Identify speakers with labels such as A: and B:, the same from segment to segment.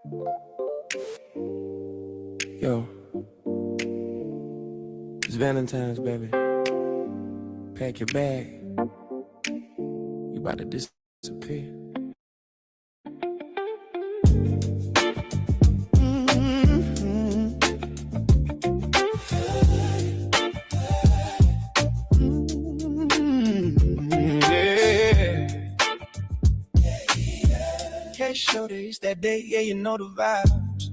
A: Yo, it's Valentine's, baby. Pack your bag. You about to disappear. Yeah. Cash show days that day, yeah, you know the vibes.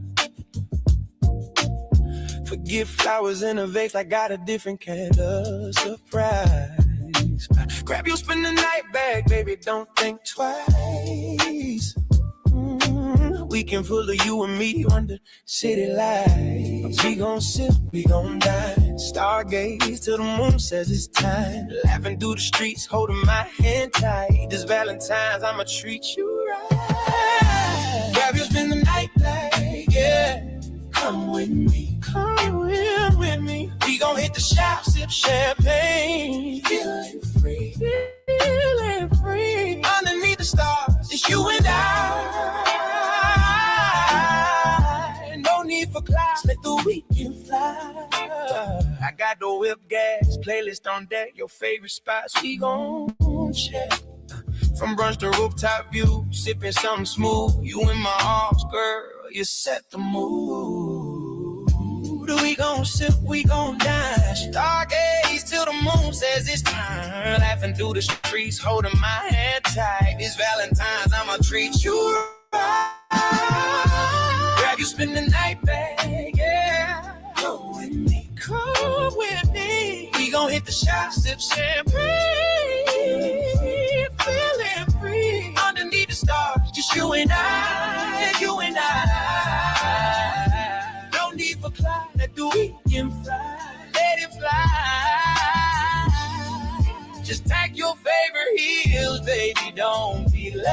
A: Forget flowers in a vase, I got a different kind of surprise. Grab your spend the night bag, baby, don't think twice. Weekend full of you and me under city lights. We gon' sip, we gon' dine. Stargaze till the moon says it's time. Laughing through the streets, holding my hand tight. This Valentine's, I'ma treat you right. Grab your spend the night bag, yeah. Come with me, come with me. We gon' hit the shop, sip champagne. Feeling free, feeling free. Underneath the stars, it's you and I. No need for clouds, let the weekend fly. I got the whip gas, playlist on deck. Your favorite spots, we gon' check. From brunch to rooftop view, sipping something smooth. You in my arms, girl, you set the mood. We gon' sip, we gon' dine. Stargaze till the moon says it's time. Laughing through the streets, holding my hand tight. This Valentine's, I'ma treat you right. Grab you, spend the night bag, yeah. Come with me, come with me. We gon' hit the shop, sip champagne. Feeling free. Underneath the stars, just you and I, you and I. No need for cloud, let the weekend fly. Let it fly. Just pack your favorite heels, baby, don't be late.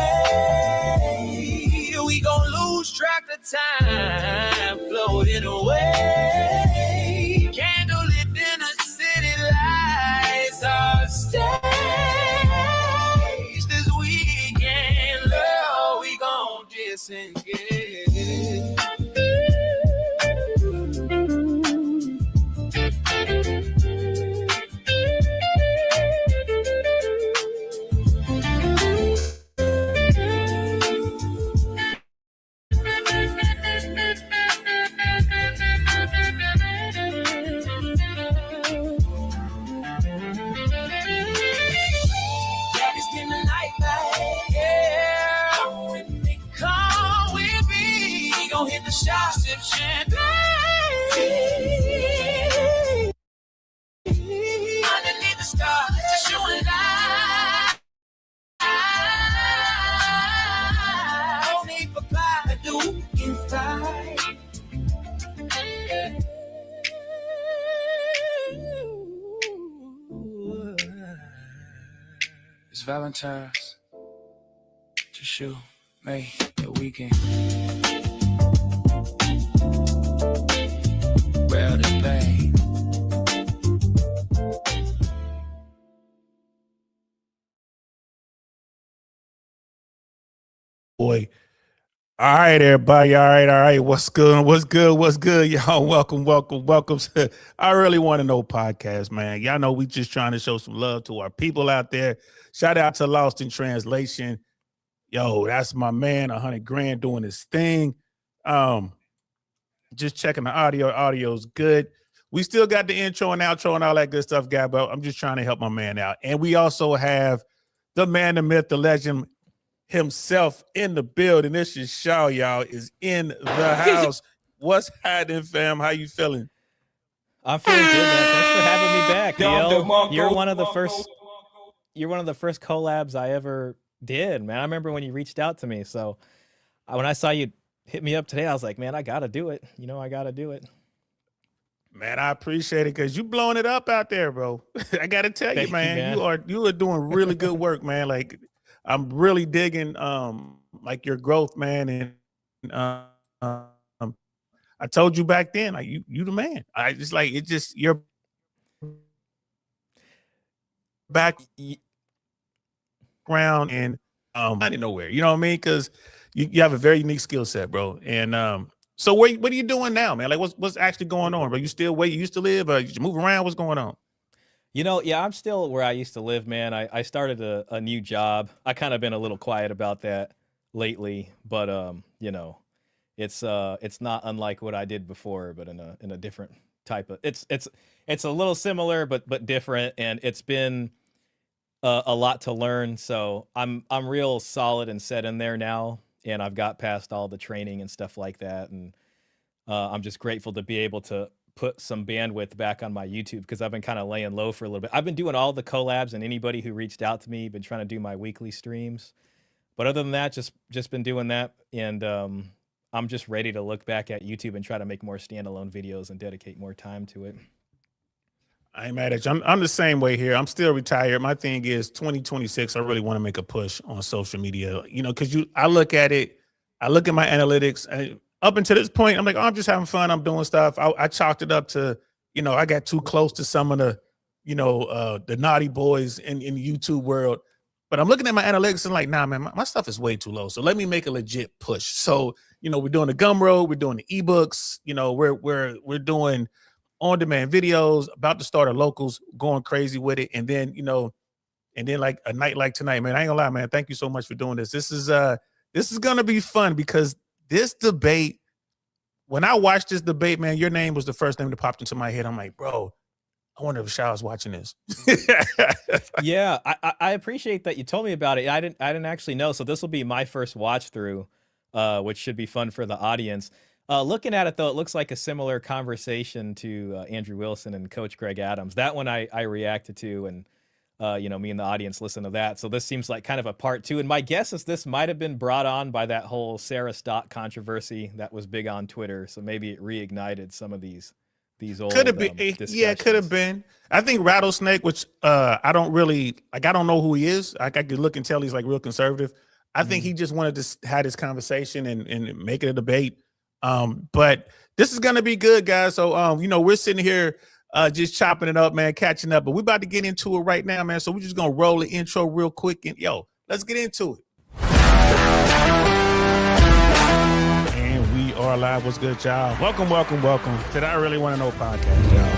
A: We gon' lose track of time, floating away. Candlelit dinner, city lights are stage. This weekend, love, we gon' disengage. Shop, sip champagne. Underneath the stars, just you and I. No need for cloud to do inside. It's Valentine's. Just you, me, the weekend.
B: Boy. All right, everybody. All right. What's good? Y'all, welcome to I Really Want to Know podcast, man. Y'all know we just trying to show some love to our people out there. Shout out to Lost in Translation. Yo, that's my man, 100 grand doing his thing. Just checking the audio. Audio's good. We still got the intro and outro and all that good stuff, guy, but I'm just trying to help my man out. And we also have the man, the myth, the legend himself in the building. This is Shah, y'all, is in the house. What's happening, fam? How you feeling?
C: I'm feeling good, man. Thanks for having me back, Neil. You're one of the first collabs I ever did, man. I remember when you reached out to me. So when I saw you hit me up today, I was like, man, I gotta do it. I gotta do it.
B: Man, I appreciate it because you blowing it up out there, bro. I gotta tell you, man, you are doing really good work, man. Like, I'm really digging like your growth, man. And I told you back then, like you the man. You're background and out of nowhere. You know what I mean? Because you have a very unique skill set, bro. And so what are you doing now, man? Like what's actually going on, bro? You still where you used to live? You move around? What's going on?
C: Yeah, I'm still where I used to live, man. I started a new job. I kind of been a little quiet about that lately, but it's not unlike what I did before, but in a different type of it's a little similar but different, and it's been a lot to learn. So I'm real solid and set in there now, and I've got past all the training and stuff like that, and I'm just grateful to be able to put some bandwidth back on my YouTube, because I've been kind of laying low for a little bit. I've been doing all the collabs, and anybody who reached out to me, been trying to do my weekly streams. But other than that, just been doing that, and I'm just ready to look back at YouTube and try to make more standalone videos and dedicate more time to it.
B: I ain't mad at you. I'm the same way here. I'm still retired. My thing is 2026. I really want to make a push on social media, because I look at it, I look at my analytics, and up until this point, I'm like, oh, I'm just having fun. I'm doing stuff. I chalked it up to, I got too close to some of the, the naughty boys in the YouTube world. But I'm looking at my analytics and like, nah, man, my stuff is way too low. So let me make a legit push. So, we're doing the Gumroad, we're doing the ebooks, we're doing on-demand videos, about to start our locals, going crazy with it. And then, like a night like tonight, man, I ain't gonna lie, man. Thank you so much for doing this. This is gonna be fun, because this debate, when I watched this debate, man, your name was the first name that popped into my head. I'm like, bro, I wonder if Shah is watching this.
C: Yeah, I appreciate that you told me about it. I didn't actually know. So this will be my first watch through, which should be fun for the audience. Looking at it, though, it looks like a similar conversation to Andrew Wilson and Coach Greg Adams. That one I reacted to, and me and the audience listened to that. So this seems like kind of a part two. And my guess is this might have been brought on by that whole Sarah Stott controversy that was big on Twitter. So maybe it reignited some of these old
B: could have been, yeah, it could have been. I think Rattlesnake, which I don't really like, I don't know who he is. Like, I could look and tell he's like real conservative. I think he just wanted to have this conversation and make it a debate. But this is gonna be good, guys. So we're sitting here just chopping it up, man, catching up. But we're about to get into it right now, man. So we're just gonna roll the intro real quick, and let's get into it. And we are live. What's good, y'all? Welcome to the I Really Want to Know podcast, y'all.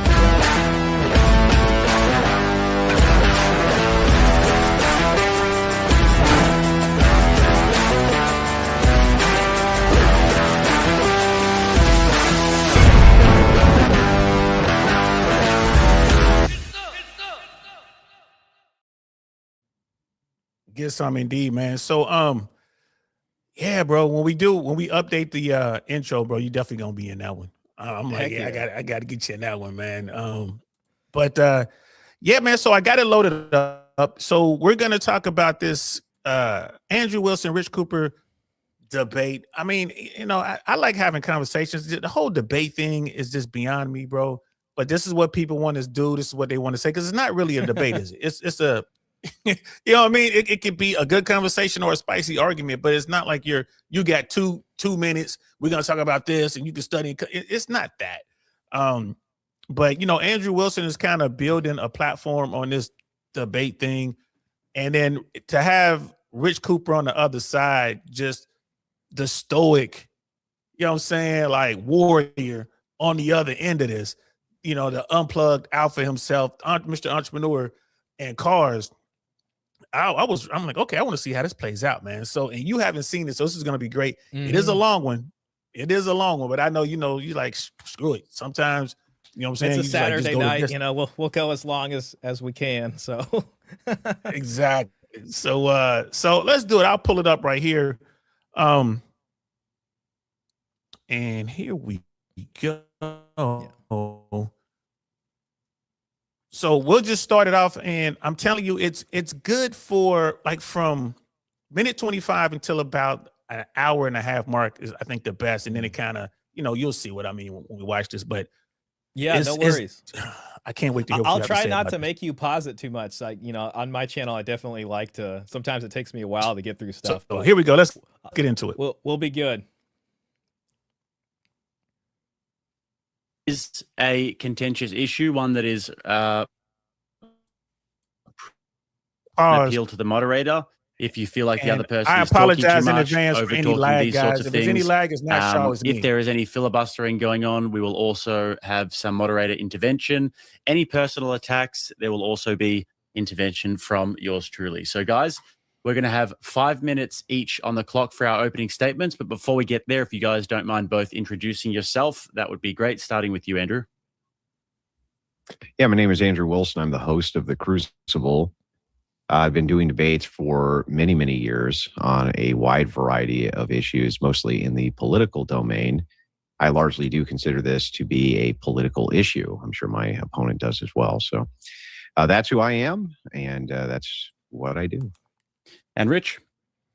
B: Get some indeed, man. So yeah, bro, when we update the intro, bro, you definitely gonna be in that one. I'm like, yeah, I gotta get you in that one, man. But yeah, man, so I got it loaded up. So we're gonna talk about this Andrew Wilson, Rich Cooper debate. I mean, I like having conversations. The whole debate thing is just beyond me, bro. But this is what people want to do. This is what they want to say, because it's not really a debate, is it? It's a you know what I mean? It could be a good conversation or a spicy argument, but it's not like you got two minutes. We're gonna talk about this, and you can study. It's not that. But Andrew Wilson is kind of building a platform on this debate thing, and then to have Rich Cooper on the other side, just the stoic, like warrior on the other end of this, the unplugged alpha himself, Mr. Entrepreneur, and Cars. I'm like, okay, I want to see how this plays out, man. So, and you haven't seen it, so this is going to be great. Mm-hmm. It is a long one, but I know, you like, screw it. Sometimes, what I'm saying?
C: It's a Saturday night, we'll go as long as we can. So
B: exactly. So let's do it. I'll pull it up right here. And here we go. Yeah. So we'll just start it off, and I'm telling you, it's good for like from minute 25 until about an hour and a half mark is, I think, the best. And then it kind of, you'll see what I mean when we watch this. But
C: yeah, no worries.
B: I can't wait to hear what
C: I'll
B: you
C: try
B: have to say
C: not to
B: this.
C: make you pause it too much. On my channel, I definitely like to. Sometimes it takes me a while to get through stuff.
B: So here we go. Let's get into it.
C: We'll be good.
D: Is a contentious issue, one that is appeal to the moderator. if you feel like the
B: And
D: other person
B: I
D: is talking too
B: apologize in
D: much,
B: advance for
D: over
B: any
D: talking
B: lag,
D: these sorts
B: guys.
D: of
B: If there's any
D: things.
B: lag, it's not Shaw, it's
D: If
B: me.
D: there is any filibustering going on, we will also have some moderator intervention. Any personal attacks, there will also be intervention from yours truly. So, guys, we're going to have 5 minutes each on the clock for our opening statements. But before we get there, if you guys don't mind both introducing yourself, that would be great. Starting with you, Andrew.
E: Yeah, my name is Andrew Wilson. I'm the host of The Crucible. I've been doing debates for many, many years on a wide variety of issues, mostly in the political domain. I largely do consider this to be a political issue. I'm sure my opponent does as well. So that's who I am, and that's what I do.
D: And Rich?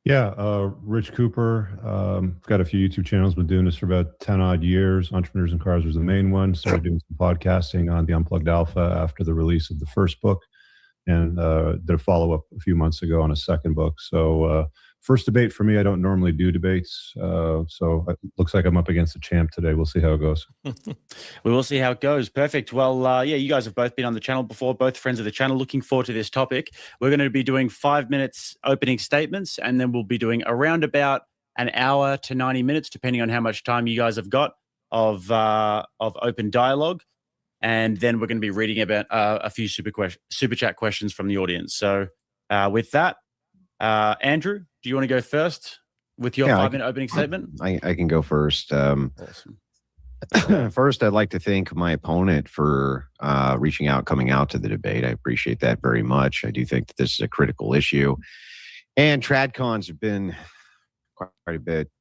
F: Yeah, Rich Cooper. Got a few YouTube channels. Been doing this for about 10 odd years. Entrepreneurs in Cars was the main one. Started doing some podcasting on the Unplugged Alpha after the release of the first book, and did a follow-up a few months ago on a second book. So first debate for me. I don't normally do debates, so it looks like I'm up against the champ today. We'll see how it goes.
D: We will see how it goes. Perfect. Well, yeah, you guys have both been on the channel before, both friends of the channel. Looking forward to this topic. We're going to be doing 5 minutes opening statements, and then we'll be doing around about an hour to 90 minutes, depending on how much time you guys have got of open dialogue. And then we're going to be reading about a few super chat questions from the audience. So with that, Andrew, do you want to go first with your 5 minute opening statement?
E: I can go first.
D: Awesome.
E: First, I'd like to thank my opponent for reaching out, coming out to the debate. I appreciate that very much. I do think that this is a critical issue. And TradCons have been quite a bit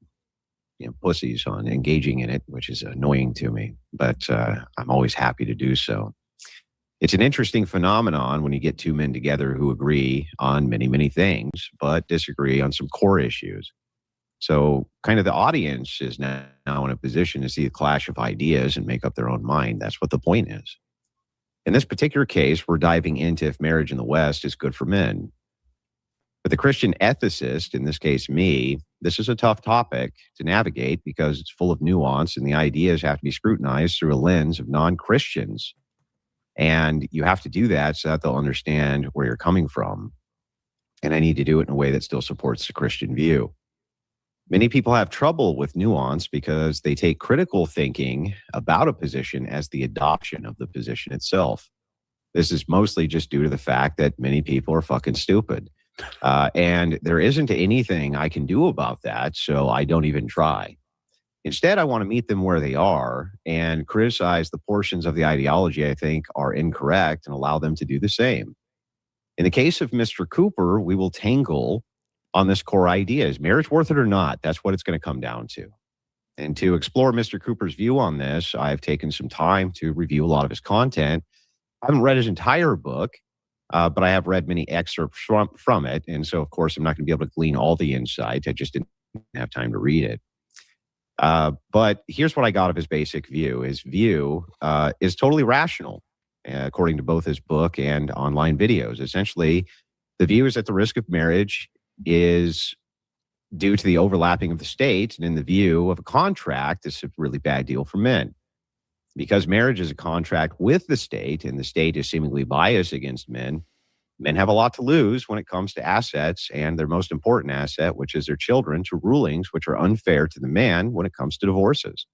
E: pussies on engaging in it, which is annoying to me, but I'm always happy to do so. It's an interesting phenomenon when you get two men together who agree on many, many things, but disagree on some core issues. So kind of the audience is now in a position to see the clash of ideas and make up their own mind. That's what the point is. In this particular case, we're diving into if marriage in the West is good for men. For the Christian ethicist, in this case me, this is a tough topic to navigate because it's full of nuance and the ideas have to be scrutinized through a lens of non-Christians. And you have to do that so that they'll understand where you're coming from. And I need to do it in a way that still supports the Christian view. Many people have trouble with nuance because they take critical thinking about a position as the adoption of the position itself. This is mostly just due to the fact that many people are fucking stupid. And there isn't anything I can do about that, so I don't even try. Instead, I want to meet them where they are and criticize the portions of the ideology I think are incorrect and allow them to do the same. In the case of Mr. Cooper, we will tangle on this core idea. Is marriage worth it or not? That's what it's going to come down to. And to explore Mr. Cooper's view on this, I've taken some time to review a lot of his content. I haven't read his entire book, but I have read many excerpts from it. And so, of course, I'm not going to be able to glean all the insight. I just didn't have time to read it. But here's what I got of his basic view. His view is totally rational, according to both his book and online videos. Essentially, the view is that the risk of marriage is due to the overlapping of the state, and in the view of a contract, it's a really bad deal for men. Because marriage is a contract with the state, and the state is seemingly biased against men, men have a lot to lose when it comes to assets and their most important asset, which is their children, to rulings which are unfair to the man when it comes to divorces.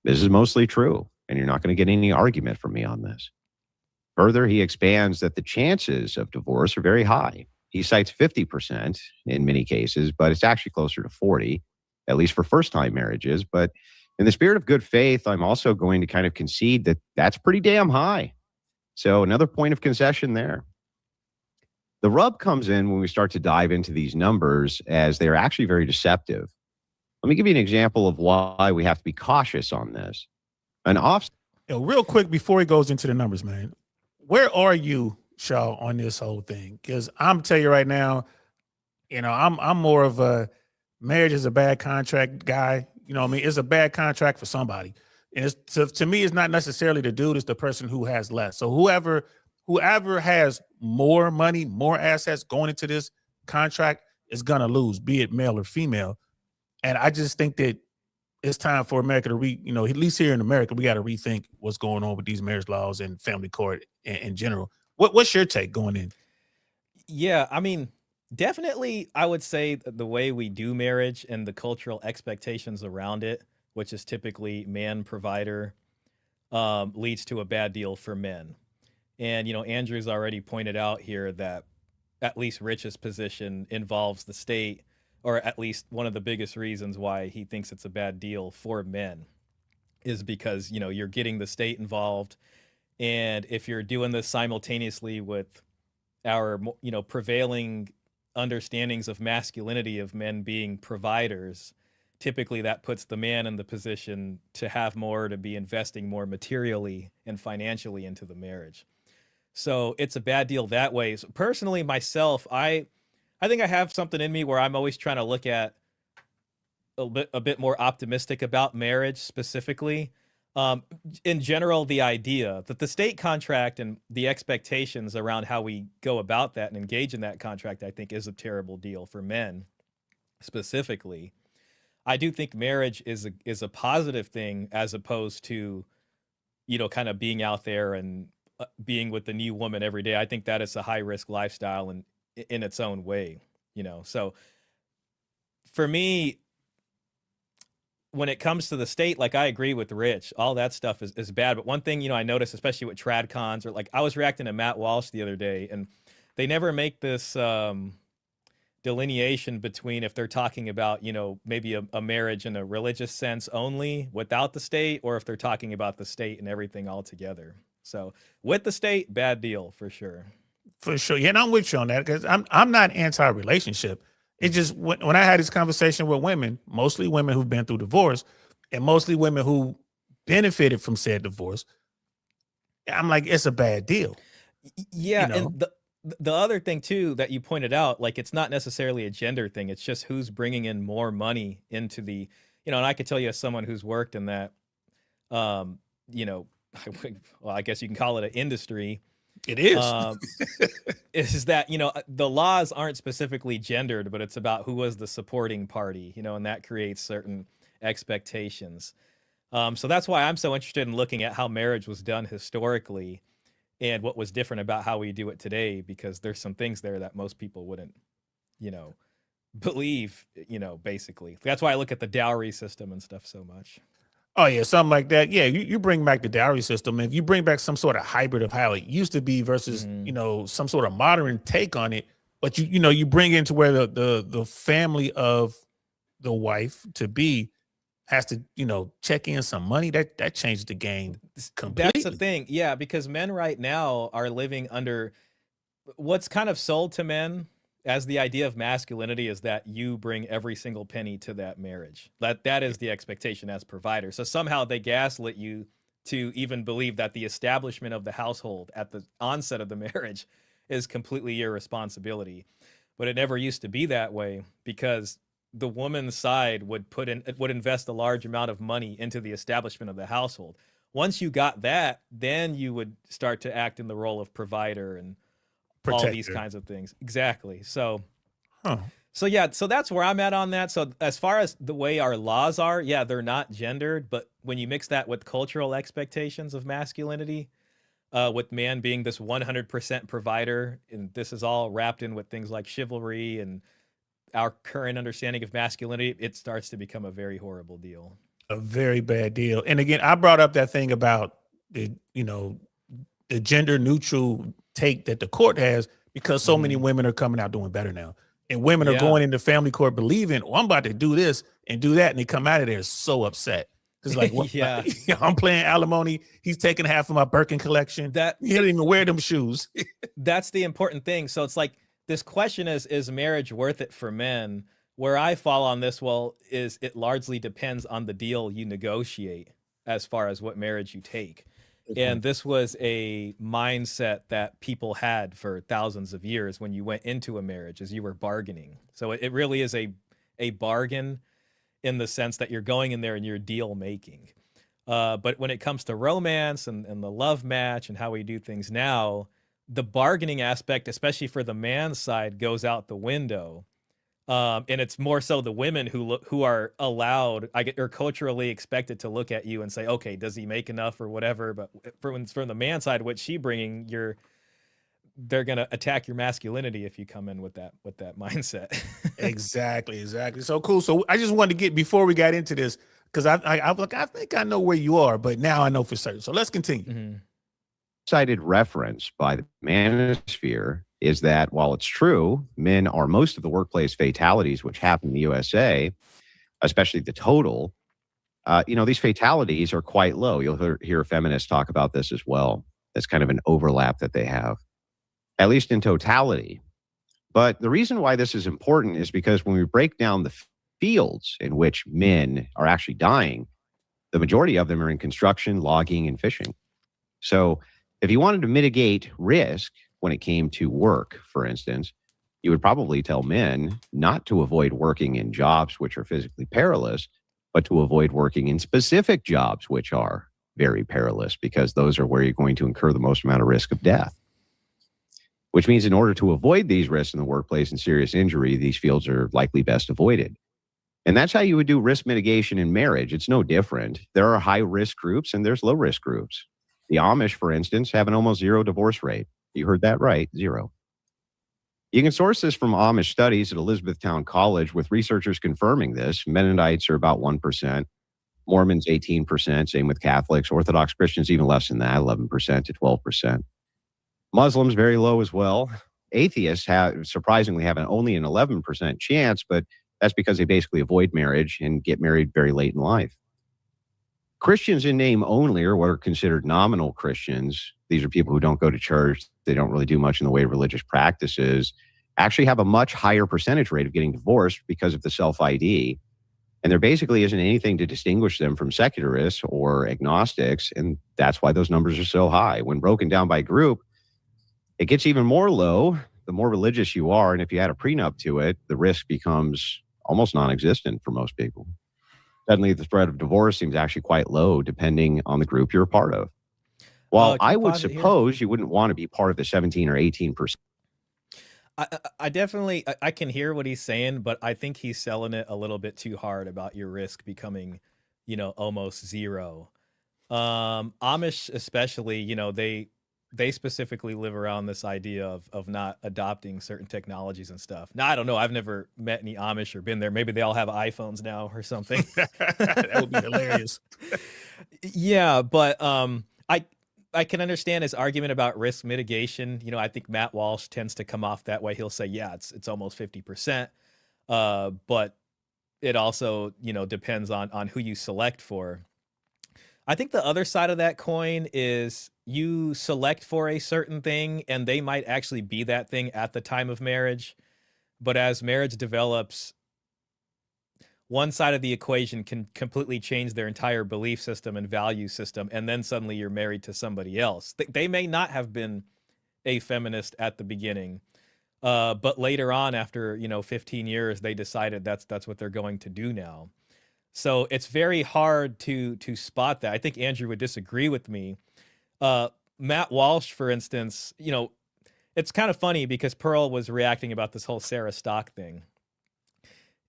E: This is mostly true, and you're not going to get any argument from me on this. Further, he expands that the chances of divorce are very high. He cites 50% in many cases, but it's actually closer to 40, at least for first-time marriages. But in the spirit of good faith, I'm also going to kind of concede that that's pretty damn high. So another point of concession there. The rub comes in when we start to dive into these numbers, as they're actually very deceptive. Let me give you an example of why we have to be cautious on this.
B: Real quick before he goes into the numbers, man, where are you, Shaw, on this whole thing? Because I'm tell you right now, I'm more of a marriage is a bad contract guy. You know what I mean? It's a bad contract for somebody. And it's, to me, it's not necessarily the dude, it's the person who has less. So whoever has more money, more assets going into this contract is going to lose, be it male or female. And I just think that it's time for America to at least here in America, we got to rethink what's going on with these marriage laws and family court in general. What's your take going in?
C: Yeah, I mean, Definitely, I would say the way we do marriage and the cultural expectations around it, which is typically man provider, leads to a bad deal for men. And, Andrew's already pointed out here that at least Rich's position involves the state, or at least one of the biggest reasons why he thinks it's a bad deal for men is because, you're getting the state involved. And if you're doing this simultaneously with our, prevailing understandings of masculinity of men being providers, typically that puts the man in the position to have more, to be investing more materially and financially into the marriage. So it's a bad deal that way. So personally, myself, I think I have something in me where I'm always trying to look at a bit more optimistic about marriage specifically. In general, the idea that the state contract and the expectations around how we go about that and engage in that contract, I think, is a terrible deal for men specifically. I do think marriage is a positive thing as opposed to, kind of being out there and being with the new woman every day. I think that is a high risk lifestyle in its own way, So for me, when it comes to the state, like I agree with Rich, all that stuff is bad. But one thing, I noticed, especially with trad cons, or like I was reacting to Matt Walsh the other day, and they never make this delineation between if they're talking about, maybe a marriage in a religious sense only without the state, or if they're talking about the state and everything all together. So with the state, bad deal for sure.
B: For sure. Yeah, and I'm with you on that because I'm not anti-relationship. It's just when I had this conversation with women, mostly women who've been through divorce and mostly women who benefited from said divorce, I'm like, it's a bad deal.
C: Yeah. And the other thing too, that you pointed out, like, it's not necessarily a gender thing. It's just who's bringing in more money into the, and I could tell you as someone who's worked in that, well, I guess you can call it an industry.
B: It is.
C: Is that, the laws aren't specifically gendered, but it's about who was the supporting party, and that creates certain expectations. So that's why I'm so interested in looking at how marriage was done historically and what was different about how we do it today, because there's some things there that most people wouldn't, believe, basically. That's why I look at the dowry system and stuff so much.
B: Oh, yeah, something like that. Yeah, you bring back the dowry system. If you bring back some sort of hybrid of how it used to be versus, some sort of modern take on it, but you bring into where the family of the wife to be has to, check in some money, that changed the game completely.
C: That's the thing. Yeah, because men right now are living under what's kind of sold to men as the idea of masculinity is that you bring every single penny to that marriage. That is the expectation as provider. So somehow they gaslit you to even believe that the establishment of the household at the onset of the marriage is completely your responsibility. But it never used to be that way, because the woman's side would invest a large amount of money into the establishment of the household. Once you got that, then you would start to act in the role of provider and all these kinds of things. Exactly. So, so that's where I'm at on that. So as far as the way our laws are, yeah, they're not gendered, but when you mix that with cultural expectations of masculinity, with man being this 100% provider, and this is all wrapped in with things like chivalry and our current understanding of masculinity, it starts to become a very horrible deal.
B: A very bad deal. And again, I brought up that thing about the gender neutral take that the court has, because so many women are coming out doing better now. And women are going into family court believing, I'm about to do this and do that. And they come out of there so upset. Because like, what, I'm playing alimony. He's taking half of my Birkin collection. He didn't even wear them shoes.
C: That's the important thing. So it's like, this question is marriage worth it for men? Where I fall on this, is it largely depends on the deal you negotiate as far as what marriage you take. And this was a mindset that people had for thousands of years when you went into a marriage, as you were bargaining. So it really is a bargain in the sense that you're going in there and you're deal making. But when it comes to romance and the love match and how we do things now, the bargaining aspect, especially for the man's side, goes out the window. And it's more so the women who are allowed, or culturally expected to look at you and say, okay, does he make enough or whatever? But from the man's side, what's she bringing? they're going to attack your masculinity if you come in with that mindset.
B: Exactly. So cool. So I just wanted to get, before we got into this, because I think I know where you are, but now I know for certain. So let's continue.
C: Mm-hmm.
E: Cited reference by the manosphere is that while it's true, men are most of the workplace fatalities which happen in the USA, especially the total, these fatalities are quite low. You'll hear feminists talk about this as well. That's kind of an overlap that they have, at least in totality. But the reason why this is important is because when we break down the fields in which men are actually dying, the majority of them are in construction, logging, and fishing. So if you wanted to mitigate risk when it came to work, for instance, you would probably tell men not to avoid working in jobs which are physically perilous, but to avoid working in specific jobs which are very perilous, because those are where you're going to incur the most amount of risk of death. Which means in order to avoid these risks in the workplace and serious injury, these fields are likely best avoided. And that's how you would do risk mitigation in marriage. It's no different. There are high-risk groups and there's low-risk groups. The Amish, for instance, have an almost zero divorce rate. You heard that right, 0. You can source this from Amish studies at Elizabethtown College, with researchers confirming this. Mennonites are about 1%, Mormons 18%, same with Catholics, Orthodox Christians even less than that, 11% to 12%. Muslims very low as well. Atheists surprisingly have only an 11% chance, but that's because they basically avoid marriage and get married very late in life. Christians in name only, or what are considered nominal Christians, these are people who don't go to church, they don't really do much in the way of religious practices, actually have a much higher percentage rate of getting divorced because of the self-ID. And there basically isn't anything to distinguish them from secularists or agnostics, and that's why those numbers are so high. When broken down by group, it gets even more low the more religious you are, and if you add a prenup to it, the risk becomes almost non-existent for most people. Suddenly, the threat of divorce seems actually quite low, depending on the group you're a part of. While I would suppose you wouldn't want to be part of the 17 or 18%.
C: I definitely, I can hear what he's saying, but I think he's selling it a little bit too hard about your risk becoming, almost zero. Amish especially, they specifically live around this idea of not adopting certain technologies and stuff. Now, I don't know. I've never met any Amish or been there. Maybe they all have iPhones now or something.
B: That would be hilarious.
C: Yeah, but I can understand his argument about risk mitigation. I think Matt Walsh tends to come off that way. He'll say, yeah, it's almost 50%. But it also, depends on who you select for. I think the other side of that coin is you select for a certain thing and they might actually be that thing at the time of marriage. But as marriage develops, one side of the equation can completely change their entire belief system and value system. And then suddenly you're married to somebody else. They may not have been a feminist at the beginning. But later on, after, 15 years, they decided that's what they're going to do now. So it's very hard to spot that. I think Andrew would disagree with me. Matt Walsh, for instance, it's kind of funny because Pearl was reacting about this whole Sarah Stock thing.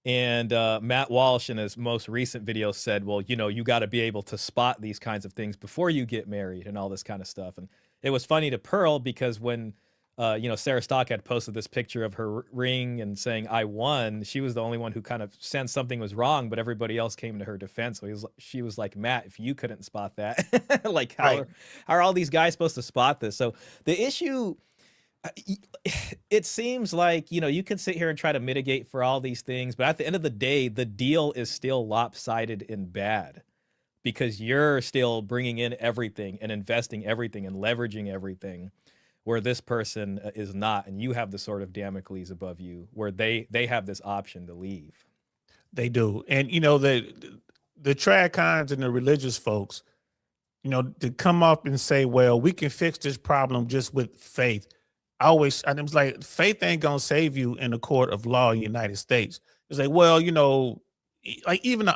C: And Matt Walsh in his most recent video said, well, you got to be able to spot these kinds of things before you get married and all this kind of stuff. And it was funny to Pearl because when Sarah Stock had posted this picture of her ring and saying, I won, she was the only one who kind of sensed something was wrong, but everybody else came to her defense. So she was like, Matt, if you couldn't spot that, like how are all these guys supposed to spot this? So the issue, it seems like, you can sit here and try to mitigate for all these things, but at the end of the day, the deal is still lopsided and bad because you're still bringing in everything and investing everything and leveraging everything, where this person is not, and you have the sort of Damocles above you where they have this option to leave.
B: They do. And, the trad-cons and the religious folks, to come up and say, well, we can fix this problem just with faith. I was like, faith ain't going to save you in the court of law in the United States. It's like, well, like even the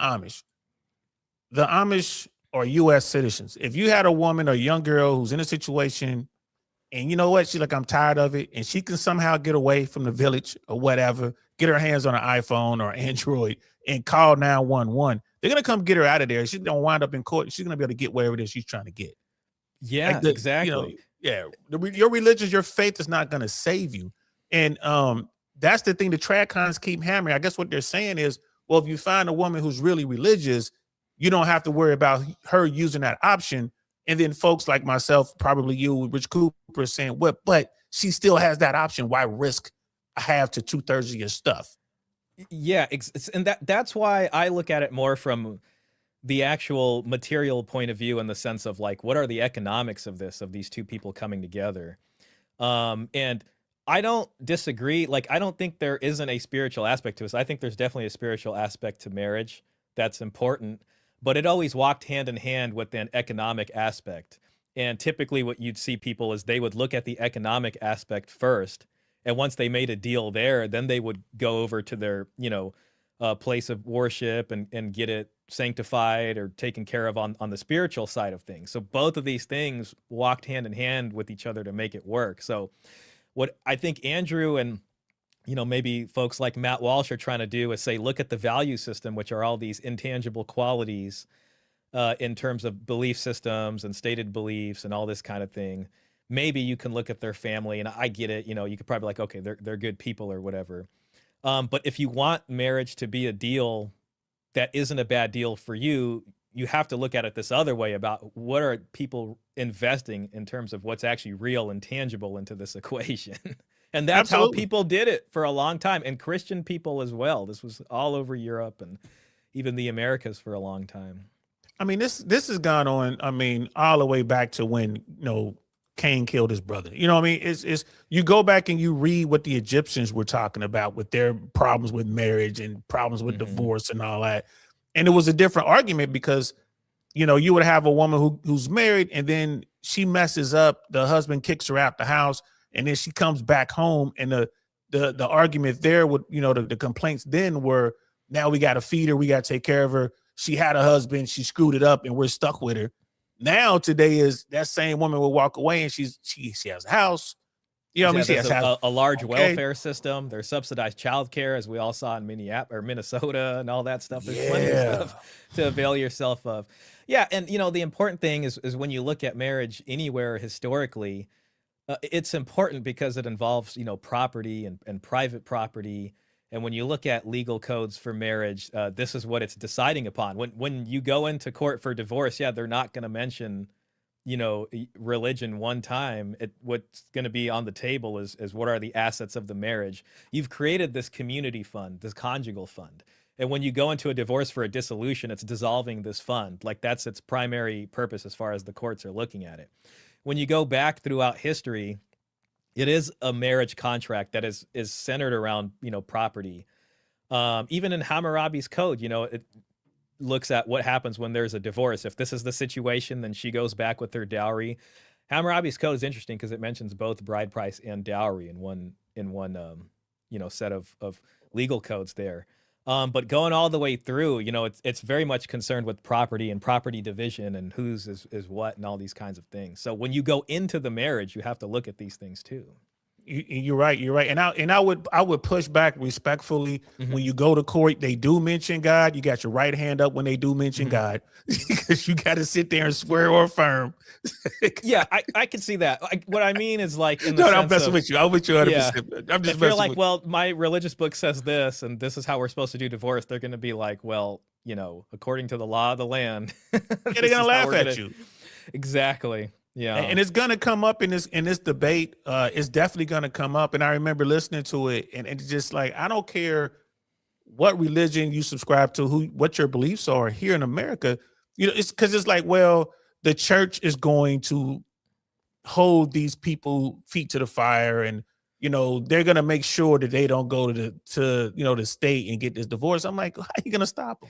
B: Amish are U.S. citizens. If you had a woman or a young girl who's in a situation and you know what? She's like, I'm tired of it. And she can somehow get away from the village or whatever, get her hands on an iPhone or Android and call 911. They're going to come get her out of there. She's going to wind up in court. She's going to be able to get wherever it is she's trying to get.
C: Yeah,
B: like
C: exactly.
B: Yeah, your religion, your faith is not going to save you. And that's the thing the tradcons keep hammering. I guess what they're saying is, well, if you find a woman who's really religious, you don't have to worry about her using that option. And then folks like myself, probably you, Rich Cooper, saying, what? But she still has that option. Why risk half to 2/3 of your stuff?
C: Yeah, and that's why I look at it more from the actual material point of view, in the sense of like, what are the economics of this, of these two people coming together? And I don't disagree. Like, I don't think there isn't a spiritual aspect to this. I think there's definitely a spiritual aspect to marriage that's important, but it always walked hand in hand with an economic aspect. And typically what you'd see people is they would look at the economic aspect first. And once they made a deal there, then they would go over to their, place of worship and get it sanctified or taken care of on the spiritual side of things. So both of these things walked hand in hand with each other to make it work. So what I think Andrew and maybe folks like Matt Walsh are trying to do is say, look at the value system, which are all these intangible qualities in terms of belief systems and stated beliefs and all this kind of thing. Maybe you can look at their family, and I get it. You could probably like, okay, they're good people or whatever. But if you want marriage to be a deal that isn't a bad deal for you, you have to look at it this other way about what are people investing in terms of what's actually real and tangible into this equation. And that's
B: Absolutely.
C: how people did it for a long time, and Christian people as well. This was all over Europe and even the Americas for a long time.
B: I mean, this has gone on, I mean, all the way back to when, Cain killed his brother. You know what I mean? It's you go back and you read what the Egyptians were talking about with their problems with marriage and problems with divorce and all that. And it was a different argument because, you would have a woman who's married and then she messes up, the husband kicks her out the house, and then she comes back home, and the argument there would, the complaints then were, now we got to feed her, we got to take care of her. She had a husband, she screwed it up, and we're stuck with her. Now today is that same woman will walk away and she has a house. She has
C: a large welfare system. There's subsidized childcare, as we all saw in Minnesota and all that stuff. There's plenty of stuff to avail yourself of. Yeah, and the important thing is when you look at marriage anywhere historically, it's important because it involves property and private property. And when you look at legal codes for marriage, this is what it's deciding upon. When you go into court for divorce, yeah, they're not going to mention, religion one time. What's going to be on the table is what are the assets of the marriage. You've created this community fund, this conjugal fund. And when you go into a divorce for a dissolution, it's dissolving this fund. Like, that's its primary purpose as far as the courts are looking at it. When you go back throughout history, it is a marriage contract that is centered around, property. Even in Hammurabi's code, it looks at what happens when there's a divorce. If this is the situation, then she goes back with her dowry. Hammurabi's code is interesting because it mentions both bride price and dowry in one set of legal codes there. But going all the way through, it's very much concerned with property and property division and whose is what and all these kinds of things. So when you go into the marriage, you have to look at these things too.
B: You're right. And I would push back respectfully. When you go to court, they do mention God. You got your right hand up when they do mention God, because you got to sit there and swear or affirm.
C: Yeah, I can see that. What I mean is, like, in the
B: I'm messing with you. I'm with you 100%. Yeah. I'm just
C: if you're like, well, my religious book says this, and this is how we're supposed to do divorce, they're going to be like, well, according to the law of the land,
B: they're going to laugh at you.
C: Exactly. Yeah,
B: and it's gonna come up in this debate. It's definitely gonna come up. And I remember listening to it, and it's just like, I don't care what religion you subscribe to, what your beliefs are here in America. It's because it's like, well, the church is going to hold these people feet to the fire, and they're gonna make sure that they don't go to the state and get this divorce. I'm like, how are you gonna stop them?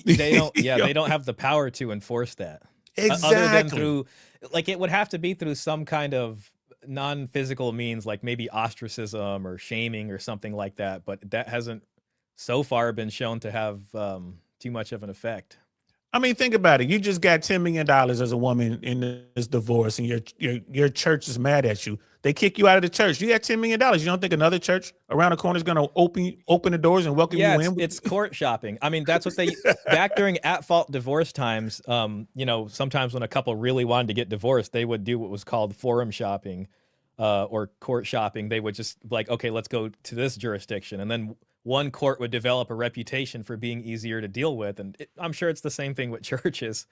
C: They don't. Yeah, they don't have the power to enforce that.
B: Exactly.
C: Other than through, like, it would have to be through some kind of non-physical means, like maybe ostracism or shaming or something like that. But that hasn't so far been shown to have too much of an effect.
B: I mean, think about it. You just got $10 million as a woman in this divorce, and your church is mad at you. They kick you out of the church. You got $10 million. You don't think another church around the corner is going to open the doors and welcome you in?
C: It's court shopping. I mean, that's what they back during at-fault divorce times. Sometimes when a couple really wanted to get divorced, they would do what was called forum shopping, or court shopping. They would just like, okay, let's go to this jurisdiction, and then one court would develop a reputation for being easier to deal with. And I'm sure it's the same thing with churches.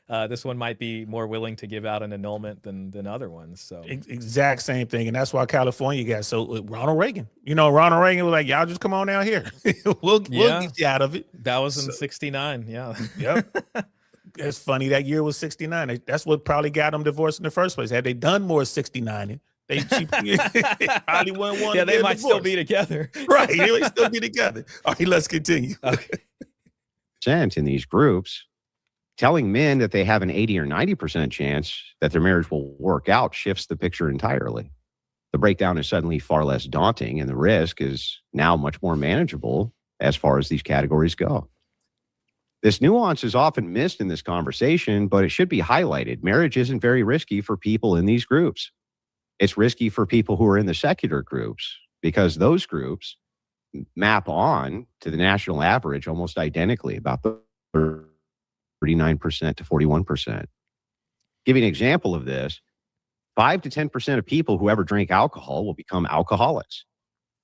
C: This one might be more willing to give out an annulment than other ones. So
B: exact same thing. And that's why California got so Ronald Reagan. Ronald Reagan was like, y'all just come on down here. we'll get you out of it.
C: That was in 69. Yeah.
B: Yep. It's funny. That year was 69. That's what probably got them divorced in the first place. Had they done more 69, they probably wouldn't want to.
C: Yeah, they might still be together.
B: Right. They might still be together. All right, let's continue.
C: Okay.
E: In these groups, telling men that they have an 80 or 90% chance that their marriage will work out shifts the picture entirely. The breakdown is suddenly far less daunting, and the risk is now much more manageable as far as these categories go. This nuance is often missed in this conversation, but it should be highlighted. Marriage isn't very risky for people in these groups. It's risky for people who are in the secular groups, because those groups map on to the national average almost identically, about 39% to 41%. Giving an example of this, 5 to 10% of people who ever drink alcohol will become alcoholics.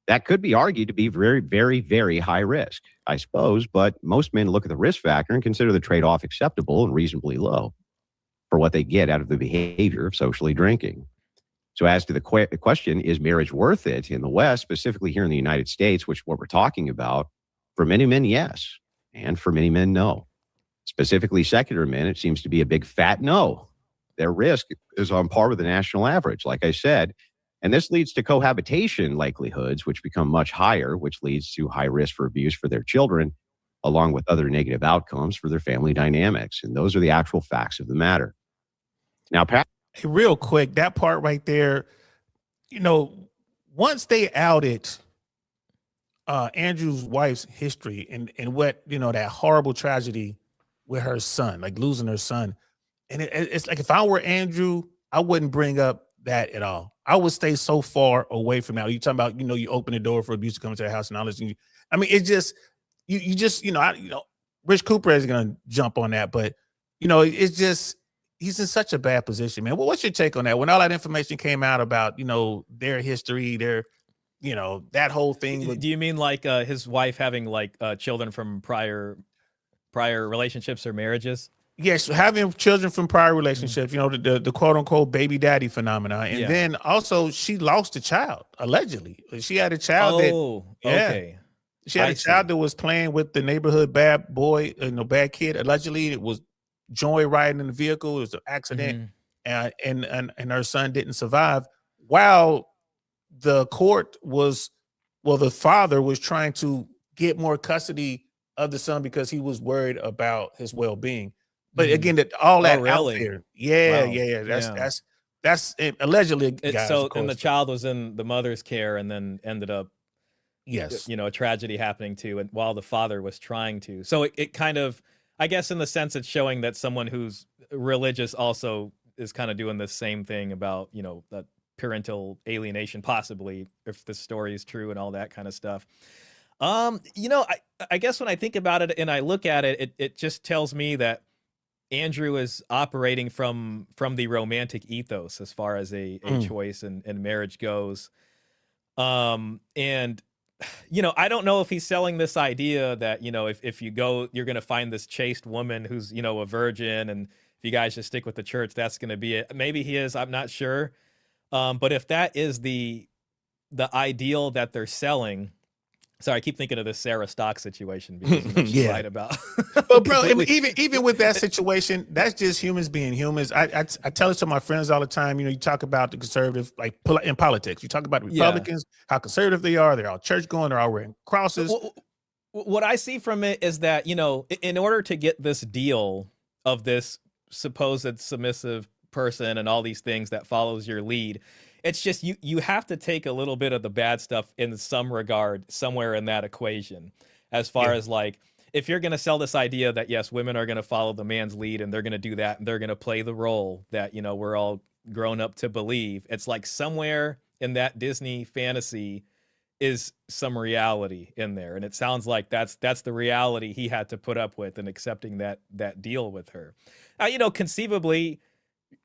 E: That could be argued to be very, very, very high risk, I suppose, but most men look at the risk factor and consider the trade-off acceptable and reasonably low for what they get out of the behavior of socially drinking. So as to the question, is marriage worth it in the West, specifically here in the United States, which is what we're talking about, for many men, yes, and for many men, no. Specifically secular men, it seems to be a big fat no. Their risk is on par with the national average, like I said. And this leads to cohabitation likelihoods, which become much higher, which leads to high risk for abuse for their children, along with other negative outcomes for their family dynamics. And those are the actual facts of the matter. Now, Pat.
B: Hey, real quick, that part right there, once they outed Andrew's wife's history and what, that horrible tragedy with her son, like losing her son. And it's like, if I were Andrew, I wouldn't bring up that at all. I would stay so far away from that. You talking about, you open the door for abuse to come into the house and all this. I mean, it just, Rich Cooper is going to jump on that, but it's just, he's in such a bad position, man. Well, what's your take on that? When all that information came out about, their history, that whole thing.
C: Do you mean like his wife having like children from prior relationships or marriages?
B: Yes, having children from prior relationships, the quote unquote baby daddy phenomena. And then also she lost a child, allegedly. She had a child
C: okay.
B: She had a child that was playing with the neighborhood bad boy, bad kid. Allegedly, it was joy riding in the vehicle. It was an accident, and her son didn't survive. While the the father was trying to get more custody of the son because he was worried about his well-being. But again, that all that
C: really?
B: Out there, yeah. That's allegedly. Guys,
C: and the child was in the mother's care, and then ended up,
B: yes,
C: a tragedy happening too, and while the father was trying to. So it kind of, I guess, in the sense it's showing that someone who's religious also is kind of doing the same thing about, that parental alienation, possibly, if the story is true and all that kind of stuff. I guess when I think about it and I look at it, it just tells me that Andrew is operating from the romantic ethos as far as a choice and marriage goes. And, I don't know if he's selling this idea that, if you go, you're going to find this chaste woman who's, a virgin. And if you guys just stick with the church, that's going to be it. Maybe he is. I'm not sure. But if that is the ideal that they're selling, sorry, I keep thinking of this Sarah Stock situation because she's right about.
B: But bro, even with that situation, that's just humans being humans. I tell it to my friends all the time. You talk about the conservative, like in politics. You talk about the Republicans, how conservative they are. They're all church going. They're all wearing crosses.
C: What I see from it is that, in order to get this deal of this supposed submissive person and all these things that follows your lead, it's just you have to take a little bit of the bad stuff in some regard somewhere in that equation, as far as like, if you're going to sell this idea that yes, women are going to follow the man's lead and they're going to do that and they're going to play the role that, you know, we're all grown up to believe, it's like somewhere in that Disney fantasy is some reality in there. And it sounds like that's the reality he had to put up with in accepting that deal with her. You know, conceivably,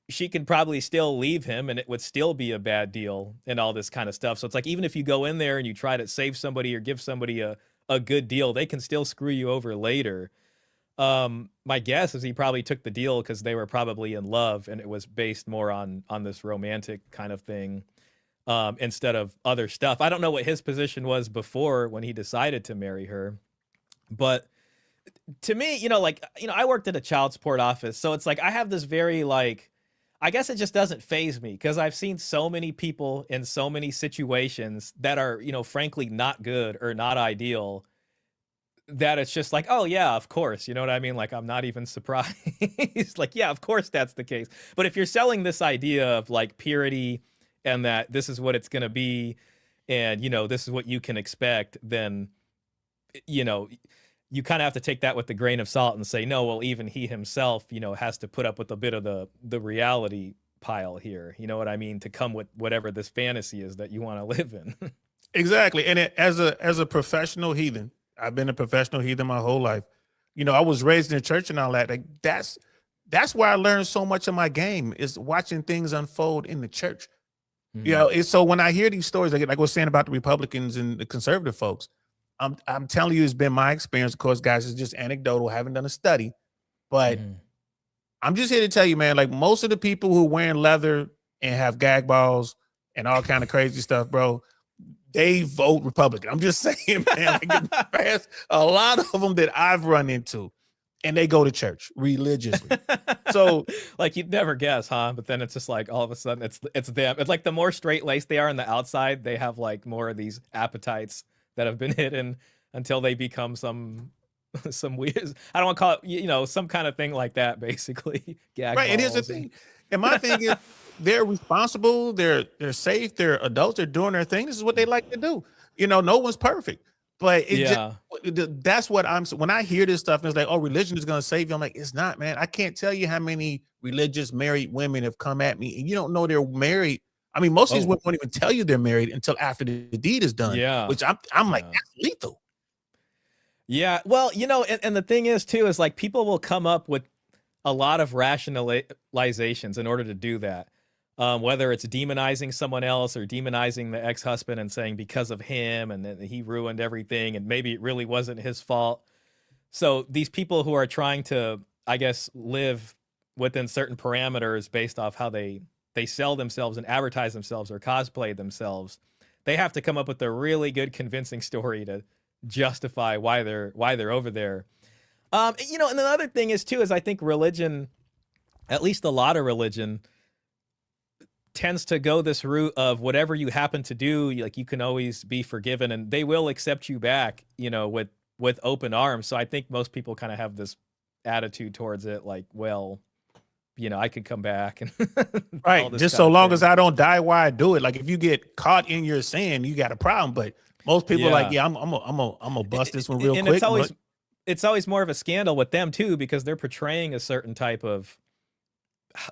C: she could probably still leave him and it would still be a bad deal and all this kind of stuff. So it's like, even if you go in there and you try to save somebody or give somebody a good deal, they can still screw you over later. My guess is he probably took the deal because they were probably in love and it was based more on this romantic kind of thing, instead of other stuff. I don't know what his position was before when he decided to marry her, but to me, you know, like, you know, I worked at a child support office, so it's like I have this very, like, I guess it just doesn't faze me because I've seen so many people in so many situations that are, you know, frankly not good or not ideal, that it's just like, oh yeah, of course, you know what I mean? Like, I'm not even surprised. Like, yeah, of course that's the case. But if you're selling this idea of like purity and that this is what it's going to be and, you know, this is what you can expect, then, you know, you kind of have to take that with a grain of salt and say, no, well, even he himself, you know, has to put up with a bit of the reality pile here. You know what I mean? To come with whatever this fantasy is that you want to live in.
B: Exactly. And as a professional heathen, I've been a professional heathen my whole life. You know, I was raised in the church and all that. Like that's where I learned so much of my game is watching things unfold in the church. Mm-hmm. You know, it's so when I hear these stories, like I was saying about the Republicans and the conservative folks, I'm telling you, it's been my experience. Of course, guys, it's just anecdotal. Haven't done a study, but I'm just here to tell you, man, like most of the people who are wearing leather and have gag balls and all kind of crazy stuff, bro, they vote Republican. I'm just saying, man, past a lot of them that I've run into, and they go to church religiously. So,
C: like you'd never guess, huh? But then it's just like all of a sudden it's them. It's like the more straight-laced they are on the outside, they have like more of these appetites that have been hidden until they become some weird, I don't want to call it, you know, some kind of thing like that, basically. Gag
B: right. And here's the thing. And my thing is, they're responsible. They're safe. They're adults. They're doing their thing. This is what they like to do. You know, no one's perfect, but that's what when I hear this stuff and it's like, oh, religion is going to save you. I'm like, it's not, man. I can't tell you how many religious married women have come at me and you don't know they're married. I mean, most of these women won't even tell you they're married until after the deed is done.
C: Yeah.
B: Which I'm like, that's lethal.
C: Yeah. Well, you know, and the thing is too, is like people will come up with a lot of rationalizations in order to do that. Whether it's demonizing someone else or demonizing the ex-husband and saying because of him and that he ruined everything and maybe it really wasn't his fault. So these people who are trying to, I guess, live within certain parameters based off how they sell themselves and advertise themselves or cosplay themselves, they have to come up with a really good convincing story to justify why they're over there. You know, and the other thing is too, is I think religion, at least a lot of religion, tends to go this route of whatever you happen to do, like you can always be forgiven and they will accept you back, you know, with open arms. So I think most people kind of have this attitude towards it, like, well, you know, I could come back and
B: right. Just so long as I don't die while I do it. Like if you get caught in your sin, you got a problem. But most people are like, yeah, I'm gonna bust this one real quick.
C: It's always more of a scandal with them too, because they're portraying a certain type of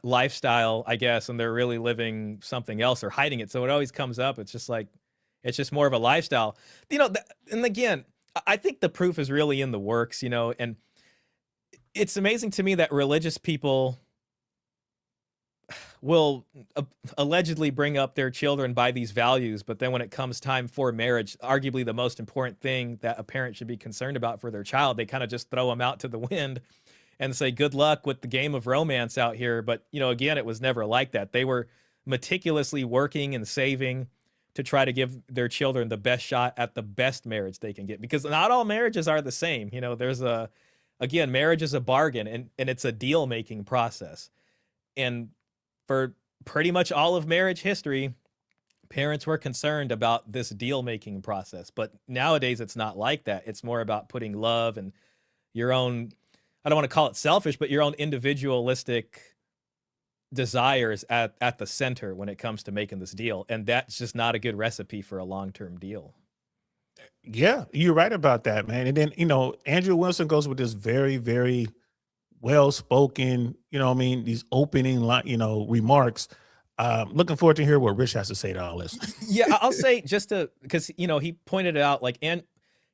C: lifestyle, I guess, and they're really living something else or hiding it. So it always comes up. It's just like, it's just more of a lifestyle, you know. And again, I think the proof is really in the works, you know, and it's amazing to me that religious people will allegedly bring up their children by these values, but then when it comes time for marriage, arguably the most important thing that a parent should be concerned about for their child, they kind of just throw them out to the wind and say, good luck with the game of romance out here. But, you know, again, it was never like that. They were meticulously working and saving to try to give their children the best shot at the best marriage they can get, because not all marriages are the same. You know, again, marriage is a bargain and it's a deal-making process. And for pretty much all of marriage history, parents were concerned about this deal-making process. But nowadays, it's not like that. It's more about putting love and your own, I don't want to call it selfish, but your own individualistic desires at the center when it comes to making this deal. And that's just not a good recipe for a long-term deal.
B: Yeah, you're right about that, man. And then, Andrew Wilson goes with this very, very well-spoken, these opening remarks. Looking forward to hear what Rich has to say to all this.
C: Yeah, I'll say because he pointed it out, like,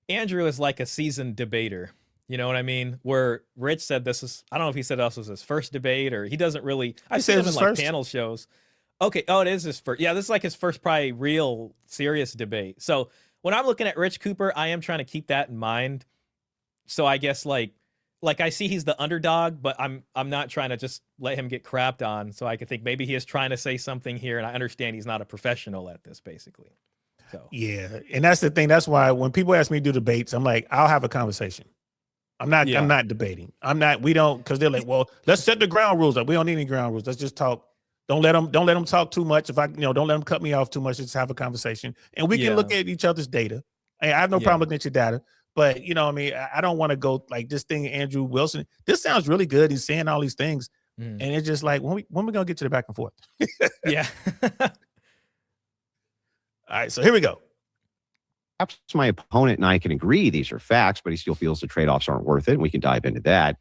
C: Andrew is like a seasoned debater. You know what I mean? Where Rich said I don't know if he said this was his first debate, or he doesn't really. I've seen him in like panel shows. Okay, oh, it is his first. Yeah, this is like his first probably real serious debate. So when I'm looking at Rich Cooper, I am trying to keep that in mind. So I guess like I see he's the underdog, but I'm not trying to just let him get crapped on. So I could think maybe he is trying to say something here, and I understand he's not a professional at this, basically. So
B: yeah, and that's the thing. That's why when people ask me to do debates, I'm like, I'll have a conversation. I'm not debating. We don't, because they're like, well, let's set the ground rules up. We don't need any ground rules. Let's just talk. Don't let them talk too much. Don't let them cut me off too much. Just have a conversation, and we can look at each other's data. I have no problem looking at your data, but I don't want to go like this thing. Andrew Wilson, this sounds really good. He's saying all these things, and it's just like, when we gonna get to the back and forth?
C: Yeah.
B: All right, so here we go.
E: Perhaps my opponent and I can agree these are facts, but he still feels the trade-offs aren't worth it, and we can dive into that.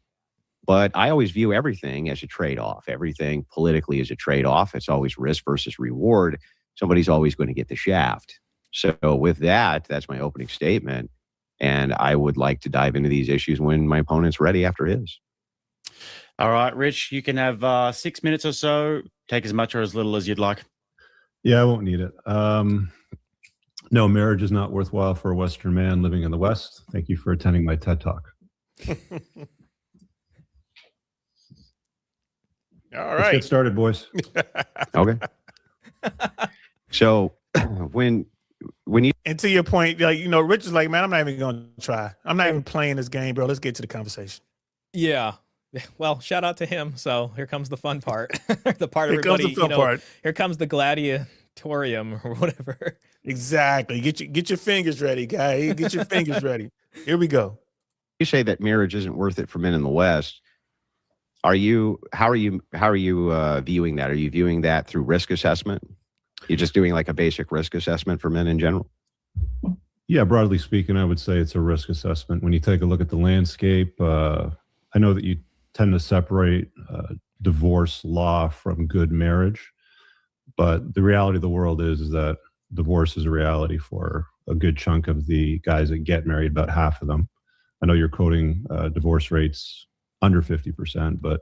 E: But I always view everything as a trade-off. Everything politically is a trade-off. It's always risk versus reward. Somebody's always going to get the shaft. So with that, that's my opening statement. And I would like to dive into these issues when my opponent's ready after his.
D: All right, Rich, you can have 6 minutes or so. Take as much or as little as you'd like.
F: Yeah, I won't need it. No, marriage is not worthwhile for a Western man living in the West. Thank you for attending my TED Talk.
B: All right.
F: Let's get started, boys.
E: Okay. So when you,
B: and to your point, like, Rich is like, man, I'm not even going to try. I'm not even playing this game, bro. Let's get to the conversation.
C: Yeah. Well, shout out to him. So here comes the fun part. The part
B: here
C: everybody,
B: comes the fun part.
C: Here comes the gladiatorium or whatever.
B: Exactly. Get your fingers ready, guy. Get your fingers ready. Here we go.
E: You say that marriage isn't worth it for men in the West. How are you viewing that? Are you viewing that through risk assessment? You're just doing like a basic risk assessment for men in general?
F: Yeah, broadly speaking, I would say it's a risk assessment. When you take a look at the landscape, I know that you tend to separate divorce law from good marriage, but the reality of the world is that divorce is a reality for a good chunk of the guys that get married, about half of them. I know you're quoting divorce rates under 50%, but it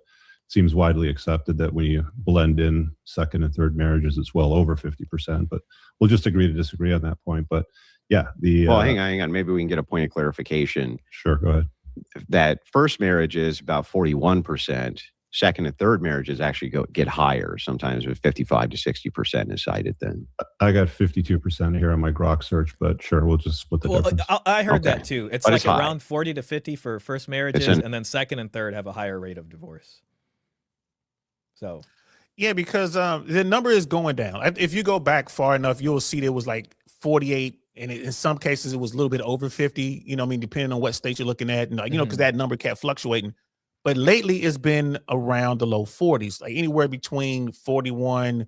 F: seems widely accepted that when you blend in second and third marriages, it's well over 50%. But we'll just agree to disagree on that point. But yeah,
E: well, hang on. Maybe we can get a point of clarification.
F: Sure, go ahead.
E: That first marriage is about 41%. Second and third marriages actually get higher. Sometimes with 55 to 60% is cited then.
F: I got 52% here on my Grok search, but sure, we'll just split the difference.
C: I heard that too. It's like around 40 to 50 for first marriages, and then second and third have a higher rate of divorce. So,
B: yeah, because the number is going down. If you go back far enough, you'll see there was like 48, and in some cases it was a little bit over 50. Depending on what state you're looking at, and because that number kept fluctuating. But lately, it's been around the low 40s, like anywhere between 41,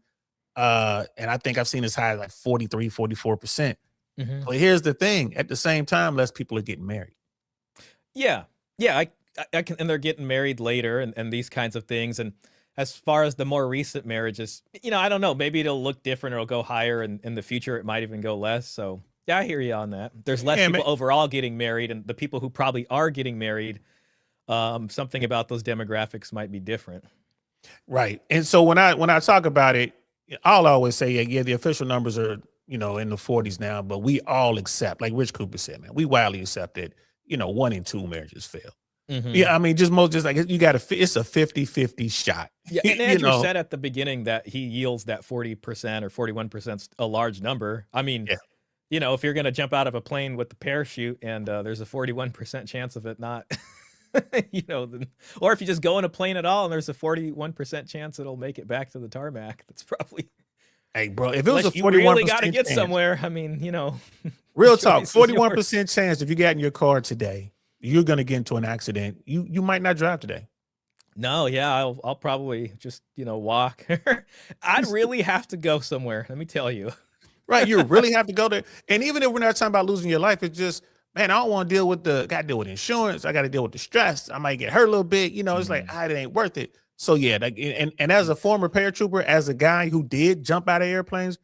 B: and I think I've seen as high as like 43, 44%. But here's the thing: at the same time, less people are getting married.
C: Yeah, I can, and they're getting married later, and these kinds of things. And as far as the more recent marriages, I don't know. Maybe it'll look different, or it'll go higher, and in the future, it might even go less. So yeah, I hear you on that. There's less people overall getting married, and the people who probably are getting married. Something about those demographics might be different.
B: Right. And so when I talk about it, I'll always say, yeah, the official numbers are, in the 40s now, but we all accept, like Rich Cooper said, man, we widely accept that, 1 in 2 marriages fail. Yeah, I mean, just like it's a 50-50 shot.
C: Yeah, and Andrew said at the beginning that he yields that 40% or 41% a large number. I mean, if you're going to jump out of a plane with the parachute and there's a 41% chance of it not... or if you just go in a plane at all and there's a 41% chance it'll make it back to the tarmac, that's probably.
B: Hey, bro, if it was a 41%,
C: you really got to get somewhere. I mean,
B: real talk, 41% chance if you got in your car today, you're gonna get into an accident. You might not drive today.
C: No, yeah, I'll probably just walk. I'd really have to go somewhere. Let me tell you.
B: Right. You really have to go there. And even if we're not talking about losing your life, it's just, man, I don't want to deal with got to deal with insurance. I got to deal with the stress. I might get hurt a little bit. You know, it's like, it ain't worth it. So yeah, and as a former paratrooper, as a guy who did jump out of airplanes,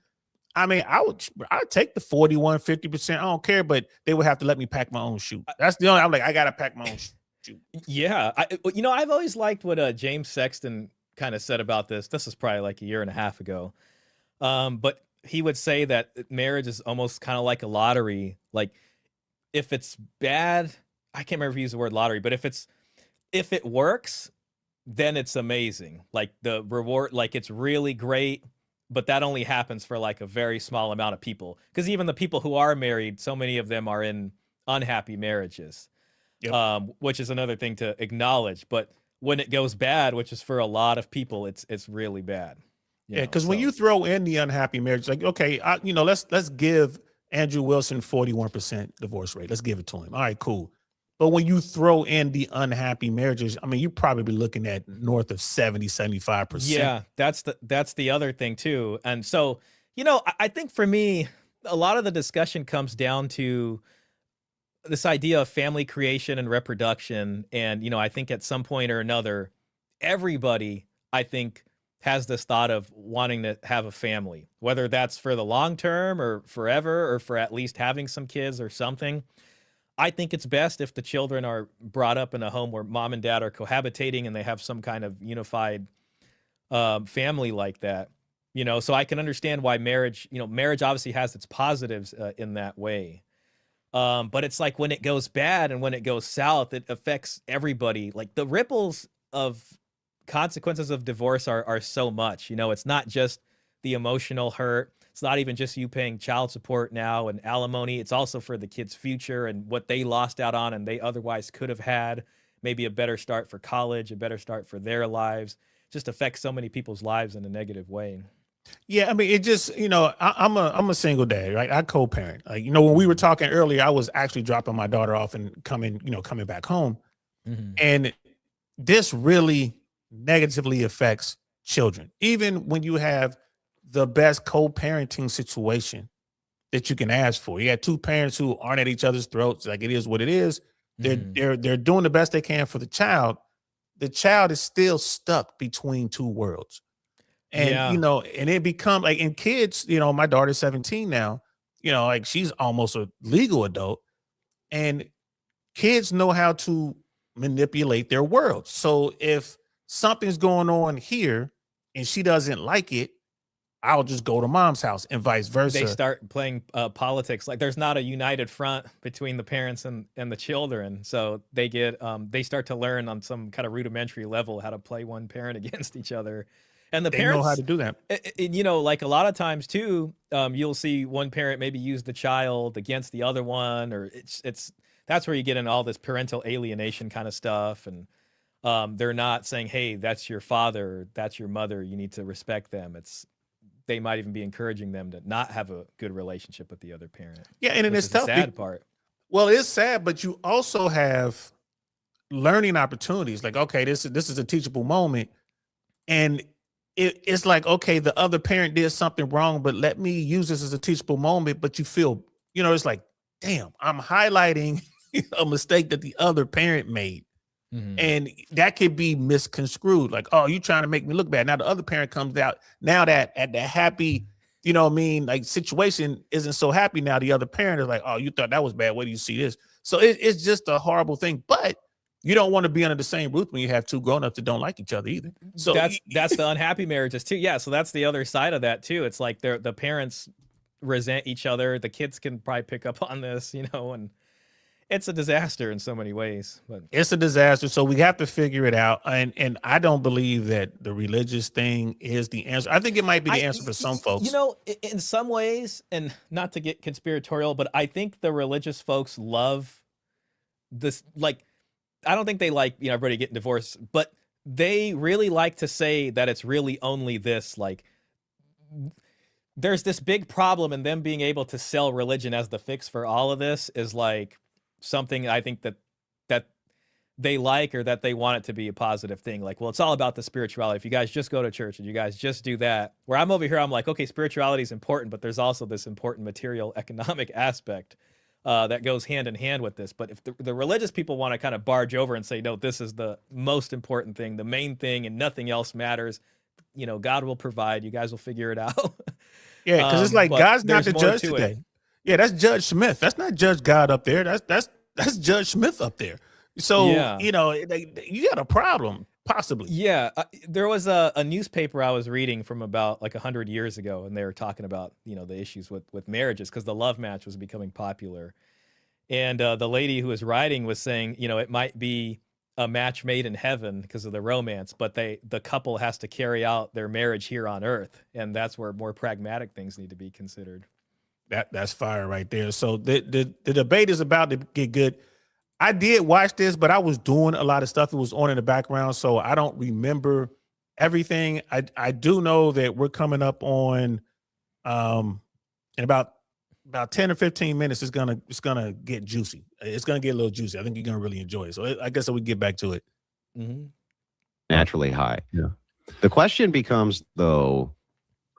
B: I mean, I'd take the 41, 50%. I don't care, but they would have to let me pack my own chute. That's the only, I'm like, I got to pack my own chute.
C: Yeah. I've always liked what James Sexton kind of said about this. This is probably like a year and a half ago. But he would say that marriage is almost kind of like a lottery. Like if it's bad, I can't remember if he used the word lottery, but if it works, then it's amazing. Like the reward, like it's really great, but that only happens for like a very small amount of people. Because even the people who are married, so many of them are in unhappy marriages, which is another thing to acknowledge. But when it goes bad, which is for a lot of people, it's really bad.
B: Yeah, because when you throw in the unhappy marriage, like, okay, let's give Andrew Wilson 41% divorce rate. Let's give it to him. All right, cool. But when you throw in the unhappy marriages, I mean, you probably be looking at north of 70, 75%.
C: Yeah, that's the other thing too. And so, I think for me, a lot of the discussion comes down to this idea of family creation and reproduction. And, I think at some point or another, everybody, I think, has this thought of wanting to have a family, whether that's for the long term or forever or for at least having some kids or something. I think it's best if the children are brought up in a home where mom and dad are cohabitating and they have some kind of unified family like that. So I can understand why marriage obviously has its positives in that way. But it's like when it goes bad and when it goes south, it affects everybody. Like the ripples of consequences of divorce are so much. It's not just the emotional hurt. It's not even just you paying child support now and alimony. It's also for the kids' future and what they lost out on and they otherwise could have had. Maybe a better start for college, a better start for their lives. It just affects so many people's lives in a negative way.
B: Yeah, I mean, it just, I'm a single dad, right? I co-parent. Like, when we were talking earlier, I was actually dropping my daughter off and coming back home.
C: Mm-hmm.
B: And this really negatively affects children. Even when you have the best co-parenting situation that you can ask for. You got two parents who aren't at each other's throats. Like, it is what it is. They're doing the best they can for the child. The child is still stuck between two worlds. And, and it becomes like in kids, my daughter's 17 now, like she's almost a legal adult, and kids know how to manipulate their world. So if something's going on here and she doesn't like it, I'll just go to mom's house and vice versa.
C: They start playing politics. Like there's not a united front between the parents and the children. So they they start to learn on some kind of rudimentary level how to play one parent against each other. And
B: they know how to do that.
C: Like a lot of times too, you'll see one parent maybe use the child against the other one, or that's where you get into all this parental alienation kind of stuff. And they're not saying, hey, that's your father, that's your mother, you need to respect them. They might even be encouraging them to not have a good relationship with the other parent.
B: Yeah, and it's tough.
C: The sad part.
B: Well, it's sad, but you also have learning opportunities. Like, okay, this is a teachable moment, and it's like, okay, the other parent did something wrong, but let me use this as a teachable moment. But you feel, it's like, damn, I'm highlighting a mistake that the other parent made. Mm-hmm. And that could be misconstrued. Like, oh, you trying to make me look bad. Now the other parent comes out. Now that at the happy, like situation isn't so happy now. The other parent is like, oh, you thought that was bad. Where do you see this? So it's just a horrible thing. But you don't want to be under the same roof when you have two grown-ups that don't like each other either. So
C: that's the unhappy marriages too. Yeah. So that's the other side of that too. It's like the parents resent each other. The kids can probably pick up on this, and it's a disaster in so many ways. But
B: it's a disaster. So we have to figure it out. And I don't believe that the religious thing is the answer. I think it might be the answer for some folks.
C: In some ways, and not to get conspiratorial, but I think the religious folks love this. Like, I don't think they like, everybody getting divorced, but they really like to say that it's really only this, like, there's this big problem, and them being able to sell religion as the fix for all of this is like something I think that they like or that they want it to be a positive thing. Like, well, it's all about the spirituality. If you guys just go to church and you guys just do that, where I'm over here, I'm like, okay, spirituality is important, but there's also this important material economic aspect that goes hand in hand with this. But if the religious people want to kind of barge over and say, no, this is the most important thing, the main thing, and nothing else matters, you know, God will provide, you guys will figure it out.
B: Yeah, because it's like God's not the judge today. Yeah, that's Judge Smith. That's not Judge God up there. That's Judge Smith up there. So, yeah. You know, you got a problem, possibly.
C: Yeah. There was a newspaper I was reading from about like 100 years ago, and they were talking about, you know, the issues with marriages because the love match was becoming popular. And the lady who was writing was saying, you know, it might be a match made in heaven because of the romance, but the couple has to carry out their marriage here on earth. And that's where more pragmatic things need to be considered.
B: That's fire right there. So the debate is about to get good. I did watch this, but I was doing a lot of stuff that was on in the background, so I don't remember everything. I do know that we're coming up on in about 10 or 15 minutes. It's gonna get juicy. It's gonna get a little juicy. I think you're gonna really enjoy it. So I guess we get back to it.
C: Mm-hmm.
E: Naturally high.
F: Yeah.
E: The question becomes though,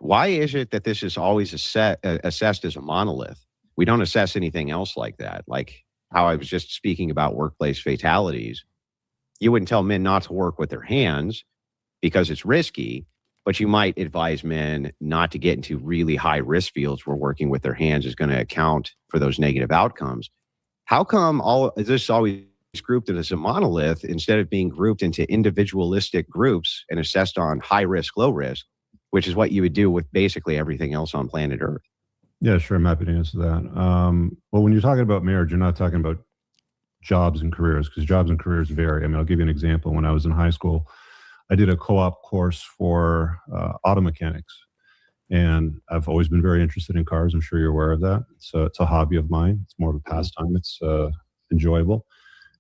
E: why is it that this is always assessed as a monolith? We don't assess anything else like that. Like how I was just speaking about workplace fatalities. You wouldn't tell men not to work with their hands because it's risky, but you might advise men not to get into really high risk fields where working with their hands is going to account for those negative outcomes. How come is this always grouped as a monolith instead of being grouped into individualistic groups and assessed on high risk, low risk, which is what you would do with basically everything else on planet Earth?
F: Yeah, sure. I'm happy to answer that. Well, when you're talking about marriage, you're not talking about jobs and careers because jobs and careers vary. I mean, I'll give you an example. When I was in high school, I did a co-op course for auto mechanics. And I've always been very interested in cars. I'm sure you're aware of that. So it's a hobby of mine. It's more of a pastime. It's enjoyable.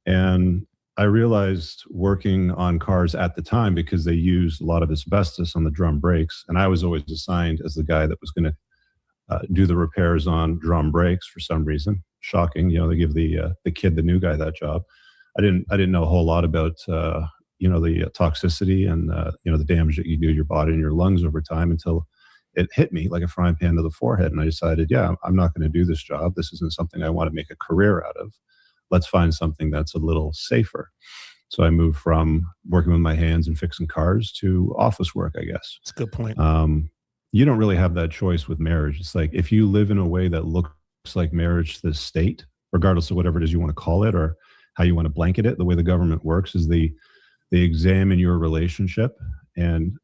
F: And I realized working on cars at the time, because they used a lot of asbestos on the drum brakes. And I was always assigned as the guy that was going to do the repairs on drum brakes for some reason. Shocking, you know, they give the kid, the new guy, that job. I didn't know a whole lot about you know, the toxicity and you know, the damage that you do to your body and your lungs over time until it hit me like a frying pan to the forehead. And I decided, yeah, I'm not going to do this job. This isn't something I want to make a career out of. Let's find something that's a little safer. So I moved from working with my hands and fixing cars to office work, I guess.
B: That's a good point.
F: You don't really have that choice with marriage. It's like if you live in a way that looks like marriage to the state, regardless of whatever it is you want to call it or how you want to blanket it, the way the government works is they examine your relationship. And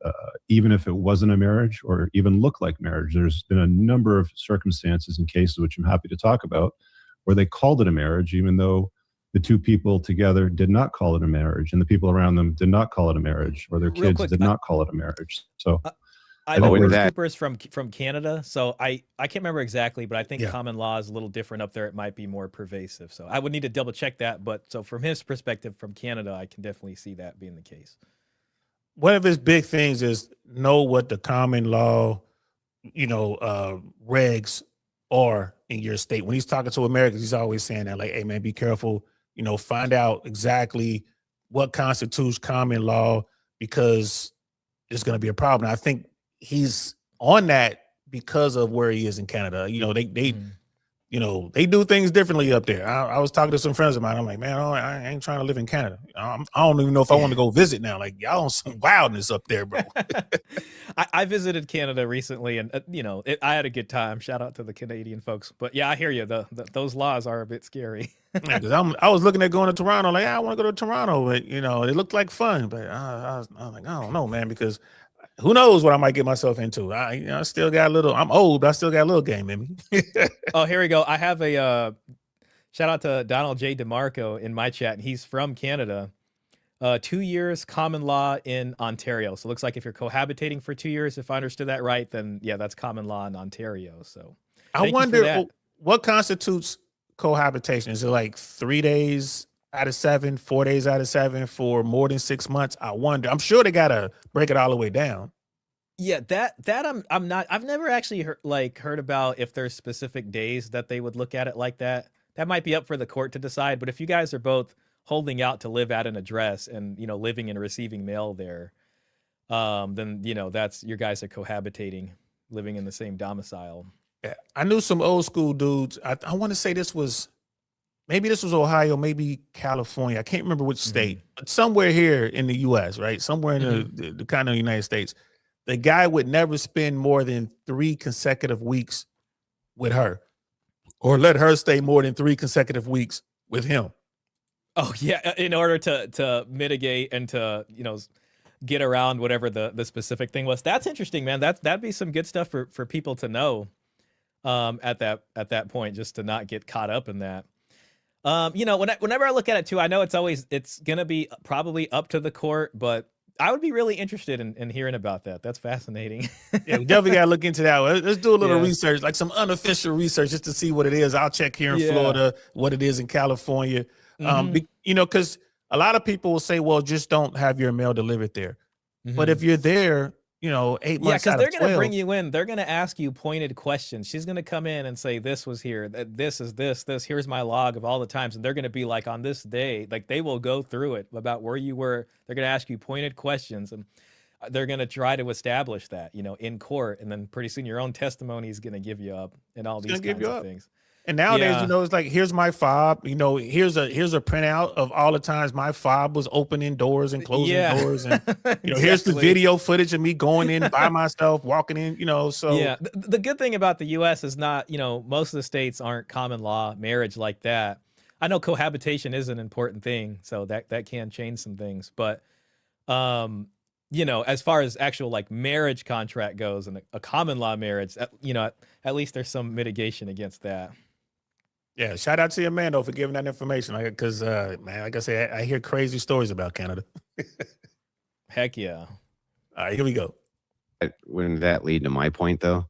F: even if it wasn't a marriage or even looked like marriage, there's been a number of circumstances and cases, which I'm happy to talk about, where they called it a marriage, even though the two people together did not call it a marriage and the people around them did not call it a marriage, or their kids did not call it a marriage. So
C: I know Bruce Cooper's from Canada, so I can't remember exactly, but I think common law is a little different up there. It might be more pervasive. So I would need to double check that. But so from his perspective from Canada, I can definitely see that being the case.
B: One of his big things is know what the common law, you know, regs are in your state. When he's talking to Americans, he's always saying that, like, hey, man, be careful, you know, find out exactly what constitutes common law because there's going to be a problem. I think he's on that because of where he is in Canada. You know, they you know, they do things differently up there. I was talking to some friends of mine. I'm like, man, I ain't trying to live in Canada. I don't even know if I want to go visit now. Like, y'all on some wildness up there, bro.
C: I visited Canada recently, and you know, I had a good time. Shout out to the Canadian folks. But yeah, I hear you. Those laws are a bit scary.
B: Yeah, 'cause I was looking at going to Toronto. Like, I want to go to Toronto, but you know, it looked like fun. But I was like, I don't know, man, because who knows what I might get myself into. I still got a little, I'm old, but I still got a little game in me.
C: Oh, here we go. I have a shout out to Donald J. DeMarco in my chat. And he's from Canada. 2 years common law in Ontario. So it looks like if you're cohabitating for 2 years, if I understood that right, then yeah, that's common law in Ontario. So
B: I wonder what constitutes cohabitation. Is it like 3 days out of 7, 4 days out of 7 for more than 6 months? I wonder. I'm sure they gotta break it all the way down.
C: Yeah, that I'm not. I've never actually heard about if there's specific days that they would look at it like that. That might be up for the court to decide. But if you guys are both holding out to live at an address and, you know, living and receiving mail there, then, you know, that's your guys are cohabitating, living in the same domicile.
B: Yeah, I knew some old school dudes. I want to say maybe this was Ohio, maybe California. I can't remember which state, but somewhere here in the U.S., right? Somewhere in the continental United States. The guy would never spend more than 3 consecutive weeks with her, or let her stay more than 3 consecutive weeks with him.
C: Oh yeah, in order to mitigate and to, you know, get around whatever the specific thing was. That's interesting, man. That'd be some good stuff for people to know at that point, just to not get caught up in that. You know, whenever I look at it too, I know it's gonna be probably up to the court, but I would be really interested in hearing about that. That's fascinating.
B: Yeah, we definitely gotta look into that. Let's do a little research, like some unofficial research, just to see what it is. I'll check here in Florida what it is in California. You know, because a lot of people will say, well, just don't have your mail delivered there. But if you're there, you know, 8 months
C: because
B: out
C: they're
B: of 12,
C: going to bring you in. They're going to ask you pointed questions. She's going to come in and say, this was here. This is this. Here's my log of all the times. And they're going to be like, on this day, like they will go through it about where you were. They're going to ask you pointed questions. And they're going to try to establish that, you know, in court. And then pretty soon your own testimony is going to give you up and all these kinds of things.
B: And nowadays, you know, it's like, here's my fob. You know, here's a printout of all the times my fob was opening doors and closing doors, and you know, here's the video footage of me going in by myself, walking in. You know, so
C: the good thing about the U.S. is not, you know, most of the states aren't common law marriage like that. I know cohabitation is an important thing, so that can change some things, but you know, as far as actual like marriage contract goes and a common law marriage, you know, at least there's some mitigation against that.
B: Yeah, shout out to your man though for giving that information. Like, because man, like I say, I hear crazy stories about Canada.
C: Heck yeah!
B: All right, here we go.
E: Wouldn't that lead to my point though?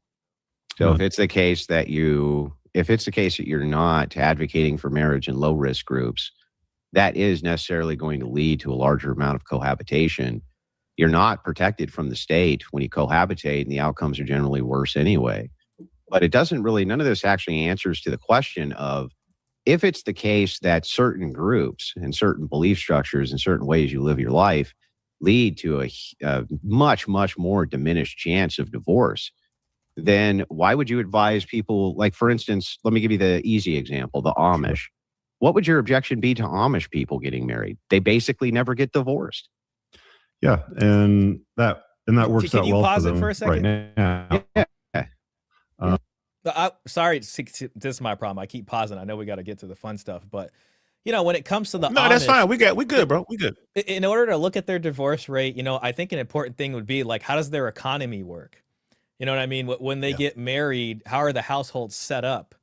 E: So if it's the case that you're not advocating for marriage in low risk groups, that is necessarily going to lead to a larger amount of cohabitation. You're not protected from the state when you cohabitate, and the outcomes are generally worse anyway. But it doesn't really, none of this actually answers to the question of, if it's the case that certain groups and certain belief structures and certain ways you live your life lead to a much, much more diminished chance of divorce, then why would you advise people, like, for instance, let me give you the easy example, the Amish. What would your objection be to Amish people getting married? They basically never get divorced.
F: Yeah, and that works out well for them. Can you pause
C: it for a second?
F: Right now.
E: Yeah.
C: Sorry, this is my problem. I keep pausing. I know we got to get to the fun stuff, but you know, when it comes to the
B: no,
C: Amish,
B: that's fine. We good, bro. We good.
C: In order to look at their divorce rate, you know, I think an important thing would be like, how does their economy work? You know what I mean? When they get married, how are the households set up?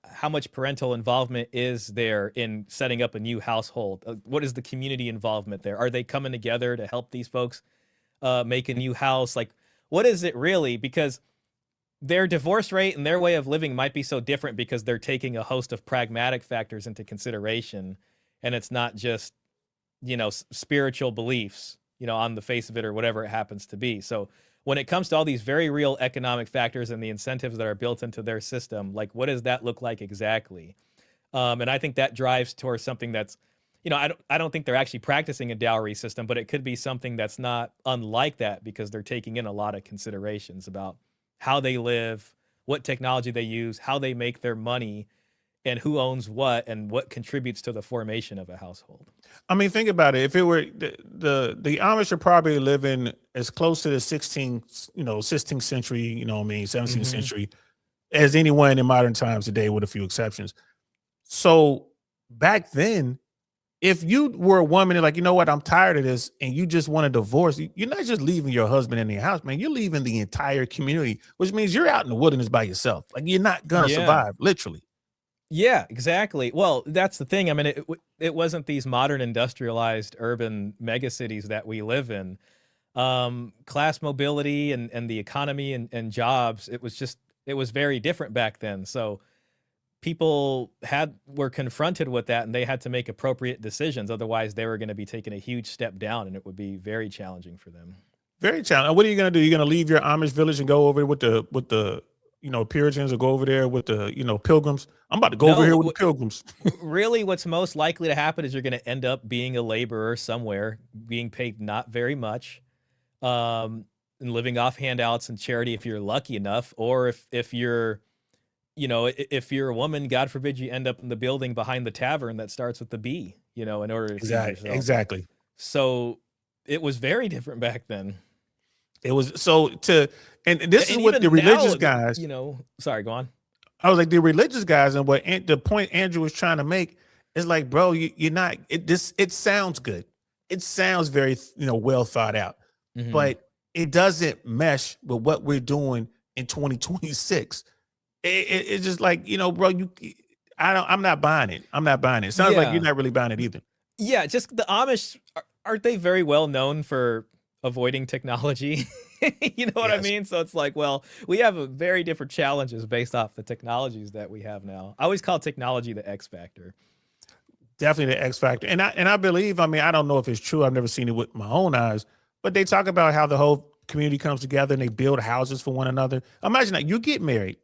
C: How much parental involvement is there in setting up a new household? What is the community involvement there? Are they coming together to help these folks make a new house? Like, what is it really? Because their divorce rate and their way of living might be so different because they're taking a host of pragmatic factors into consideration, and it's not just, you know, spiritual beliefs, you know, on the face of it or whatever it happens to be. So when it comes to all these very real economic factors and the incentives that are built into their system, like, what does that look like exactly? And I think that drives towards something that's, you know, I don't think they're actually practicing a dowry system, but it could be something that's not unlike that because they're taking in a lot of considerations about how they live, what technology they use, how they make their money, and who owns what and what contributes to the formation of a household.
B: I mean, think about it. If it were the Amish are probably living as close to the 16th century, you know what I mean, 17th century as anyone in modern times today, with a few exceptions. So back then, if you were a woman and like, you know what, I'm tired of this, and you just want a divorce, you're not just leaving your husband in your house, man. You're leaving the entire community, which means you're out in the wilderness by yourself. Like, you're not gonna survive, literally.
C: Yeah, exactly. Well, that's the thing. I mean, it wasn't these modern industrialized urban megacities that we live in. Class mobility and the economy and jobs, it was very different back then. So people were confronted with that, and they had to make appropriate decisions. Otherwise, they were going to be taking a huge step down, and it would be very challenging for them.
B: Very challenging. What are you going to do? You're going to leave your Amish village and go over with the Puritans or go over there with the Pilgrims. I'm about to go over here with the Pilgrims.
C: Really, what's most likely to happen is you're going to end up being a laborer somewhere, being paid not very much, and living off handouts and charity if you're lucky enough, or if you're if you're a woman, God forbid you end up in the building behind the tavern that starts with the B, in order to feed yourself.
B: Exactly.
C: So it was very different back then.
B: It was and this is what the religious guys,
C: sorry, go on.
B: I was like, the religious guys, and the point Andrew was trying to make is like, bro, you're not, it sounds good. It sounds very, well thought out, but it doesn't mesh with what we're doing in 2026. It's just like, bro, I'm not buying it. I'm not buying it. It sounds like you're not really buying it either.
C: Yeah. Just the Amish, aren't they very well known for avoiding technology? You know what I mean? So it's like, well, we have a very different challenges based off the technologies that we have now. I always call technology the X factor.
B: Definitely the X factor. And I believe, I don't know if it's true. I've never seen it with my own eyes, but they talk about how the whole community comes together and they build houses for one another. Imagine that you get married,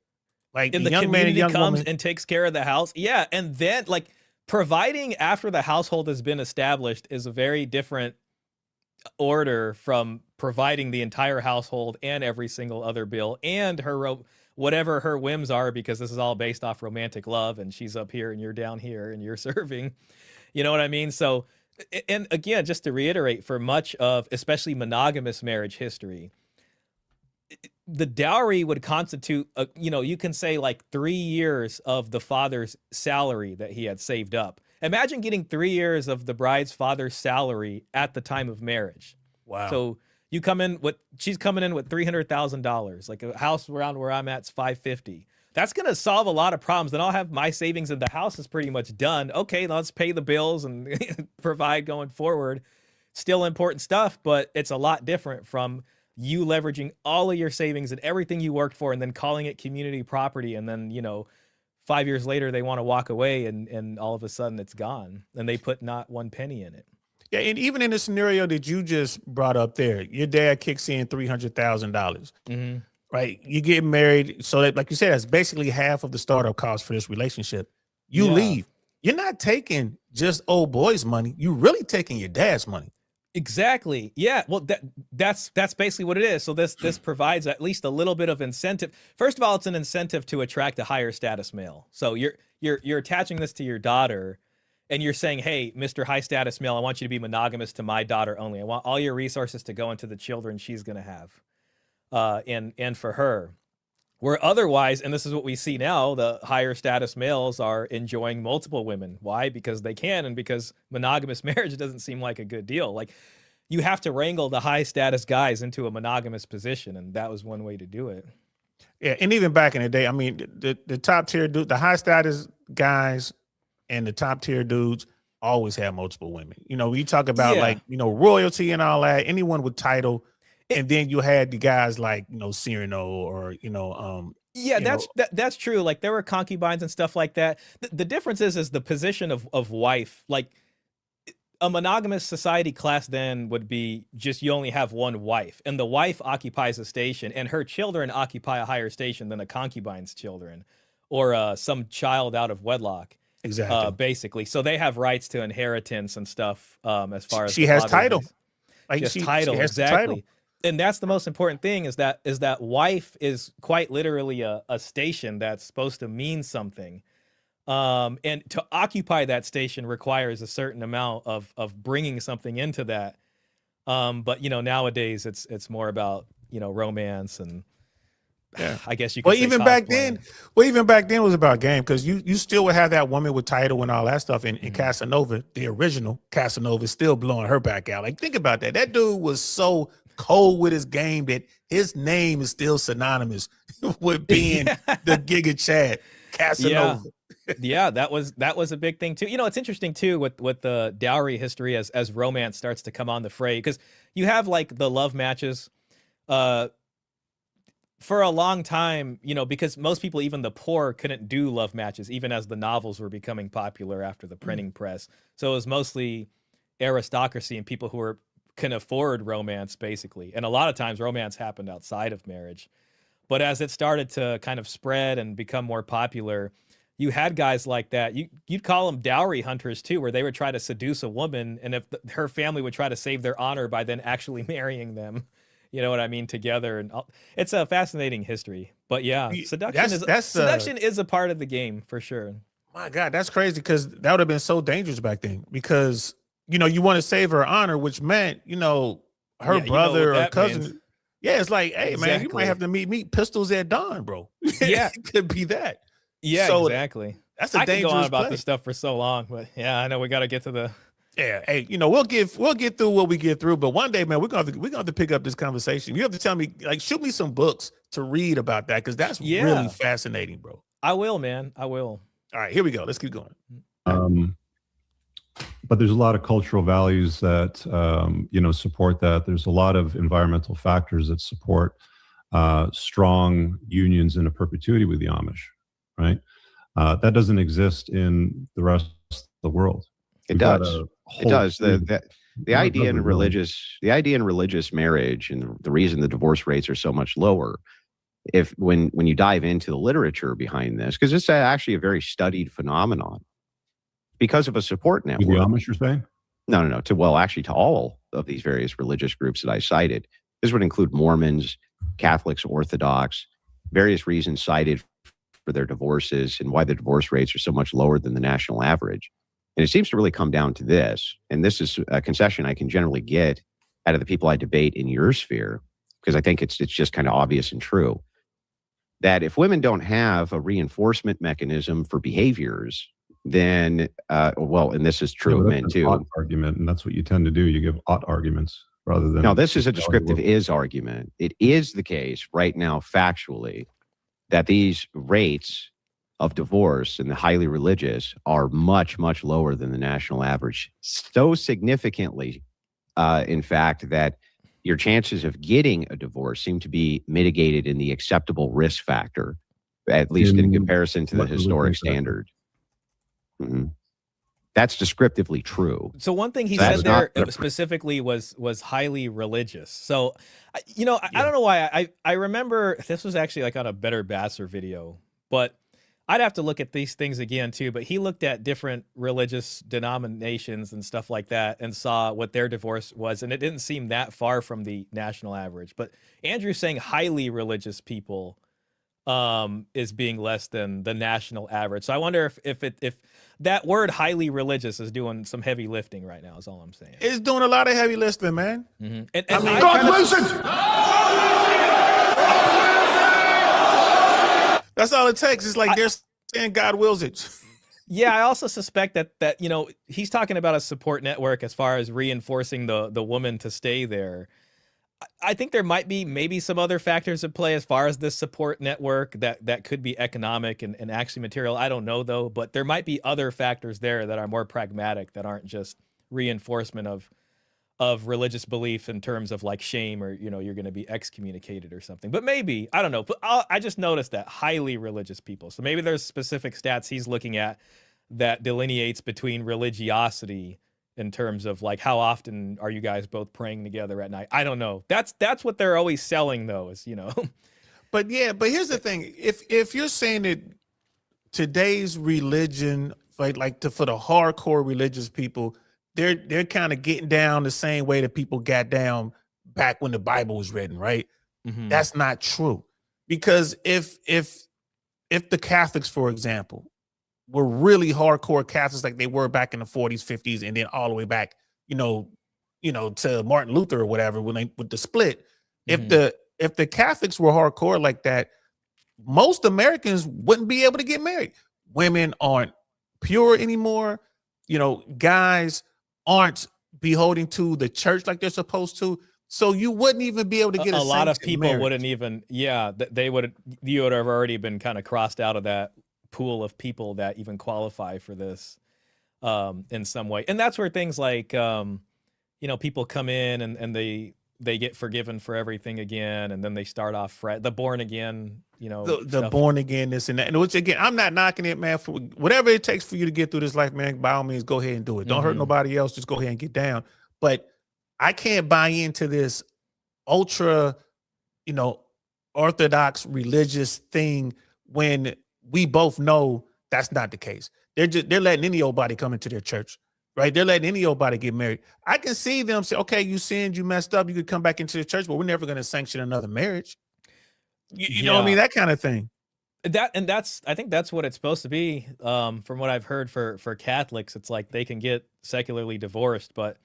B: like
C: and
B: the
C: young
B: man and young
C: comes
B: woman
C: and takes care of the house. Yeah. And then like providing after the household has been established is a very different order from providing the entire household and every single other bill and her whatever her whims are, because this is all based off romantic love and she's up here and you're down here and you're serving, you know what I mean? So, and again, just to reiterate, for much of especially monogamous marriage history, the dowry would constitute you can say like 3 years of the father's salary that he had saved up. Imagine getting 3 years of the bride's father's salary at the time of marriage.
B: Wow.
C: So she's coming in with $300,000, like a house around where I'm at's $550,000. That's going to solve a lot of problems. Then I'll have my savings in the house is pretty much done. Okay, let's pay the bills and provide going forward. Still important stuff, but it's a lot different from you leveraging all of your savings and everything you worked for and then calling it community property. And then, 5 years later, they want to walk away and all of a sudden it's gone and they put not one penny in it.
B: Yeah. And even in the scenario that you just brought up there, your dad kicks in $300,000, right? You get married. So that, like you said, that's basically half of the startup cost for this relationship. You leave. You're not taking just old boy's money. You're really taking your dad's money.
C: Exactly. Yeah. Well, that's basically what it is. So this provides at least a little bit of incentive. First of all, it's an incentive to attract a higher status male. So you're attaching this to your daughter, and you're saying, "Hey, Mr. High Status Male, I want you to be monogamous to my daughter only. I want all your resources to go into the children she's going to have, and for her." Where otherwise, and this is what we see now, the higher status males are enjoying multiple women. Why? Because they can, and because monogamous marriage doesn't seem like a good deal. Like, you have to wrangle the high status guys into a monogamous position, and that was one way to do it.
B: Yeah, and even back in the day, the top tier dude, the high status guys and the top tier dudes always have multiple women. We talk about royalty and all that, anyone with title. And then you had the guys like, Cyrano or,
C: that's true. Like there were concubines and stuff like that. The difference is the position of wife. Like a monogamous society class then would be just you only have one wife, and the wife occupies a station and her children occupy a higher station than a concubine's children or some child out of wedlock.
B: Exactly.
C: Basically. So they have rights to inheritance and stuff as far as
B: she has title.
C: Like she has exactly. Title. And that's the most important thing is that wife is quite literally a station that's supposed to mean something. And to occupy that station requires a certain amount of bringing something into that. But nowadays it's more about, romance and I guess you could say
B: even back then it was about game, because you still would have that woman with title and all that stuff. And Casanova, the original Casanova, is still blowing her back out. Like, think about that. That dude was so cold with his game that his name is still synonymous with being the Giga Chad Casanova.
C: Yeah, that was a big thing too. It's interesting too with the dowry history as romance starts to come on the fray, because you have like the love matches for a long time, because most people, even the poor, couldn't do love matches, even as the novels were becoming popular after the printing press. So it was mostly aristocracy and people who can afford romance, basically. And a lot of times romance happened outside of marriage. But as it started to kind of spread and become more popular, you had guys like that. You'd call them dowry hunters too, where they would try to seduce a woman, and if her family would try to save their honor by then actually marrying them, you know what I mean, together. And it's a fascinating history. But yeah, seduction is a part of the game for sure.
B: My God, that's crazy, because that would have been so dangerous back then. Because you want to save her honor, which meant her brother or cousin. Means. Yeah, it's like, hey, man, you might have to meet pistols at dawn, bro.
C: Yeah.
B: It could be that.
C: Yeah, so exactly.
B: That's a dangerous
C: I could go on about
B: play.
C: this stuff for so long, but yeah, I know we got to get to the.
B: Yeah, hey, we'll get through what we get through, but one day, man, we're gonna have to pick up this conversation. You have to tell me, like, shoot me some books to read about that, because that's really fascinating, bro.
C: I will, man. I will.
B: All right, here we go. Let's keep going.
F: But there's a lot of cultural values that support that. There's a lot of environmental factors that support strong unions in a perpetuity with the Amish, right? That doesn't exist in the rest of the world.
E: It does. It does. The idea in religious marriage, and the reason the divorce rates are so much lower, when you dive into the literature behind this, because it's actually a very studied phenomenon, because of a support network.
F: The Amish, you're saying?
E: No. To all of these various religious groups that I cited. This would include Mormons, Catholics, Orthodox, various reasons cited for their divorces and why the divorce rates are so much lower than the national average. And it seems to really come down to this, and this is a concession I can generally get out of the people I debate in your sphere, because I think it's just kind of obvious and true, that if women don't have a reinforcement mechanism for behaviors, then, and this is true of men too.
F: Ought argument, and that's what you tend to do. You give ought arguments rather than.
E: No, this is a descriptive is argument. It is the case right now, factually, that these rates of divorce and the highly religious are much, much lower than the national average. So significantly, in fact, that your chances of getting a divorce seem to be mitigated in the acceptable risk factor, at least in comparison to the historic standard. Mm-hmm. That's descriptively true.
C: So one thing he said there specifically was highly religious. So, I don't know why. I remember this was actually like on a Better Basser video, but I'd have to look at these things again too. But he looked at different religious denominations and stuff like that and saw what their divorce was, and it didn't seem that far from the national average. But Andrew's saying highly religious people is being less than the national average. So I wonder if that word highly religious is doing some heavy lifting right now, is all I'm saying.
B: It's doing a lot of heavy lifting, man.
C: Mm-hmm.
B: That's all it takes. It's like they're saying God wills it.
C: Yeah, I also suspect that he's talking about a support network as far as reinforcing the woman to stay there. I think there might be maybe some other factors at play as far as this support network that could be economic and actually material. I don't know, though, but there might be other factors there that are more pragmatic, that aren't just reinforcement of religious belief in terms of like shame, or, you're going to be excommunicated or something. But maybe, I don't know. But I just noticed that highly religious people. So maybe there's specific stats he's looking at that delineates between religiosity in terms of like, how often are you guys both praying together at night? I don't know. That's what they're always selling, though, is,
B: But here's the thing. If you're saying that today's religion, for the hardcore religious people, they're kind of getting down the same way that people got down back when the Bible was written, right?
C: Mm-hmm.
B: That's not true. Because if the Catholics, for example, were really hardcore Catholics like they were back in the 40s, 50s, and then all the way back, to Martin Luther or whatever, with the split.
C: Mm-hmm.
B: If the Catholics were hardcore like that, most Americans wouldn't be able to get married. Women aren't pure anymore. Guys aren't beholden to the church like they're supposed to. So you wouldn't even be able to get a
C: lot of people
B: marriage.
C: wouldn't even. Yeah, you would have already been kind of crossed out of that pool of people that even qualify for this in some way. And that's where things like people come in and they get forgiven for everything again, and then they start off the born again,
B: the born again, this and that. And which, again, I'm not knocking it, man. For whatever it takes for you to get through this life, man, by all means, go ahead and do it. Don't hurt nobody else. Just go ahead and get down. But I can't buy into this ultra, orthodox religious thing when we both know that's not the case. They're letting any old body come into their church, right? They're letting any old body get married. I can see them say, okay, you sinned, you messed up, you could come back into the church, but we're never going to sanction another marriage. You know what I mean? That kind of thing.
C: I think that's what it's supposed to be. From what I've heard for Catholics, it's like they can get secularly divorced, but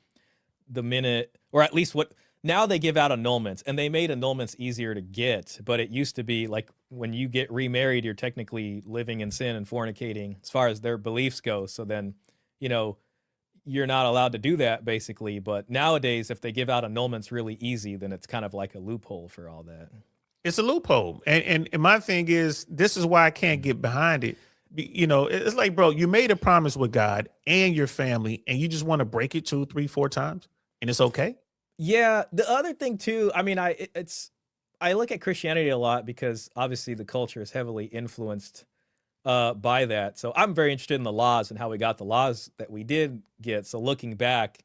C: the minute, or at least now they give out annulments, and they made annulments easier to get, but it used to be like when you get remarried, you're technically living in sin and fornicating as far as their beliefs go. So then, you're not allowed to do that basically. But nowadays, if they give out annulments really easy, then it's kind of like a loophole for all that.
B: It's a loophole. And my thing is, this is why I can't get behind it. It's like, bro, you made a promise with God and your family, and you just want to break it 2, 3, 4 times, and it's okay.
C: Yeah. The other thing too, I mean, I look at Christianity a lot because obviously the culture is heavily influenced by that. So I'm very interested in the laws and how we got the laws that we did get. So looking back,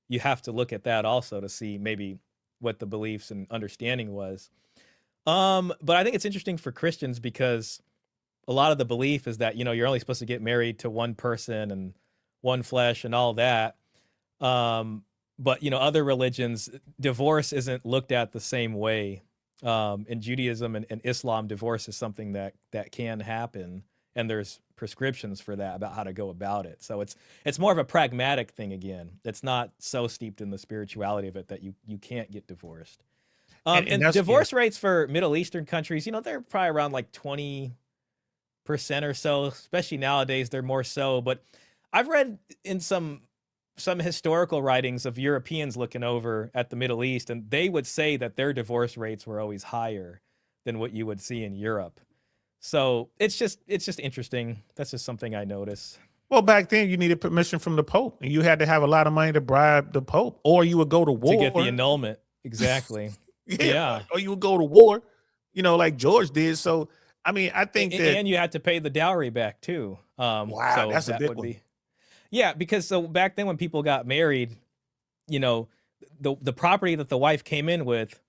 C: you have to look at that also to see maybe what the beliefs and understanding was. But I think it's interesting for Christians because a lot of the belief is that, you're only supposed to get married to one person and one flesh and all that. But, other religions, divorce isn't looked at the same way. In Judaism and Islam, divorce is something that can happen, and there's prescriptions for that about how to go about it. So it's more of a pragmatic thing again. It's not so steeped in the spirituality of it that you can't get divorced. And divorce rates for Middle Eastern countries, they're probably around like 20% or so, especially nowadays, they're more so. But I've read in some historical writings of Europeans looking over at the Middle East, and they would say that their divorce rates were always higher than what you would see in Europe. So it's just interesting. That's just something I notice.
B: Well, back then you needed permission from the Pope, and you had to have a lot of money to bribe the Pope, or you would go to war
C: to get the annulment. Exactly. Yeah.
B: Or you would go to war, like George did. So, I mean, I think
C: and you had to pay the dowry back too.
B: Wow,
C: so
B: that's a big one.
C: Yeah, because so back then when people got married, the property that the wife came in with,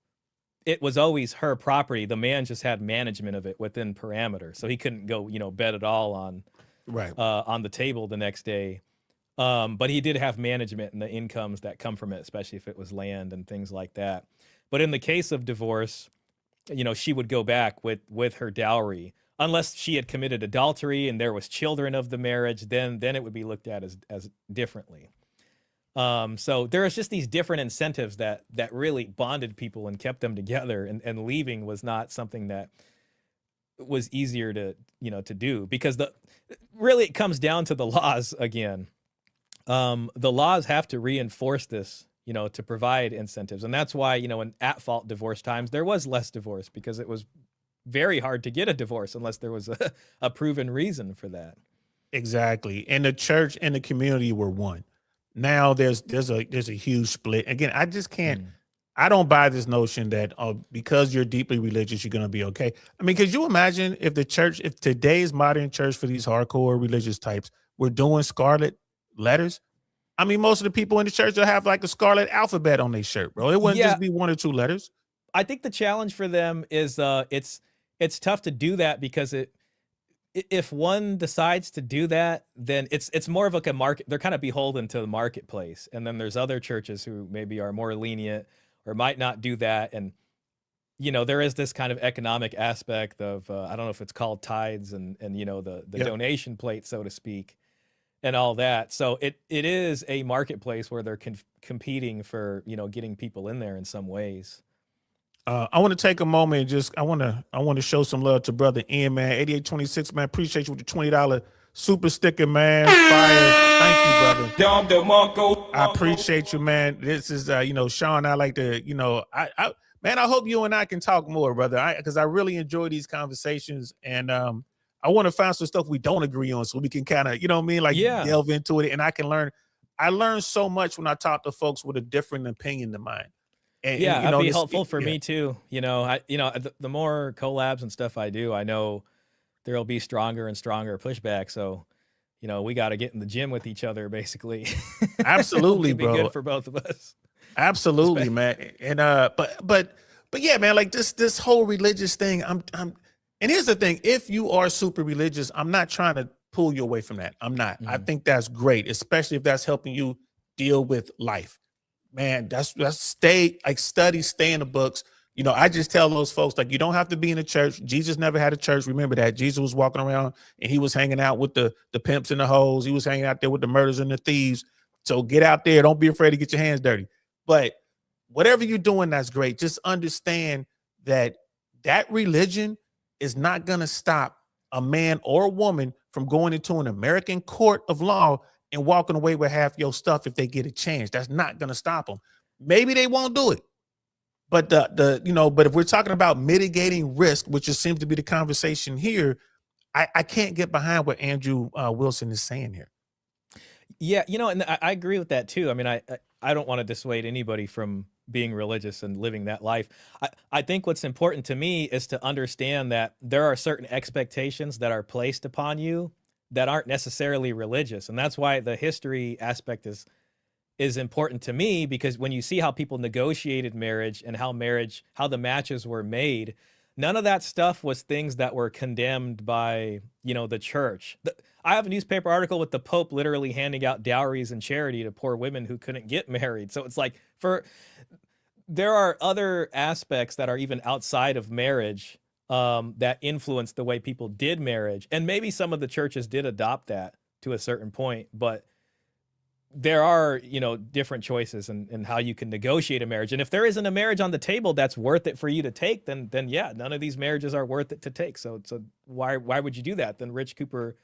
C: it was always her property. The man just had management of it within parameters, so he couldn't go, bet it all on on the table the next day. But he did have management and the incomes that come from it, especially if it was land and things like that. But in the case of divorce, she would go back with her dowry. Unless she had committed adultery and there was children of the marriage, then it would be looked at as differently. So there was just these different incentives that really bonded people and kept them together, and leaving was not something that was easier to do, because really it comes down to the laws again. The laws have to reinforce this, to provide incentives. And that's why, in at-fault divorce times, there was less divorce, because it was very hard to get a divorce unless there was a proven reason for that.
B: Exactly. And the church and the community were one. Now there's a huge split. Again, I just can't, I don't buy this notion that because you're deeply religious, you're going to be okay. I mean, could you imagine if today's modern church for these hardcore religious types were doing scarlet letters? I mean, most of the people in the church will have like a scarlet alphabet on their shirt, bro. It wouldn't just be 1 or 2 letters.
C: I think the challenge for them is it's tough to do that, because if one decides to do that, then it's more of like a market. They're kind of beholden to the marketplace. And then there's other churches who maybe are more lenient or might not do that. And, there is this kind of economic aspect of, I don't know if it's called tithes and the donation plate, so to speak, and all that. So it is a marketplace where they're competing for, getting people in there in some ways.
B: I want to take a moment and I want to show some love to brother Ian, man. 8826, man. Appreciate you with the $20 super sticker, man. Fire. Thank you, brother. I appreciate you, man. This is Shah and I like to, I hope you and I can talk more, brother. Because I really enjoy these conversations, and I want to find some stuff we don't agree on so we can kind of, delve into it, and I can learn. I learn so much when I talk to folks with a different opinion than mine.
C: And that'd be helpful for me too. The more collabs and stuff I do, I know there'll be stronger and stronger pushback. So, we got to get in the gym with each other, basically.
B: Absolutely,
C: It'd be
B: bro.
C: good for both of us.
B: Absolutely, man. And but But yeah, man, like this whole religious thing, I'm and here's the thing, if you are super religious, I'm not trying to pull you away from that. I'm not. I think that's great, especially if that's helping you deal with life. Man, that's stay in the books. You know, I just tell those folks, like, you don't have to be in a church. Jesus never had a church. Remember that. Jesus was walking around and he was hanging out with the pimps and the hoes. He was hanging out there with the murderers and the thieves. So get out there. Don't be afraid to get your hands dirty. But whatever you're doing, that's great. Just understand that religion is not going to stop a man or a woman from going into an American court of law and walking away with half your stuff if they get a chance. That's not going to stop them. Maybe they won't do it. But but if we're talking about mitigating risk, which just seems to be the conversation here, I can't get behind what Andrew Wilson is saying here.
C: Yeah, and I agree with that too. I mean, I don't want to dissuade anybody from being religious and living that life. I think what's important to me is to understand that there are certain expectations that are placed upon you that aren't necessarily religious. And that's why the history aspect is important to me, because when you see how people negotiated marriage and how the matches were made, none of that stuff was things that were condemned by, the church. I have a newspaper article with the Pope literally handing out dowries and charity to poor women who couldn't get married. So it's like, there are other aspects that are even outside of marriage that influence the way people did marriage. And maybe some of the churches did adopt that to a certain point, but there are, different choices in how you can negotiate a marriage. And if there isn't a marriage on the table that's worth it for you to take, then yeah, none of these marriages are worth it to take. So why would you do that? Then Rich Cooper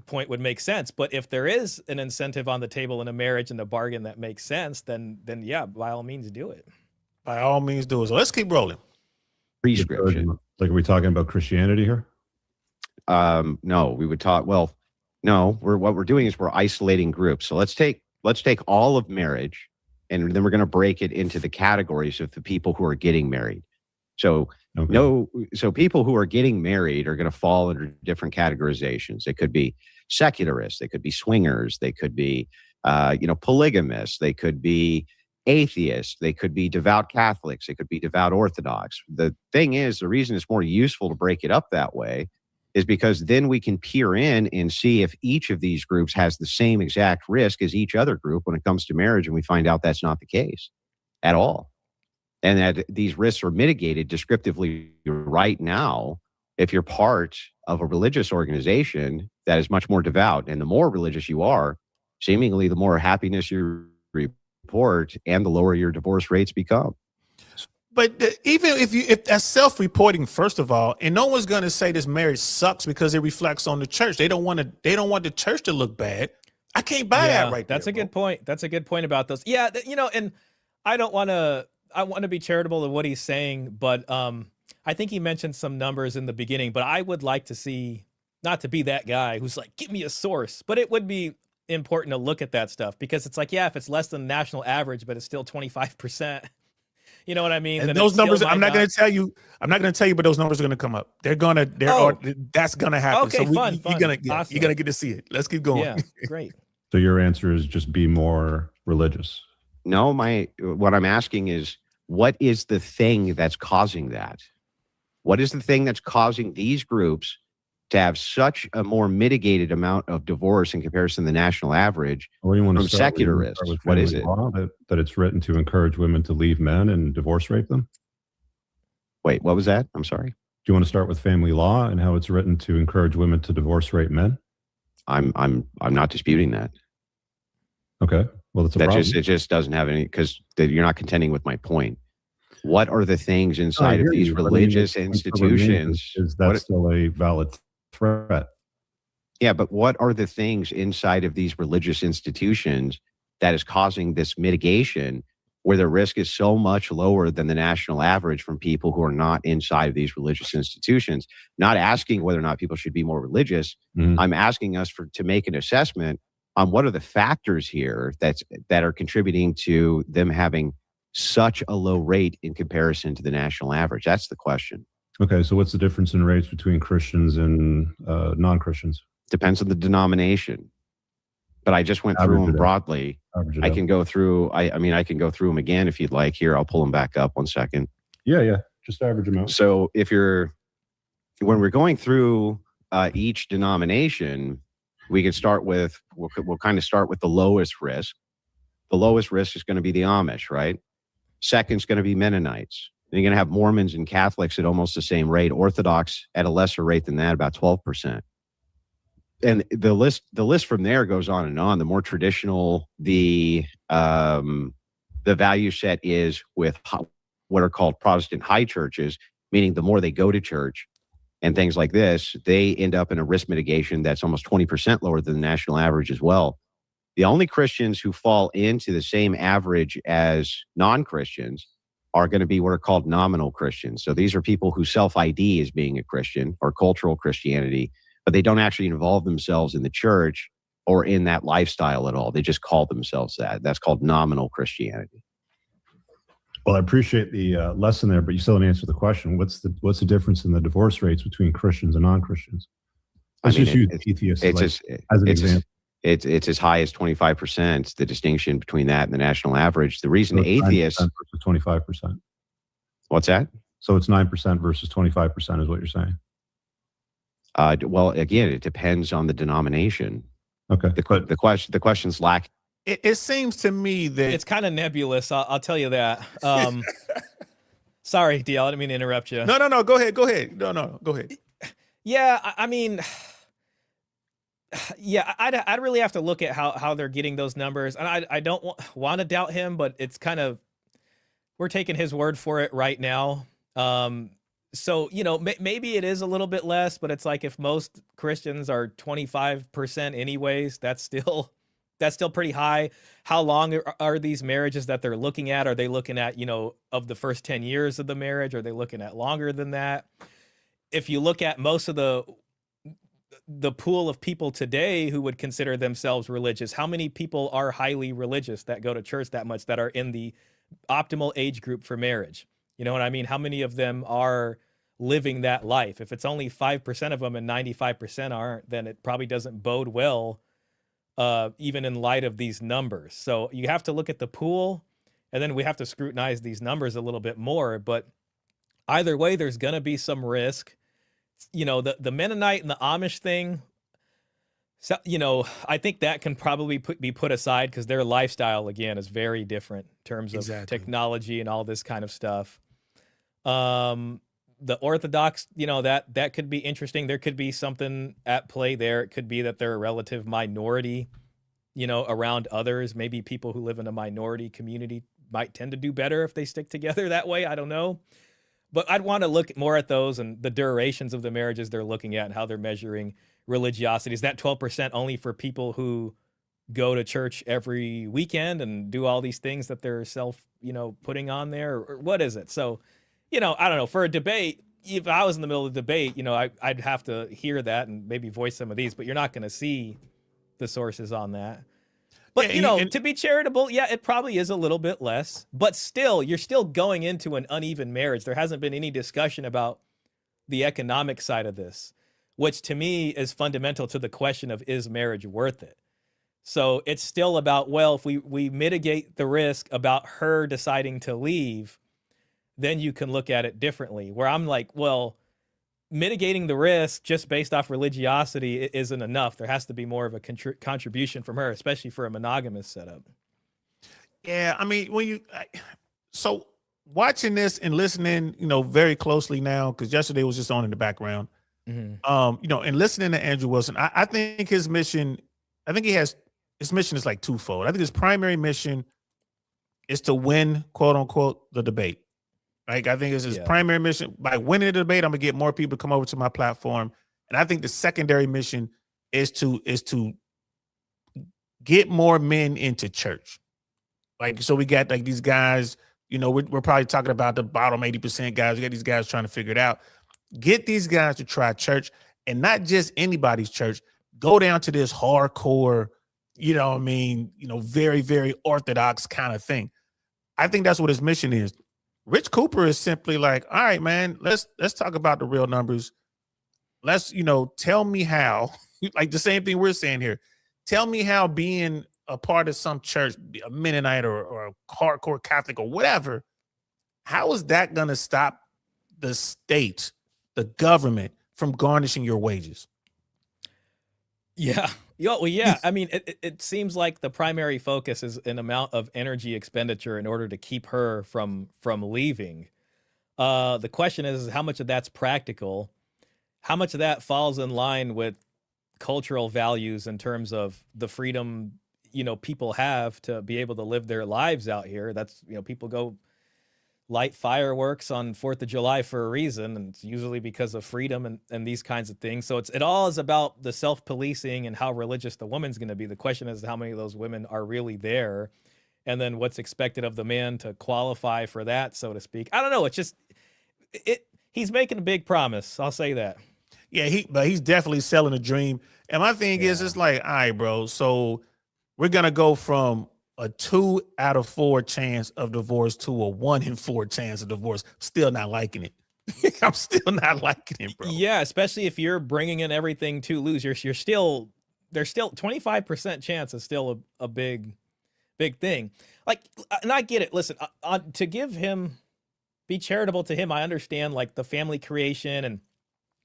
C: point would make sense. But if there is an incentive on the table in a marriage and a bargain that makes sense, then yeah, by all means do it.
B: By all means do it. So let's keep rolling.
E: Prescription.
F: Like, are we talking about Christianity here?
E: No, we would talk. Well, no, what we're doing is we're isolating groups. So let's take all of marriage, and then we're going to break it into the categories of the people who are getting married. So so people who are getting married are going to fall under different categorizations. They could be secularists, they could be swingers, they could be polygamists, they could be atheists, they could be devout Catholics, they could be devout Orthodox. The thing is, the reason it's more useful to break it up that way is because then we can peer in and see if each of these groups has the same exact risk as each other group when it comes to marriage, and we find out that's not the case at all. And that these risks are mitigated descriptively right now if you're part of a religious organization that is much more devout. And the more religious you are, seemingly the more happiness you report and the lower your divorce rates become.
B: But even if that's self-reporting, first of all, and no one's going to say this marriage sucks because it reflects on the church. They don't want the church to look bad. I can't buy that right there.
C: That's a good point. That's a good point about those. Yeah, and I want to be charitable of what he's saying, but I think he mentioned some numbers in the beginning, but I would like to see, not to be that guy who's like, give me a source, but it would be important to look at that stuff, because it's like, yeah, if it's less than the national average, but it's still 25%. You know what I mean?
B: And those numbers, I'm not going to tell you, but those numbers are going to come up. That's going to happen.
C: Okay,
B: so
C: fun.
B: You're going to get to see it. Let's keep going.
C: Yeah, great.
F: So your answer is just be more religious.
E: No, what I'm asking is, what is the thing that's causing that? What is the thing that's causing these groups to have such a more mitigated amount of divorce in comparison to the national average from secularists? What is it?
F: That it's written to encourage women to leave men and divorce rape them?
E: Wait, what was that? I'm sorry.
F: Do you want to start with family law and how it's written to encourage women to divorce rape men?
E: I'm not disputing that.
F: Okay. Well, that's a problem.
E: It just doesn't have any, because you're not contending with my point. What are the things inside of these religious institutions?
F: Is that still a valid threat?
E: Yeah, but what are the things inside of these religious institutions that is causing this mitigation where the risk is so much lower than the national average from people who are not inside of these religious institutions? Not asking whether or not people should be more religious. Mm-hmm. I'm asking us to make an assessment on what are the factors here that are contributing to them having such a low rate in comparison to the national average. That's the question.
F: Okay, so what's the difference in rates between Christians and non-Christians?
E: Depends on the denomination. But I just went through them broadly. I can go through. I mean, I can go through them again if you'd like. Here, I'll pull them back up 1 second.
F: Yeah. Just average amount.
E: So when we're going through each denomination, we could start with, we'll kind of start with the lowest risk. The lowest risk is going to be the Amish, right? Second is going to be Mennonites. Then you're going to have Mormons and Catholics at almost the same rate. Orthodox at a lesser rate than that, about 12%. And the list from there goes on and on. The more traditional the value set is with what are called Protestant high churches, meaning the more they go to church and things like this, they end up in a risk mitigation that's almost 20% lower than the national average as well. The only Christians who fall into the same average as non-Christians are going to be what are called nominal Christians. So these are people who self-ID as being a Christian or cultural Christianity, but they don't actually involve themselves in the church or in that lifestyle at all. They just call themselves that. That's called nominal Christianity.
F: Well, I appreciate the lesson there, but you still didn't answer the question. What's the difference in the divorce rates between Christians and non-Christians? Let's just use atheists as an example.
E: It's as high as 25%. The distinction between that and the national average. The reason
F: so
E: atheists
F: versus 25%.
E: What's that?
F: So it's 9% versus 25% is what you're saying.
E: Well, again, it depends on the denomination.
F: Okay.
E: The question's lack.
B: It seems to me that
C: it's kind of nebulous. I'll tell you that. Sorry, DL, I didn't mean to interrupt you.
B: No. Go ahead. No, go ahead.
C: Yeah, I mean, yeah, I'd really have to look at how they're getting those numbers, and I don't want to doubt him, but it's kind of, we're taking his word for it right now. So, you know, maybe it is a little bit less, but it's like if most Christians are 25% anyways, that's still pretty high. How long are these marriages that they're looking at? Are they looking at, you know, of the first 10 years of the marriage? Are they looking at longer than that? If you look at most of the pool of people today who would consider themselves religious, how many people are highly religious that go to church that much, that are in the optimal age group for marriage? You know what I mean? How many of them are living that life? If it's only 5% of them and 95% aren't, then it probably doesn't bode well, even in light of these numbers. So you have to look at the pool, and then we have to scrutinize these numbers a little bit more. But either way, there's going to be some risk. You know, the Mennonite and the Amish thing, so, you know, I think that can probably be put aside because their lifestyle, again, is very different in terms of technology and all this kind of stuff. The Orthodox, you know, that could be interesting. There could be something at play there. It could be that they're a relative minority, you know, around others. Maybe people who live in a minority community might tend to do better if they stick together that way. I don't know. But I'd want to look more at those and the durations of the marriages they're looking at and how they're measuring religiosity. Is that 12% only for people who go to church every weekend and do all these things that they're putting on there? Or what is it? So, you know, I don't know. For a debate, if I was in the middle of the debate, you know, I'd have to hear that and maybe voice some of these, but you're not going to see the sources on that. But, yeah, you know, to be charitable, yeah, it probably is a little bit less. But still, you're still going into an uneven marriage. There hasn't been any discussion about the economic side of this, which to me is fundamental to the question of, is marriage worth it? So it's still about, well, if we mitigate the risk about her deciding to leave, then you can look at it differently. Where I'm like, well, mitigating the risk just based off religiosity isn't enough. There has to be more of a contribution from her, especially for a monogamous setup.
B: Yeah, I mean, so watching this and listening, you know, very closely now, because yesterday was just on in the background, you know, and listening to Andrew Wilson, I think his mission is like twofold. I think his primary mission is to win, quote unquote, the debate. Like, I think it's his primary mission. By winning the debate, I'm gonna get more people to come over to my platform. And I think the secondary mission is to get more men into church. Like, so we got like these guys, you know, we're probably talking about the bottom 80% guys. We got these guys trying to figure it out. Get these guys to try church, and not just anybody's church. Go down to this hardcore, you know what I mean, you know, very, very orthodox kind of thing. I think that's what his mission is. Rich Cooper is simply like, all right, man, let's talk about the real numbers. Let's, you know, tell me how, like the same thing we're saying here. Tell me how being a part of some church, a Mennonite or a hardcore Catholic or whatever, how is that going to stop the state, the government, from garnishing your wages?
C: Yeah. Well, yeah. I mean, it seems like the primary focus is an amount of energy expenditure in order to keep her from leaving. The question is how much of that's practical, how much of that falls in line with cultural values in terms of the freedom, people have to be able to live their lives out here. That's, people go light fireworks on 4th of July for a reason, and it's usually because of freedom and these kinds of things. So it all is about the self-policing and how religious the woman's going to be. The question is how many of those women are really there, and then what's expected of the man to qualify for that, so to speak. I don't know. It's just he's making a big promise. I'll say that.
B: Yeah, but he's definitely selling a dream. And my thing is, it's like, all right, bro. So we're gonna go from a 2 out of 4 chance of divorce to a 1 in 4 chance of divorce. Still not liking it. I'm still not liking it, bro.
C: Yeah, especially if you're bringing in everything to lose. You're still, there's still 25% chance is still a big thing. Like, and I get it. Listen, to give him, be charitable to him. I understand like the family creation and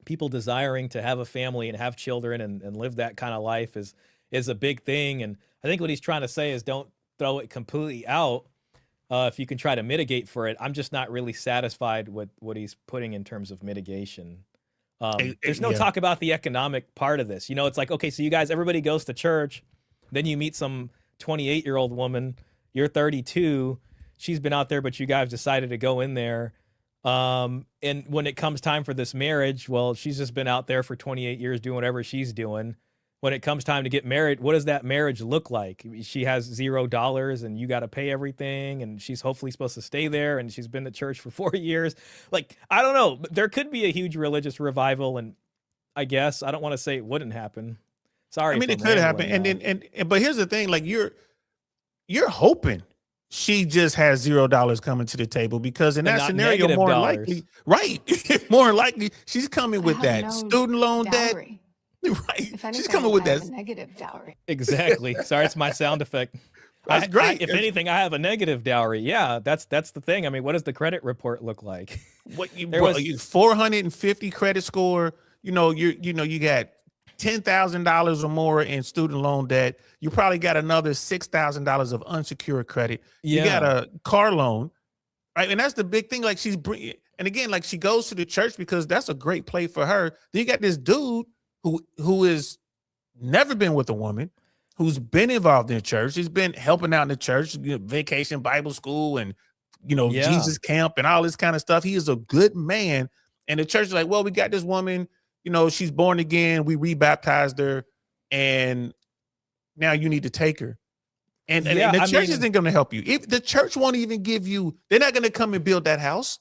C: people desiring to have a family and have children and live that kind of life is a big thing. And I think what he's trying to say is don't throw it completely out if you can try to mitigate for it. I'm just not really satisfied with what he's putting in terms of mitigation. There's no talk about the economic part of this. It's like, okay, so you guys, everybody goes to church, then you meet some 28-year-old woman, you're 32, she's been out there, but you guys decided to go in there. And when it comes time for this marriage, well, she's just been out there for 28 years doing whatever she's doing. When it comes time to get married, what does that marriage look like? She has $0 and you got to pay everything, and she's hopefully supposed to stay there, and she's been to church for 4 years. Like, I don't know, but there could be a huge religious revival, and I guess I don't want to say it wouldn't happen. Sorry.
B: I mean, it could happen. And but here's the thing, like you're hoping she just has $0 coming to the table, because in that scenario, more likely, right? More likely she's coming with that student loan debt. Right.
G: If anything,
B: she's coming with that
G: negative dowry.
C: Exactly. Sorry, it's my sound effect.
B: That's great.
C: If anything, I have a negative dowry. Yeah, that's the thing. I mean, what does the credit report look like?
B: What you 450 credit score? You got $10,000 or more in student loan debt. You probably got another $6,000 of unsecured credit. You got a car loan, right? And that's the big thing. Like and again, like she goes to the church because that's a great play for her. Then you got this dude who is never been with a woman, who's been involved in church. He's been helping out in the church, vacation Bible school and, Jesus camp and all this kind of stuff. He is a good man. And the church is like, well, we got this woman, she's born again. We rebaptized her. And now you need to take her. And the church isn't going to help you. If the church won't even give you, they're not going to come and build that house.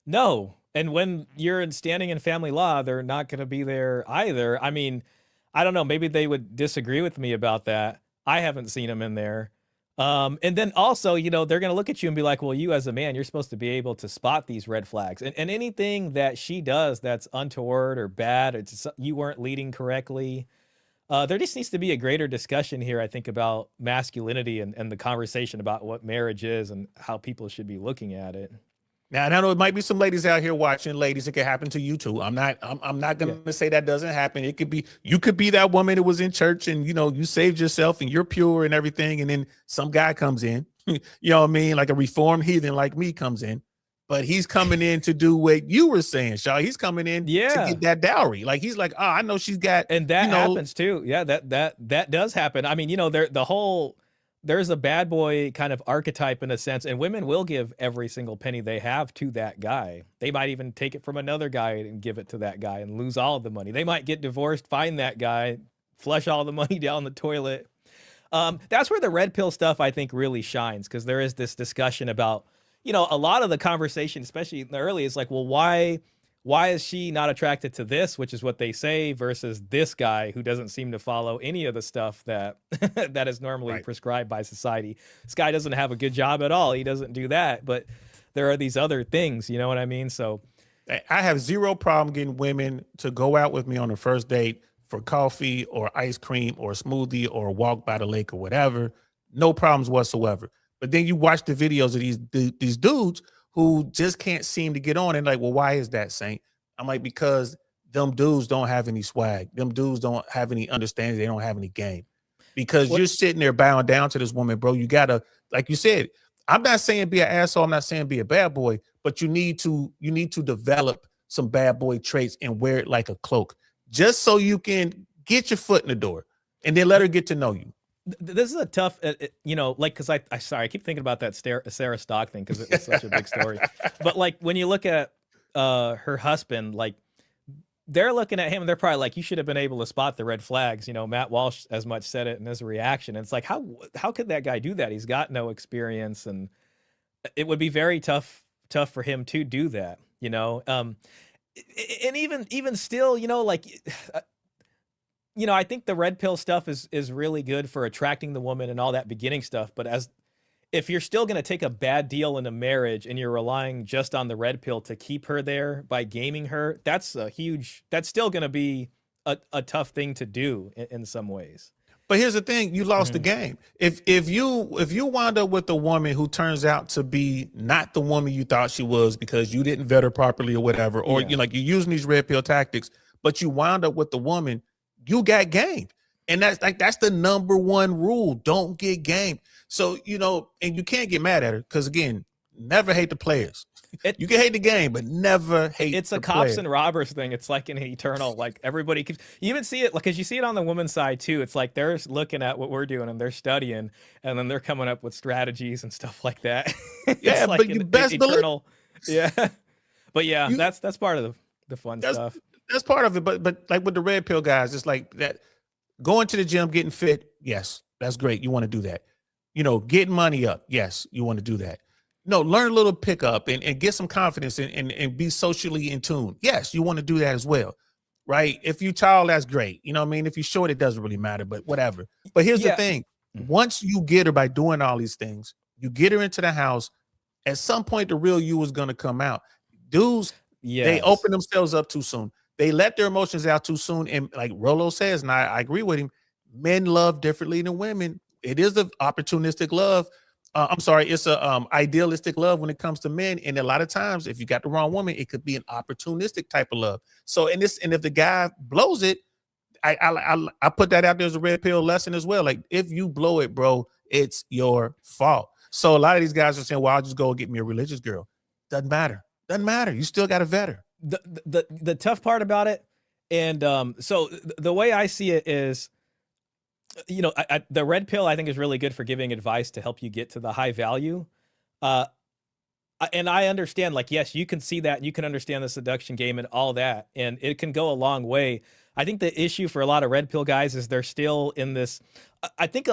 C: No. And when you're standing in family law, they're not going to be there either. I mean, I don't know. Maybe they would disagree with me about that. I haven't seen them in there. And then also, they're going to look at you and be like, well, you as a man, you're supposed to be able to spot these red flags. And anything that she does that's untoward or bad, you weren't leading correctly. There just needs to be a greater discussion here, I think, about masculinity and the conversation about what marriage is and how people should be looking at it.
B: Now, and I know it might be some ladies out here watching. Ladies, it could happen to you too. I'm not going to say that doesn't happen. It could be, you could be that woman that was in church and, you saved yourself and you're pure and everything. And then some guy comes in, you know what I mean? Like a reformed heathen like me comes in, but he's coming in to do what you were saying, Shaw. He's coming in to get that dowry. Like, he's like, oh, I know she's got.
C: And that happens too. Yeah, that does happen. I mean, there's a bad boy kind of archetype in a sense, and women will give every single penny they have to that guy. They might even take it from another guy and give it to that guy and lose all of the money. They might get divorced, find that guy, flush all the money down the toilet. That's where the red pill stuff, I think, really shines, because there is this discussion about, a lot of the conversation, especially in the early, is like, well, why is she not attracted to this, which is what they say, versus this guy who doesn't seem to follow any of the stuff that that is normally prescribed by society? This guy doesn't have a good job at all. He doesn't do that, but there are these other things, you know what I mean? So
B: I have zero problem getting women to go out with me on the first date for coffee or ice cream or a smoothie or a walk by the lake or whatever. No problems whatsoever. But then you watch the videos of these dudes who just can't seem to get on. And like, well, why is that, Saint? I'm like, because them dudes don't have any swag. Them dudes don't have any understanding. They don't have any game. Because you're sitting there bowing down to this woman, bro. You gotta, like you said, I'm not saying be an asshole. I'm not saying be a bad boy, but you need to develop some bad boy traits and wear it like a cloak, just so you can get your foot in the door and then let her get to know you.
C: This is a tough, you know, like, because I keep thinking about that Sarah Stock thing because it's such a big story. But like when you look at her husband, like they're looking at him and they're probably like, you should have been able to spot the red flags. You know, Matt Walsh as much said it in his reaction. And it's like, how could that guy do that? He's got no experience, and it would be very tough for him to do that. You know, and even still, you know, like. You know, I think the red pill stuff is really good for attracting the woman and all that beginning stuff. But if you're still going to take a bad deal in a marriage and you're relying just on the red pill to keep her there by gaming her, that's still going to be a tough thing to do in some ways.
B: But here's the thing: you lost the game. If you wind up with a woman who turns out to be not the woman you thought she was because you didn't vet her properly or whatever, or you like you're using these red pill tactics, but you wound up with the woman. You got gamed. And that's the number one rule. Don't get gamed. So, you know, and you can't get mad at her because, again, never hate the players. You can hate the game, but never hate
C: it's a cops and robbers thing. It's like an eternal, like everybody keeps, you even see it, like, because you see it on the women's side too. It's like they're looking at what we're doing and they're studying and then they're coming up with strategies and stuff like that.
B: Yeah,
C: like
B: but you best
C: eternal, yeah. But yeah, that's part of the fun stuff.
B: That's part of it, but like with the red pill guys, it's like that going to the gym, getting fit. Yes, that's great. You want to do that. You know, getting money up. Yes, you want to do that. No, learn a little pickup and get some confidence and be socially in tune. Yes, you want to do that as well, right? If you tall, that's great. You know what I mean? If you're short, it doesn't really matter, but whatever. But here's the thing. Once you get her by doing all these things, you get her into the house, at some point, the real you is going to come out. Dudes, they open themselves up too soon. They let their emotions out too soon. And like Rolo says, and I agree with him, men love differently than women. It is an opportunistic love. It's a idealistic love when it comes to men. And a lot of times, if you got the wrong woman, it could be an opportunistic type of love. So and if the guy blows it, I put that out there as a red pill lesson as well. Like if you blow it, bro, it's your fault. So a lot of these guys are saying, well, I'll just go get me a religious girl. Doesn't matter. Doesn't matter. You still got to vet her.
C: The tough part about it, and so the way I see it is, you know, the red pill I think is really good for giving advice to help you get to the high value. And I understand, like, yes, you can see that, and you can understand the seduction game and all that, and it can go a long way. I think the issue for a lot of red pill guys is they're still in this. I think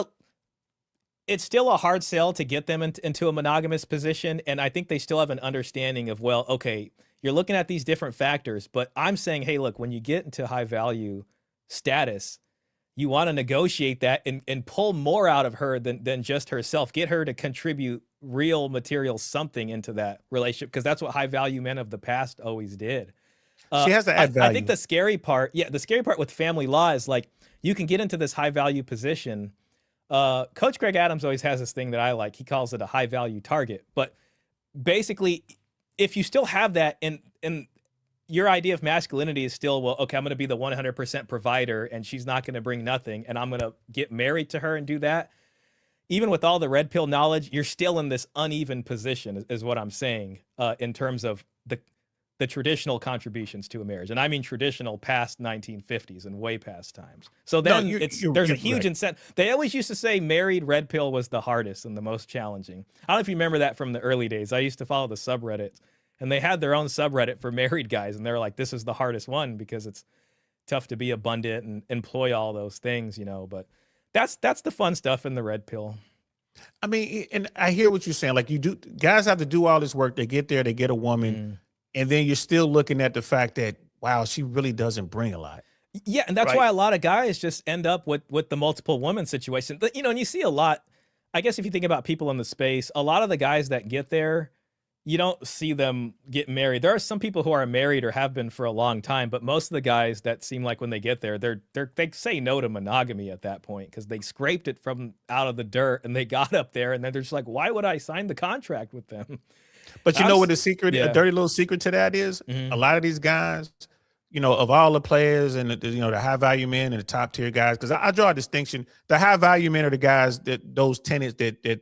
C: it's still a hard sell to get them into a monogamous position, and I think they still have an understanding of, well, okay, you're looking at these different factors, but I'm saying, hey, look, when you get into high value status, you want to negotiate that and pull more out of her than just herself. Get her to contribute real material something into that relationship, because that's what high value men of the past always did.
B: She has to add value.
C: I think the scary part with family law is like you can get into this high value position. Coach Greg Adams always has this thing that I like. He calls it a high value target. But basically, if you still have that and your idea of masculinity is still, well, okay, I'm going to be the 100% provider and she's not going to bring nothing and I'm going to get married to her and do that. Even with all the red pill knowledge, you're still in this uneven position is what I'm saying in terms of the traditional contributions to a marriage. And I mean traditional past 1950s and way past times. So then there's a huge incentive. They always used to say married red pill was the hardest and the most challenging. I don't know if you remember that from the early days. I used to follow the subreddits and they had their own subreddit for married guys. And they're like, this is the hardest one because it's tough to be abundant and employ all those things, you know, but that's the fun stuff in the red pill.
B: I mean, and I hear what you're saying. Like guys have to do all this work. They get there, they get a woman. And then you're still looking at the fact that, wow, she really doesn't bring a lot.
C: Yeah, and that's why a lot of guys just end up with the multiple woman situation. You know, and you see a lot, I guess if you think about people in the space, a lot of the guys that get there you don't see them get married. There are some people who are married or have been for a long time, but most of the guys that seem like when they get there, they say no to monogamy at that point because they scraped it from out of the dirt and they got up there, and then they're just like, why would I sign the contract with them?
B: But you know what the secret, a dirty little secret to that is? A lot of these guys, you know, of all the players and the high value men and the top tier guys, because I draw a distinction. The high value men are the guys those tenants that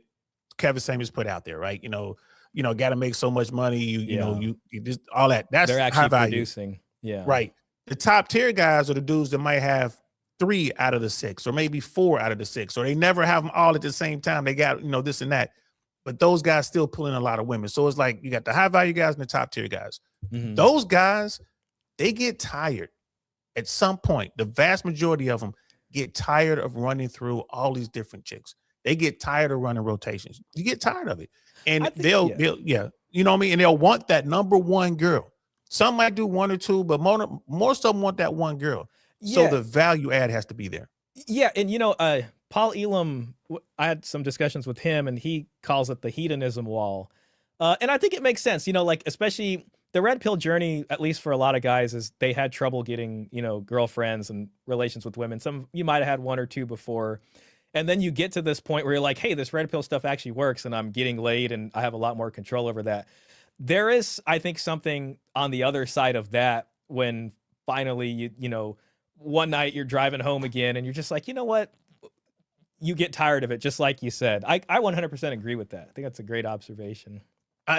B: Kevin Samuels put out there, right? Got to make so much money. You just all that. That's
C: they're actually
B: high value.
C: Producing. Yeah.
B: Right. The top tier guys are the dudes that might have 3 out of the 6, or maybe 4 out of the 6, or they never have them all at the same time. They got, this and that. But those guys still pull in a lot of women. So it's like you got the high value guys and the top tier guys. Those guys, they get tired at some point. The vast majority of them get tired of running through all these different chicks. They get tired of running rotations. You get tired of it. And they'll you know what I mean? And they'll want that number one girl. Some might do 1 or 2, but most of them want that one girl. So the value add has to be there.
C: Yeah. And, Paul Elam, I had some discussions with him, and he calls it the hedonism wall. And I think it makes sense, especially the red pill journey, at least for a lot of guys, is they had trouble getting, girlfriends and relations with women. Some, you might've had 1 or 2 before. And then you get to this point where you're like, hey, this red pill stuff actually works, and I'm getting laid and I have a lot more control over that. There is, I think, something on the other side of that when finally, one night you're driving home again and you're just like, you know what? You get tired of it, just like you said. I 100% agree with that. I think that's a great observation.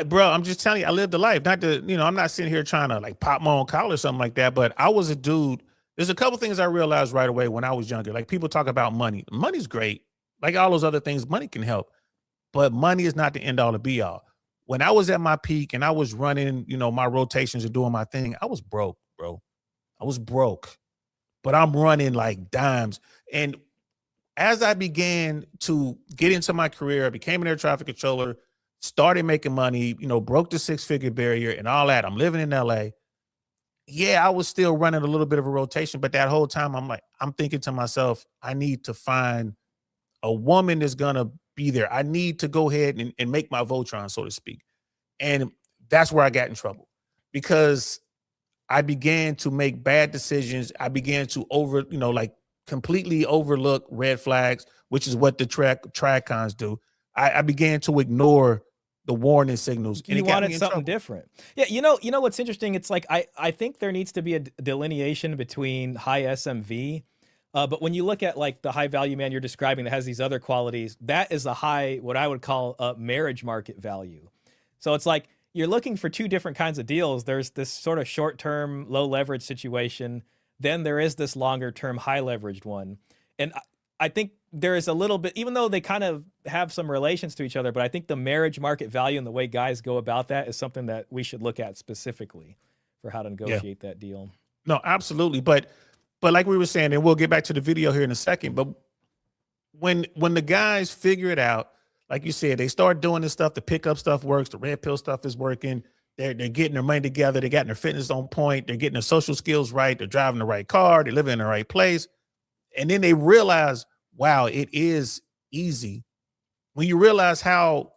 B: Bro, I'm just telling you, I lived a life. Not to, I'm not sitting here trying to like pop my own collar or something like that, but I was a dude. There's a couple things I realized right away when I was younger. Like, people talk about money. Money's great. Like all those other things, money can help. But money is not the end all to be all. When I was at my peak and I was running, my rotations and doing my thing, I was broke, bro. I was broke. But I'm running like dimes. And as I began to get into my career, I became an air traffic controller, started making money, broke the 6-figure barrier and all that. I'm living in LA. Yeah, I was still running a little bit of a rotation, but that whole time I'm thinking to myself, I need to find a woman that's gonna be there. I need to go ahead and make my Voltron, so to speak. And that's where I got in trouble, because I began to make bad decisions. I began to completely overlook red flags, which is what the TradCons do. I began to ignore the warning signals.
C: And you wanted something different. Yeah, you know what's interesting? It's like I think there needs to be a delineation between high SMV, but when you look at like the high value man you're describing that has these other qualities, that is a high, what I would call a marriage market value. So it's like you're looking for 2 different kinds of deals. There's this sort of short-term, low leverage situation. Then there is this longer-term, high leveraged one. And I think there is a little bit, even though they kind of have some relations to each other, but I think the marriage market value and the way guys go about that is something that we should look at specifically for how to negotiate that deal.
B: No, absolutely. But like we were saying, and we'll get back to the video here in a second, but when the guys figure it out, like you said, they start doing this stuff, the pickup stuff works, the red pill stuff is working, they're getting their money together, they got their fitness on point, they're getting their social skills right, they're driving the right car, they're living in the right place. And then they realize, wow, it is easy. When you realize how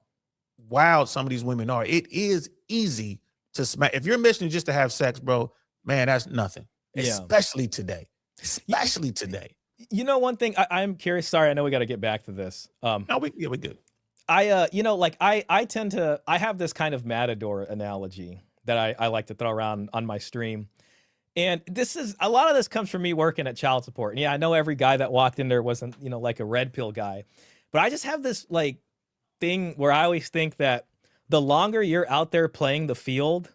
B: wild some of these women are, it is easy to smack. If your mission is just to have sex, bro, man, that's nothing. Yeah. Especially today.
C: One thing I'm curious. Sorry, I know we got to get back to this.
B: No, we're good.
C: I tend to, I have this kind of matador analogy that I like to throw around on my stream. And this is, a lot of this comes from me working at child support. And yeah, I know every guy that walked in there wasn't, like a red pill guy, but I just have this like thing where I always think that the longer you're out there playing the field,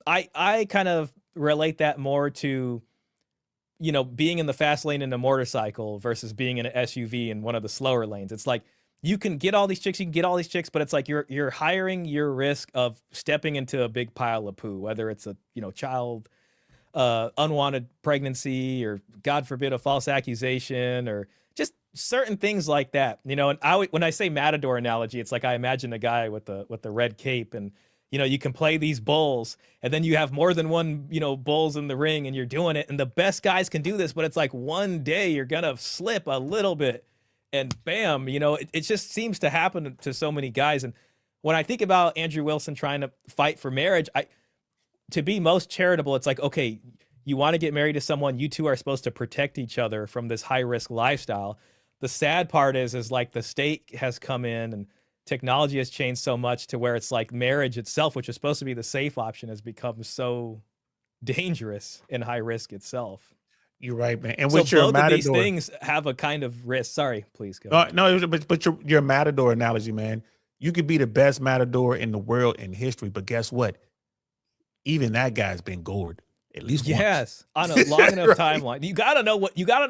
C: I kind of relate that more to, being in the fast lane in a motorcycle versus being in an SUV in one of the slower lanes. It's like, you can get all these chicks, but it's like you're hiring your risk of stepping into a big pile of poo, whether it's a, child, unwanted pregnancy, or God forbid a false accusation, or just certain things like that, and when I say matador analogy, it's like I imagine a guy with the red cape, and you can play these bulls, and then you have more than one bulls in the ring, and you're doing it, and the best guys can do this, but it's like one day you're gonna slip a little bit and bam, it just seems to happen to so many guys. And when I think about Andrew Wilson trying to fight for marriage, to be most charitable, it's like, okay, you want to get married to someone, you two are supposed to protect each other from this high risk lifestyle. The sad part is like the state has come in and technology has changed so much to where it's like marriage itself, which is supposed to be the safe option, has become so dangerous and high risk itself.
B: You're right, man. And
C: so
B: with your
C: both
B: matador,
C: of these things have a kind of risk. Sorry, please go.
B: No, but your matador analogy, man. You could be the best matador in the world in history, but guess what? Even that guy's been gored at least
C: once. On a long enough right. timeline. You gotta know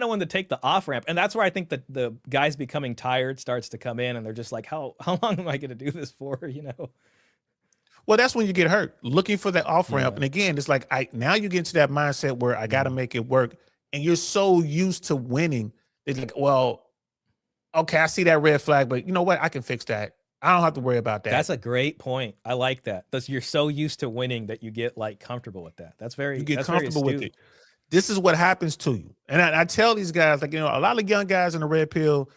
C: when to take the off ramp, and that's where I think that the guys becoming tired starts to come in, and they're just like, how long am I going to do this for? You know.
B: Well, that's when you get hurt, looking for that off ramp. Yeah. And again, it's like now you get into that mindset where I got to make it work, and you're so used to winning. It's like, well, okay, I see that red flag, but you know what? I can fix that. I don't have to worry about that.
C: That's a great point. I like that. Because you're so used to winning that you get like comfortable with that. That's very.
B: You get comfortable with it. This is what happens to you. And I tell these guys, like, you know, a lot of young guys in the red pill,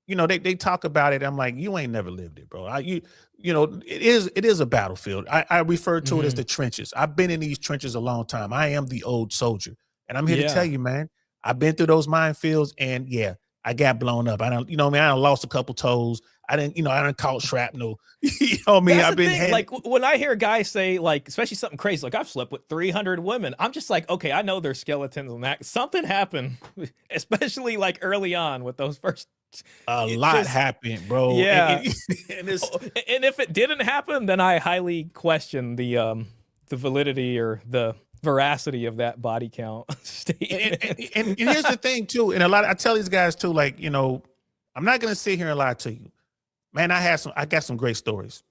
B: you know, they talk about it. I'm like, you ain't never lived it, bro. You know, it is a battlefield. I refer to it as the trenches. I've been in these trenches a long time. I am the old soldier, and I'm here to tell you, man. I've been through those minefields, and yeah, I got blown up. I don't, you know, I lost a couple toes. I didn't caught shrapnel. You know what I mean?
C: I've been like when I hear guys say, like, especially something crazy, like I've slept with 300 women. I'm just like, okay, I know there's skeletons on that. Something happened, especially like early on with those first.
B: A lot happened, bro.
C: Yeah. And if it didn't happen, then I highly question the validity or the veracity of that body count statement.
B: And here's the thing too, and I tell these guys too, like, you know, I'm not gonna sit here and lie to you. Man, I got some great stories.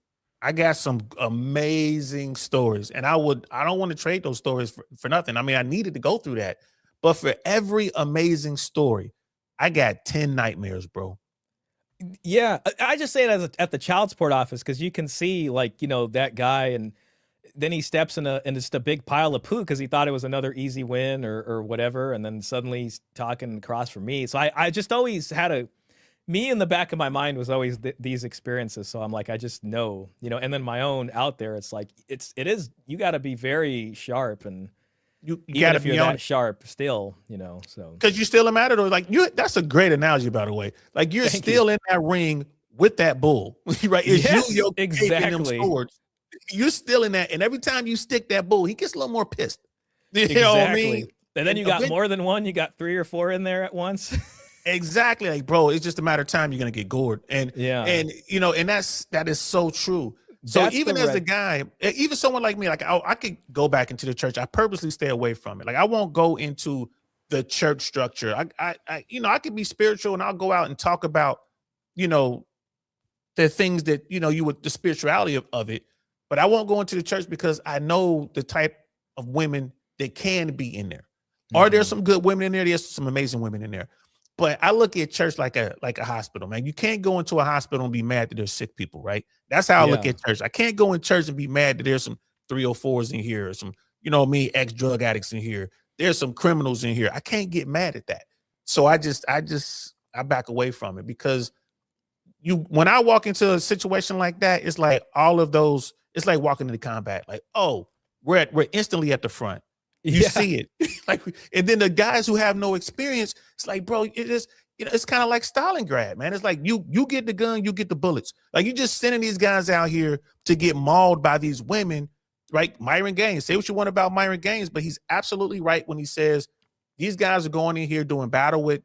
B: I got some amazing stories. And I don't want to trade those stories for nothing. I mean, I needed to go through that. But for every amazing story, I got 10 nightmares, bro.
C: Yeah, I just say it at the child support office because you can see, like, you know, that guy, and then he steps in just a big pile of poo because he thought it was another easy win or whatever, and then suddenly he's talking across from me. So I just always had me in the back of my mind was always these experiences. So I'm like, I just know, you know, and then my own out there, it's like it is you got to be very sharp, and you got to be that sharp still, you know, so
B: because you're still a matador. Like that's a great analogy, by the way. Like you're still in that ring with that bull, right? It's
C: yes,
B: you,
C: exactly.
B: You're still in that, and every time you stick that bull, he gets a little more pissed. You
C: exactly.
B: know what I mean?
C: And then you got more than one. You got 3 or 4 in there at once.
B: Exactly, like, bro, it's just a matter of time you're gonna get gored, and you know, and that is so true. So that's even as a guy, even someone like me, like I could go back into the church. I purposely stay away from it. Like I won't go into the church structure. I you know, I could be spiritual and I'll go out and talk about, you know, the things that, you know, the spirituality of it, but I won't go into the church because I know the type of women that can be in there. Are there some good women in there? There's some amazing women in there. But I look at church like a hospital, man. You can't go into a hospital and be mad that there's sick people, right? That's how I look at church. I can't go in church and be mad that there's some 304s in here, or some, you know me, ex-drug addicts in here. There's some criminals in here. I can't get mad at that. So I back away from it, because when I walk into a situation like that, it's like all of those, it's like walking into combat. Like, oh, we're instantly at the front. You see it. Like, and then the guys who have no experience, it's like, bro, it's kind of like Stalingrad, man. It's like you get the gun, you get the bullets. Like, you just sending these guys out here to get mauled by these women, right? Myron Gaines, say what you want about Myron Gaines, but he's absolutely right when he says these guys are going in here doing battle with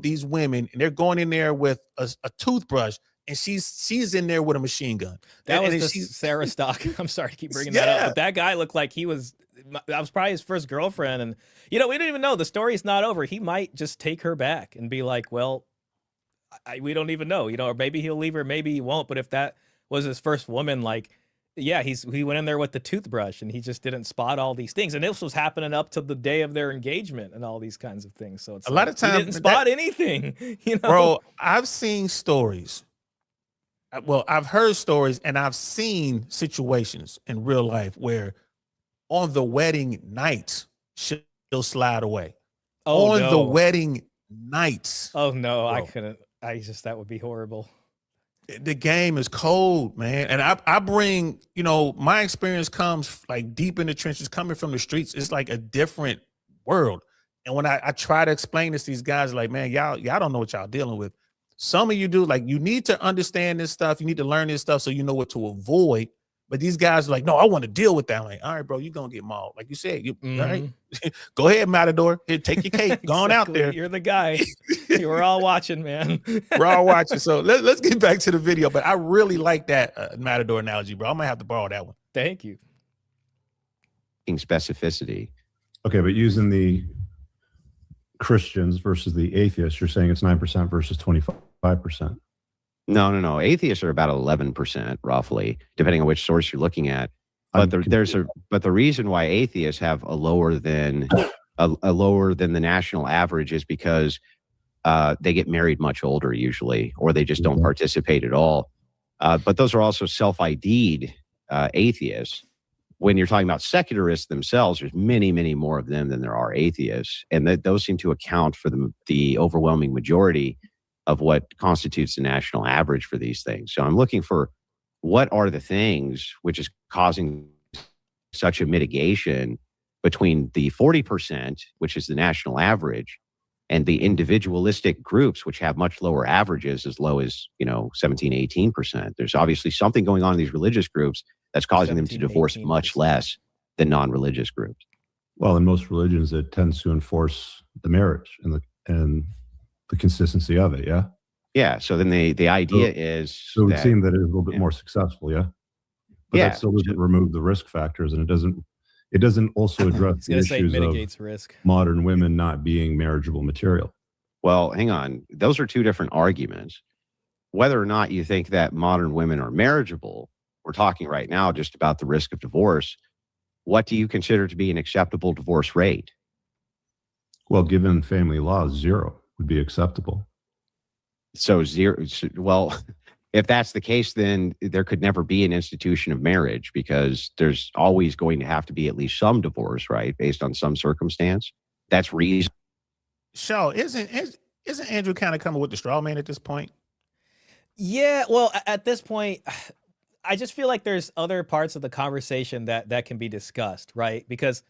B: these women, and they're going in there with a toothbrush, and she's in there with a machine gun.
C: That was Sarah Stock. I'm sorry to keep bringing that up, but that guy looked like that was probably his first girlfriend. And, you know, we didn't even know. The story's not over. He might just take her back and be like, well, we don't even know, you know, or maybe he'll leave her, maybe he won't. But if that was his first woman, like, yeah, he went in there with the toothbrush and he just didn't spot all these things. And this was happening up to the day of their engagement and all these kinds of things. So it's
B: a lot of times
C: he didn't spot anything, you know.
B: Bro, I've seen stories. Well, I've heard stories and I've seen situations in real life where on the wedding night, she'll slide away.
C: Oh,
B: the wedding night.
C: Oh, no, bro. I couldn't. That would be horrible.
B: The game is cold, man. And I bring, my experience comes like deep in the trenches, coming from the streets. It's like a different world. And when I try to explain this to these guys, like, man, y'all don't know what y'all dealing with. Some of you do. Like, you need to understand this stuff. You need to learn this stuff so you know what to avoid. But these guys are like, no, I want to deal with that. I'm like, all right, bro, you're going to get mauled. Like you said, all right, go ahead, Matador. Here, take your cake. Go on out there.
C: You're the guy. We're all watching, man.
B: We're all watching. So let's get back to the video. But I really like that Matador analogy, bro. I'm going to have to borrow that one.
C: Thank you.
E: Specificity.
F: Okay, but using the Christians versus the atheists, you're saying it's 9% versus 25%.
E: No. Atheists are about 11%, roughly, depending on which source you're looking at. But the reason why atheists have a lower than the national average is because they get married much older usually, or they just don't participate at all. But those are also self-ID'd atheists. When you're talking about secularists themselves, there's many, many more of them than there are atheists, and those seem to account for the overwhelming majority of what constitutes the national average for these things. So I'm looking for what are the things which is causing such a mitigation between the 40%, which is the national average, and the individualistic groups, which have much lower averages, as low as 17, 18%. There's obviously something going on in these religious groups that's causing them to divorce 18%. Much less than non-religious groups.
F: Well, in most religions, it tends to enforce the marriage and the consistency of it, yeah?
E: Yeah, so then the idea is...
F: So it would seem that it's a little bit more successful, yeah? But that still doesn't remove the risk factors, and it doesn't also address the issues of
C: risk.
F: Modern women not being marriageable material.
E: Well, hang on. Those are two different arguments. Whether or not you think that modern women are marriageable, we're talking right now just about the risk of divorce. What do you consider to be an acceptable divorce rate?
F: Well, given family law, 0 would be acceptable.
E: So 0, well, if that's the case, then there could never be an institution of marriage because there's always going to have to be at least some divorce, right? Based on some circumstance. That's reason.
B: Shah, isn't Andrew kind of coming with the straw man at this point?
C: Yeah, well, at this point, I just feel like there's other parts of the conversation that can be discussed, right? Because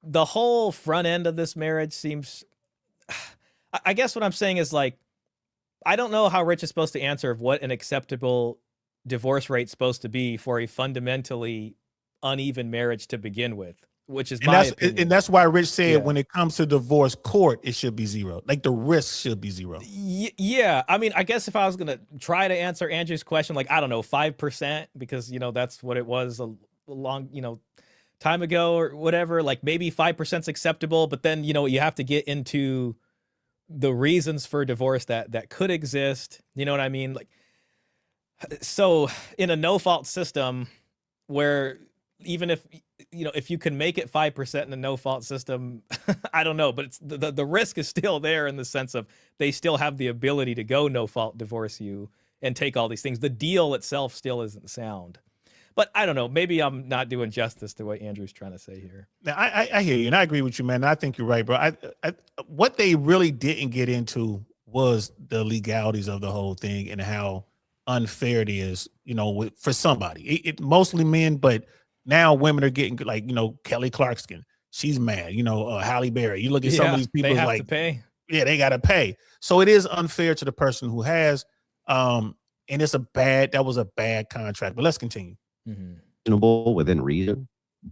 C: the whole front end of this marriage seems, I guess what I'm saying is like, I don't know how Rich is supposed to answer of what an acceptable divorce rate is supposed to be for a fundamentally uneven marriage to begin with, which is my opinion.
B: And that's why Rich said when it comes to divorce court, it should be 0. Like the risk should be 0.
C: Yeah. I mean, I guess if I was going to try to answer Andrew's question, like, I don't know, 5%, because, that's what it was a long, time ago or whatever, like maybe 5% is acceptable, but then, you have to get into the reasons for divorce that could exist. You know what I mean? Like, so in a no-fault system where even if you can make it 5% in a no-fault system, I don't know, but it's the risk is still there in the sense of they still have the ability to go no-fault divorce you and take all these things. The deal itself still isn't sound. But I don't know. Maybe I'm not doing justice to what Andrew's trying to say here.
B: Now, I hear you, and I agree with you, man. I think you're right, bro. What they really didn't get into was the legalities of the whole thing and how unfair it is, for somebody. It mostly men, but now women are getting like, Kelly Clarkson. She's mad. Halle Berry. You look at some of these people,
C: they have
B: like,
C: to pay.
B: Yeah, they got to pay. So it is unfair to the person who has. And that was a bad contract. But let's continue.
E: Reasonable within reason.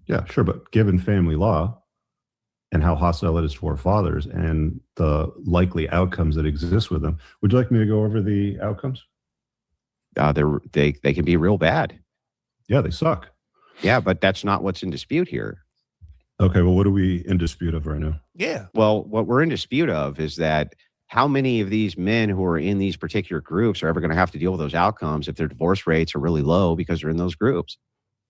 F: Yeah, sure. But given family law and how hostile it is to our fathers and the likely outcomes that exist with them, would you like me to go over the outcomes?
E: They can be real bad.
F: Yeah, they suck.
E: Yeah, but that's not what's in dispute here.
F: Okay, well, what are we in dispute of right now?
B: Yeah.
E: Well, what we're in dispute of is that how many of these men who are in these particular groups are ever going to have to deal with those outcomes if their divorce rates are really low because they're in those groups?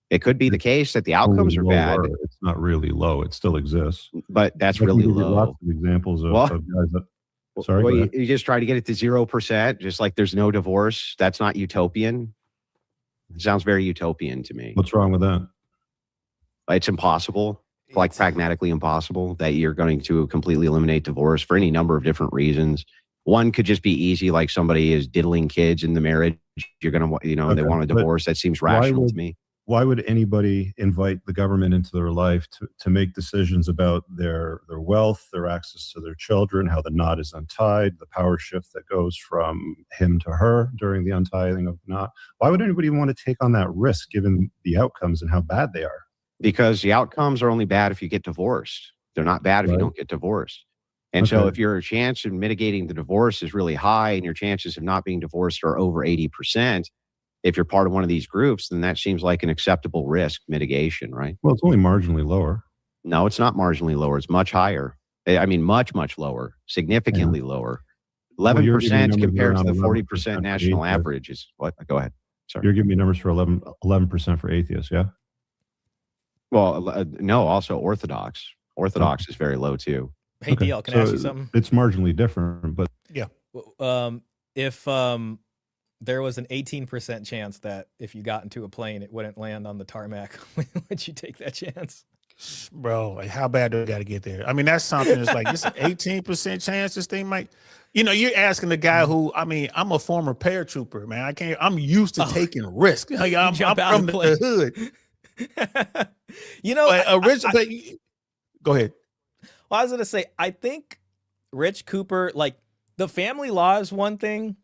E: It could be the case that the outcomes are bad.
F: It's not really low. It still exists.
E: But that's really low.
F: Lots of examples of guys that... Sorry,
E: well, you just try to get it to 0%, just like there's no divorce. That's not utopian. It sounds very utopian to me.
F: What's wrong with that?
E: It's impossible. Like pragmatically impossible that you're going to completely eliminate divorce for any number of different reasons. One could just be easy, like somebody is diddling kids in the marriage you're going to, they
F: Okay,
E: want a
F: but
E: divorce. That seems
F: why
E: rational
F: would
E: to me.
F: why would anybody invite the government into their life to make decisions about their wealth, their access to their children, how the knot is untied, the power shift that goes from him to her during the untying of the knot? Why would anybody want to take on that risk given the outcomes and how bad they are?
E: Because the outcomes are only bad if you get divorced. They're not bad if you
F: Right.
E: don't get divorced. And so
F: Okay.
E: if your chance of mitigating the divorce is really high and your chances of not being divorced are over 80%, if you're part of one of these groups, then that seems like an acceptable risk mitigation, right?
F: Well, it's only marginally lower.
E: No, it's not marginally lower. It's much higher. I mean, much, much lower, significantly lower.
F: Well, you're giving me
E: 11%
F: numbers
E: compared to
F: around
E: the
F: 11%
E: 40%
F: for
E: national
F: atheists.
E: average is what? Go ahead. Sorry.
F: You're giving me numbers for 11% for atheists, yeah?
E: Well, no, also Orthodox. Orthodox is very low too.
C: Hey,
F: Okay,
C: DL, can I ask you
F: so
C: something?
F: it's marginally different, but
C: If there was an 18% chance that if you got into a plane, it wouldn't land on the tarmac, would you take that chance?
B: Bro, like how bad do I got to get there? I mean, that's something that's like, it's an 18% chance this thing might, you're asking the guy who, I mean, I'm a former paratrooper, man. I'm used to taking risks. Like, I'm
C: jump out
B: from
C: and
B: the
C: play.
B: hood.
C: But
B: Go ahead.
C: Well, I was going to say, I think Rich Cooper, like the family law is one thing,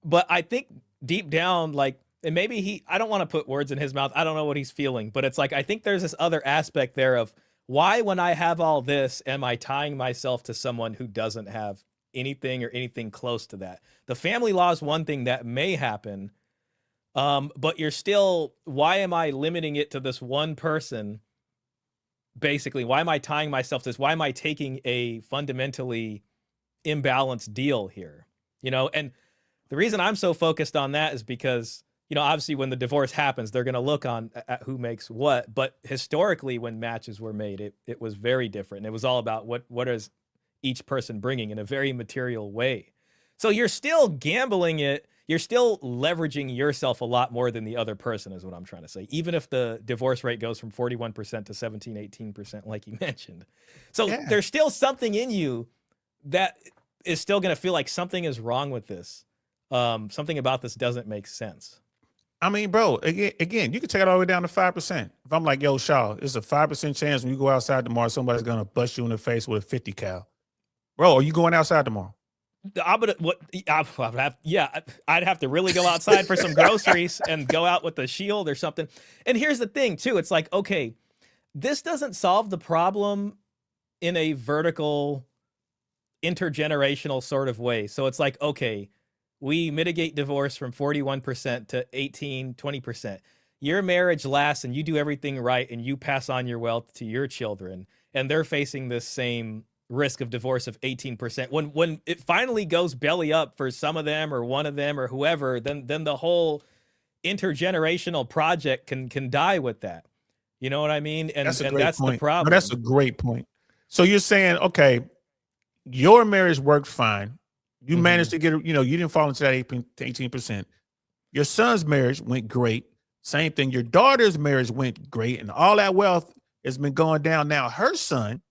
C: but I think deep down, like, and maybe I don't want to put words in his mouth. I don't know what he's feeling, but it's like, I think there's this other aspect there of why, when I have all this, am I tying myself to someone who doesn't have anything or anything close to that? The family law is one thing that may happen, but you're still, why am I limiting it to this one person? Basically, why am I tying myself to this? Why am I taking a fundamentally imbalanced deal here? And the reason I'm so focused on that is because, obviously when the divorce happens, they're going to look at who makes what. But historically, when matches were made, it was very different. It was all about what is each person bringing in a very material way. So you're still gambling it. You're still leveraging yourself a lot more than the other person is what I'm trying to say, even if the divorce rate goes from 41% to 17, 18%, like you mentioned. So there's still something in you that is still going to feel like something is wrong with this. Something about this doesn't make sense.
B: I mean, bro, again, you can take it all the way down to 5%. If I'm like, yo, Shaw, it's a 5% chance when you go outside tomorrow, somebody's going to bust you in the face with a 50 cal. Bro, are you going outside tomorrow?
C: I'd have to really go outside for some groceries and go out with a shield or something. And here's the thing too. It's like, okay, this doesn't solve the problem in a vertical intergenerational sort of way. So it's like, okay, we mitigate divorce from 41% to 18, 20%. Your marriage lasts and you do everything right and you pass on your wealth to your children and they're facing this same risk of divorce of 18%. When it finally goes belly up for some of them or one of them or whoever, then the whole intergenerational project can die with that. You know what I mean? And that's the problem.
B: No, that's a great point. So you're saying, okay, your marriage worked fine. You managed to get, you didn't fall into that 18%. Your son's marriage went great. Same thing. Your daughter's marriage went great. And all that wealth has been going down. Now her son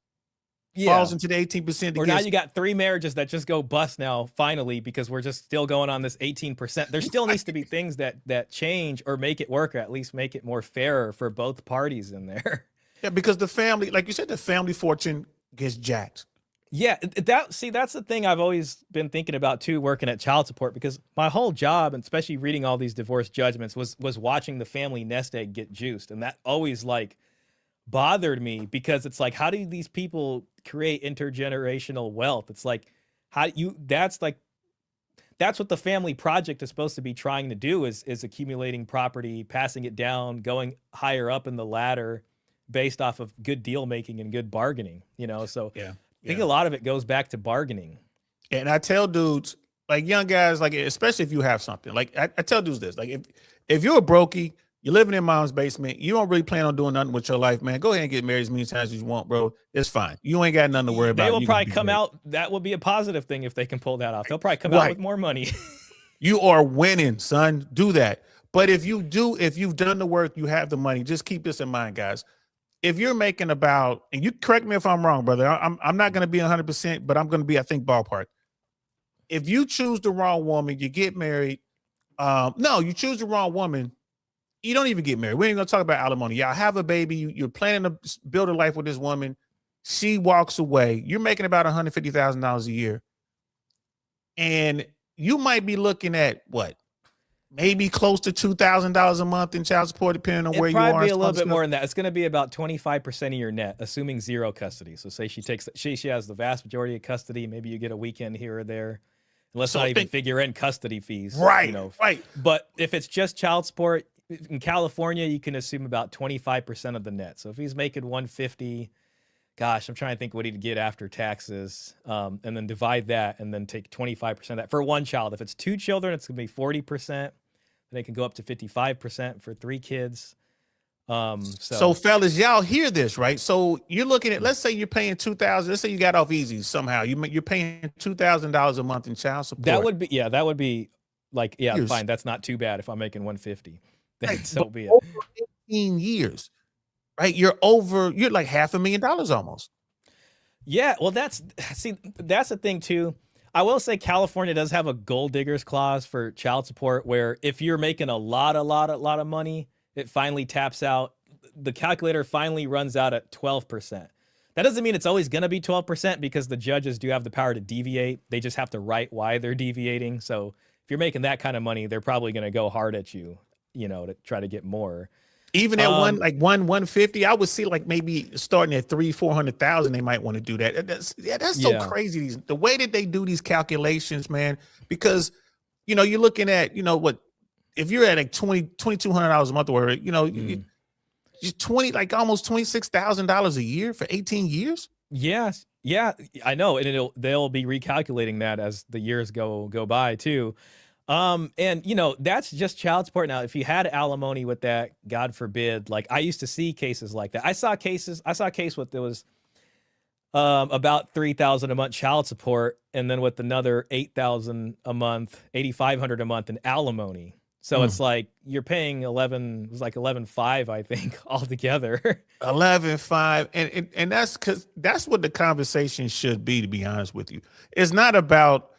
B: falls into the 18%.
C: Or now you got 3 marriages that just go bust now, finally, because we're just still going on this 18%. There still needs to be things that change or make it work, or at least make it more fairer for both parties in there.
B: Yeah, because the family, like you said, the family fortune gets jacked.
C: Yeah, that's the thing I've always been thinking about too, working at child support, because my whole job, and especially reading all these divorce judgments, was watching the family nest egg get juiced. And that always bothered me, because it's like, how do these people create intergenerational wealth? It's like, that's what the family project is supposed to be trying to do, is accumulating property, passing it down, going higher up in the ladder based off of good deal making and good bargaining, so yeah. I think a lot of it goes back to bargaining.
B: And I tell dudes, like young guys, like especially if you have something, like I tell dudes this, like if you're a brokey, you're living in mom's basement, you don't really plan on doing nothing with your life, man, go ahead and get married as many times as you want, bro. It's fine. You ain't got nothing to worry about.
C: They will probably come out. That will be a positive thing if they can pull that off. They'll probably come out with more money.
B: You are winning, son. Do that. But if you've done the work, you have the money. Just keep this in mind, guys. If you're making about, and you correct me if I'm wrong, brother, I'm not going to be 100%, but I'm going to be, I think, ballpark. If you choose the wrong woman, you get married, No, you choose the wrong woman. You don't even get married. We ain't gonna talk about alimony. Y'all have a baby. You're planning to build a life with this woman. She walks away. You're making about $150,000 a year, and you might be looking at what, maybe close to $2,000 a month in child support, depending on where you are.
C: It'd probably be a little bit more than that. It's going to be about 25% of your net, assuming zero custody. So say she has the vast majority of custody. Maybe you get a weekend here or there. And let's not even figure in custody fees.
B: Right. Right.
C: But if it's just child support in California, you can assume about 25% of the net. So if he's making 150, gosh, I'm trying to think what he'd get after taxes, and then divide that and then take 25% of that for one child. If it's 2 children, it's going to be 40%. Then it can go up to 55% for 3 kids.
B: So fellas, y'all hear this, right? So you're looking at, let's say you're paying $2,000. Let's say you got off easy somehow. You're paying $2,000 a month in child support.
C: That would be like, fine. That's not too bad if I'm making 150. Then so be it.
B: Over 18 years, right? You're like $500,000 almost.
C: Yeah, well, that's the thing too. I will say California does have a gold diggers clause for child support, where if you're making a lot of money, it finally taps out. The calculator finally runs out at 12%. That doesn't mean it's always going to be 12%, because the judges do have the power to deviate. They just have to write why they're deviating. So if you're making that kind of money, they're probably going to go hard at you, to try to get more.
B: Even at 150, I would see like maybe starting at 300,000-400,000, they might want to do that. That's so crazy. The way that they do these calculations, man, because you're looking at what, if you're at like $2,200 a month, or just almost $26,000 a year for 18 years.
C: Yes, yeah, I know, and they'll be recalculating that as the years go by too. And that's just child support. Now, if you had alimony with that, God forbid, like I used to see cases like that. I saw a case with, there was about $3,000 a month child support, and then with another $8,000 a month, $8,500 a month in alimony. So it's like you're paying 11.5, I think, altogether.
B: 11.5, and that's what the conversation should be. To be honest with you, it's not about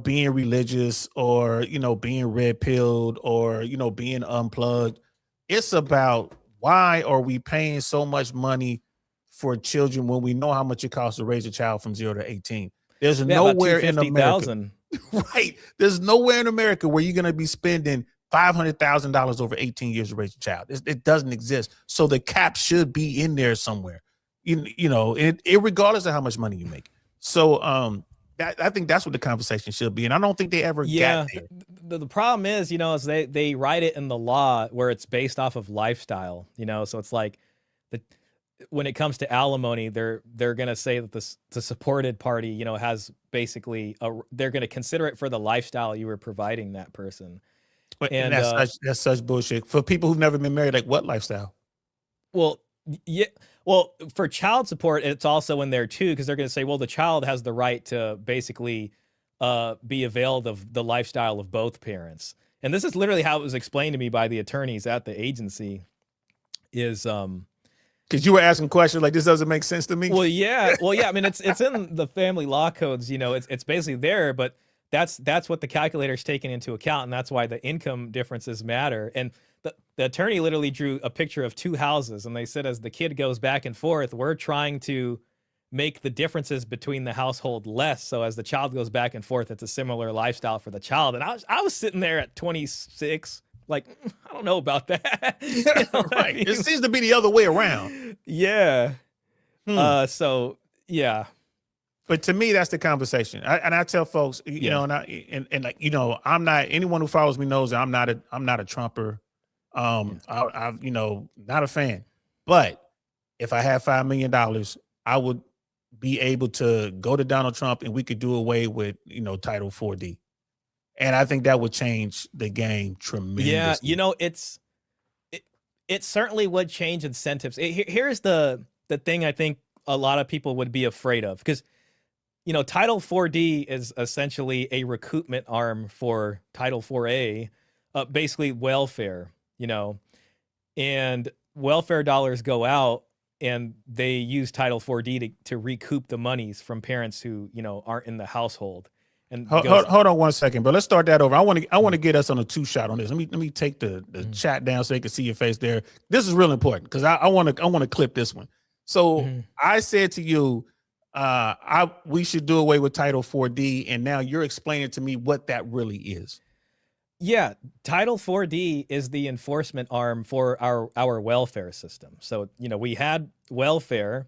B: being religious, or being red pilled, or being unplugged. It's about, why are we paying so much money for children when we know how much it costs to raise a child from 0 to 18? There's nowhere in America. Right. There's nowhere in America where you're going to be spending $500,000 over 18 years to raise a child. It doesn't exist. So the cap should be in there somewhere, regardless of how much money you make. So I think that's what the conversation should be. And I don't think they ever got there.
C: The problem is, is they write it in the law where it's based off of lifestyle, so it's like when it comes to alimony, they're going to say that the supported party, has basically they're going to consider it for the lifestyle you were providing that person.
B: And that's such bullshit for people who've never been married. Like, what lifestyle?
C: Well, yeah. Well, for child support, it's also in there too, because they're going to say, well, the child has the right to basically be availed of the lifestyle of both parents. And this is literally how it was explained to me by the attorneys at the agency. Is
B: because you were asking questions like, this doesn't make sense to me.
C: Well, yeah. I mean, it's in the family law codes. It's basically there, but that's what the calculator's taking into account, and that's why the income differences matter. And the attorney literally drew a picture of 2 houses, and they said, as the kid goes back and forth, we're trying to make the differences between the household less. So as the child goes back and forth, it's a similar lifestyle for the child. And I was sitting there at 26, like, I don't know about that.
B: Right. It seems to be the other way around.
C: Yeah. So yeah.
B: But to me, that's the conversation. I tell folks, I'm not, anyone who follows me knows that I'm not a Trumper. I'm not a fan. But if I had $5 million, I would be able to go to Donald Trump and we could do away with, Title 4D. And I think that would change the game tremendously.
C: Yeah, it certainly would change incentives. Here's the thing I think a lot of people would be afraid of, because Title 4D is essentially a recoupment arm for Title 4A, basically welfare, and welfare dollars go out and they use Title 4D to recoup the monies from parents who, aren't in the household. And
B: hold on 1 second, bro. Let's start that over. I want to get us on a 2-shot on this. Let me take the chat down so they can see your face there. This is real important because I want to clip this one. So I said to you, we should do away with Title 4D, and now you're explaining to me what that really is.
C: Yeah, Title 4D is the enforcement arm for our welfare system. So, we had welfare,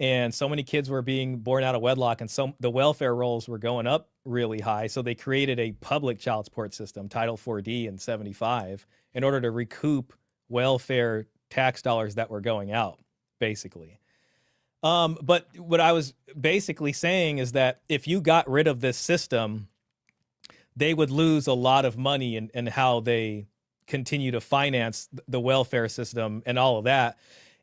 C: and so many kids were being born out of wedlock, and so the welfare rolls were going up really high. So they created a public child support system, Title 4D in 75, in order to recoup welfare tax dollars that were going out, basically. But what I was basically saying is that if you got rid of this system, they would lose a lot of money in how they continue to finance the welfare system and all of that.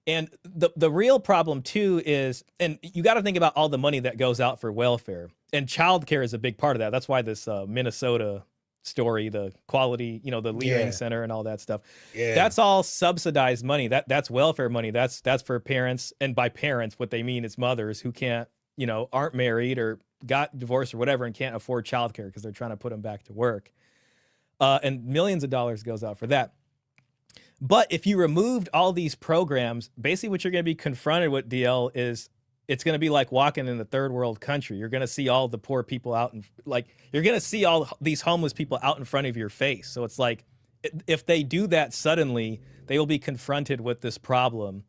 C: And the real problem too is, and you got to think about all the money that goes out for welfare, and childcare is a big part of that. That's why this Minnesota story, the quality, the Leering Center and all that stuff, that's all subsidized money. That's welfare money. That's for parents, and by parents, what they mean is mothers who can't, aren't married or got divorced or whatever and can't afford childcare because they're trying to put them back to work. And millions of dollars goes out for that. But if you removed all these programs, basically what you're going to be confronted with, DL, is it's going to be like walking in a third world country. You're going to see all the poor people out, and you're going to see all these homeless people out in front of your face. So it's like, if they do that suddenly, they will be confronted with this problem.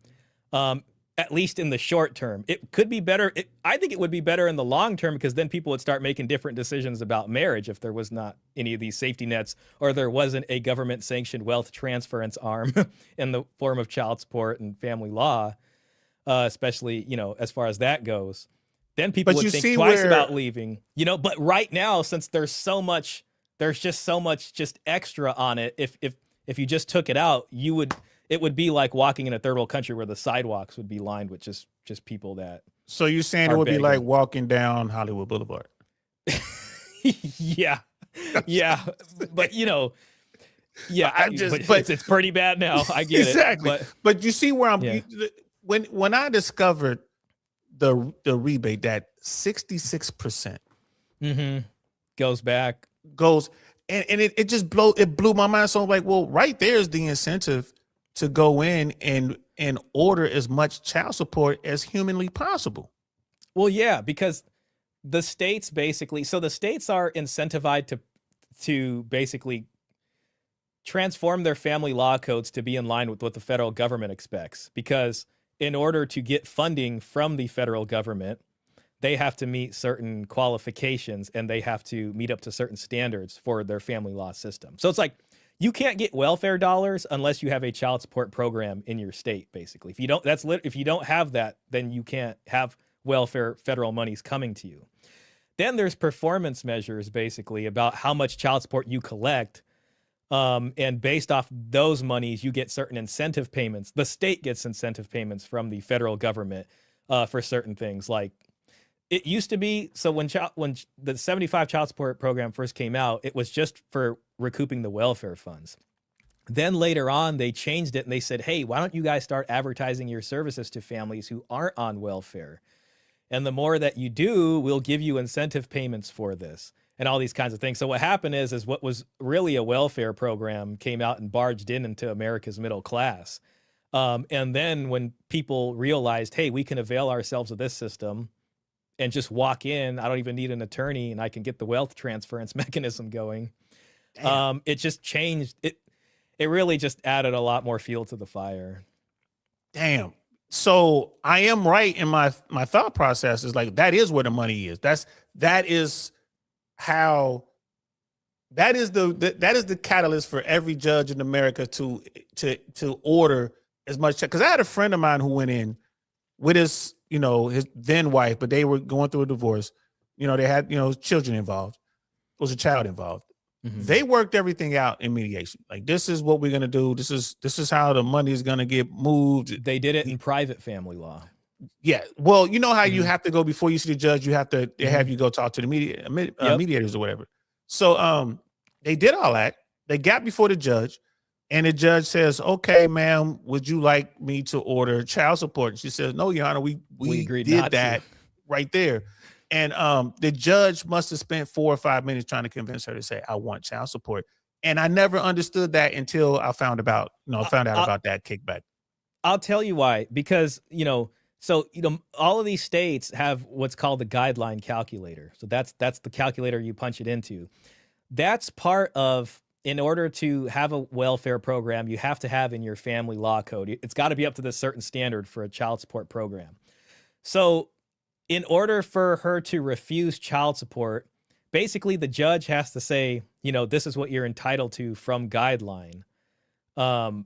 C: At least in the short term. It could be better. I think it would be better in the long term, because then people would start making different decisions about marriage if there was not any of these safety nets, or there wasn't a government sanctioned wealth transference arm in the form of child support and family law, especially, as far as that goes. Then people would think twice about leaving, but right now, since there's just so much extra on it. If you just took it out, it would be like walking in a third world country where the sidewalks would be lined with just people that.
B: So you're saying it would be like walking down Hollywood Boulevard?
C: Yeah. But it's pretty bad now. I get
B: exactly.
C: it.
B: But you see where I'm. When I discovered the rebate, that 66% goes, and it just blew my mind. So I'm like, well, right there's the incentive to go in and order as much child support as humanly possible.
C: Well, yeah, because the states basically, so the states are incentivized to basically transform their family law codes to be in line with what the federal government expects. Because in order to get funding from the federal government, they have to meet certain qualifications, and they have to meet up to certain standards for their family law system. So it's like, you can't get welfare dollars unless you have a child support program in your state, basically. If you don't have that, then you can't have welfare federal monies coming to you. Then there's performance measures, basically, about how much child support you collect. And based off those monies, you get certain incentive payments. The state gets incentive payments from the federal government for certain things. Like, it used to be, so when the 75 child support program first came out, it was just for recouping the welfare funds. Then later on, they changed it and they said, hey, why don't you guys start advertising your services to families who aren't on welfare? And the more that you do, we'll give you incentive payments for this and all these kinds of things. So what happened is what was really a welfare program came out and barged into America's middle class. And then when people realized, hey, we can avail ourselves of this system and just walk in, I don't even need an attorney, and I can get the wealth transference mechanism going. It just changed. It really just added a lot more fuel to the fire.
B: Damn. So I am right in my thought process is like, that is where the money is. That is the catalyst for every judge in America to order as much. Because I had a friend of mine who went in with his then wife, but they were going through a divorce. They had, children involved. There was a child involved. Mm-hmm. They worked everything out in mediation. Like, this is what we're going to do. This is how the money is going to get moved.
C: They did it in private family law.
B: Yeah. Well, you know how you have to go before you see the judge, you have to have you go talk to the mediators or whatever. So they did all that. They got before the judge, and the judge says, okay, ma'am, would you like me to order child support? And she says, no, Your Honor, we did that right there. And the judge must have spent 4 or 5 minutes trying to convince her to say, I want child support. And I never understood that until I found out about that kickback.
C: I'll tell you why. Because, all of these states have what's called the guideline calculator. So that's the calculator you punch it into. That's part of, in order to have a welfare program, you have to have in your family law code. It's got to be up to this certain standard for a child support program. So in order for her to refuse child support, basically the judge has to say, this is what you're entitled to from guideline,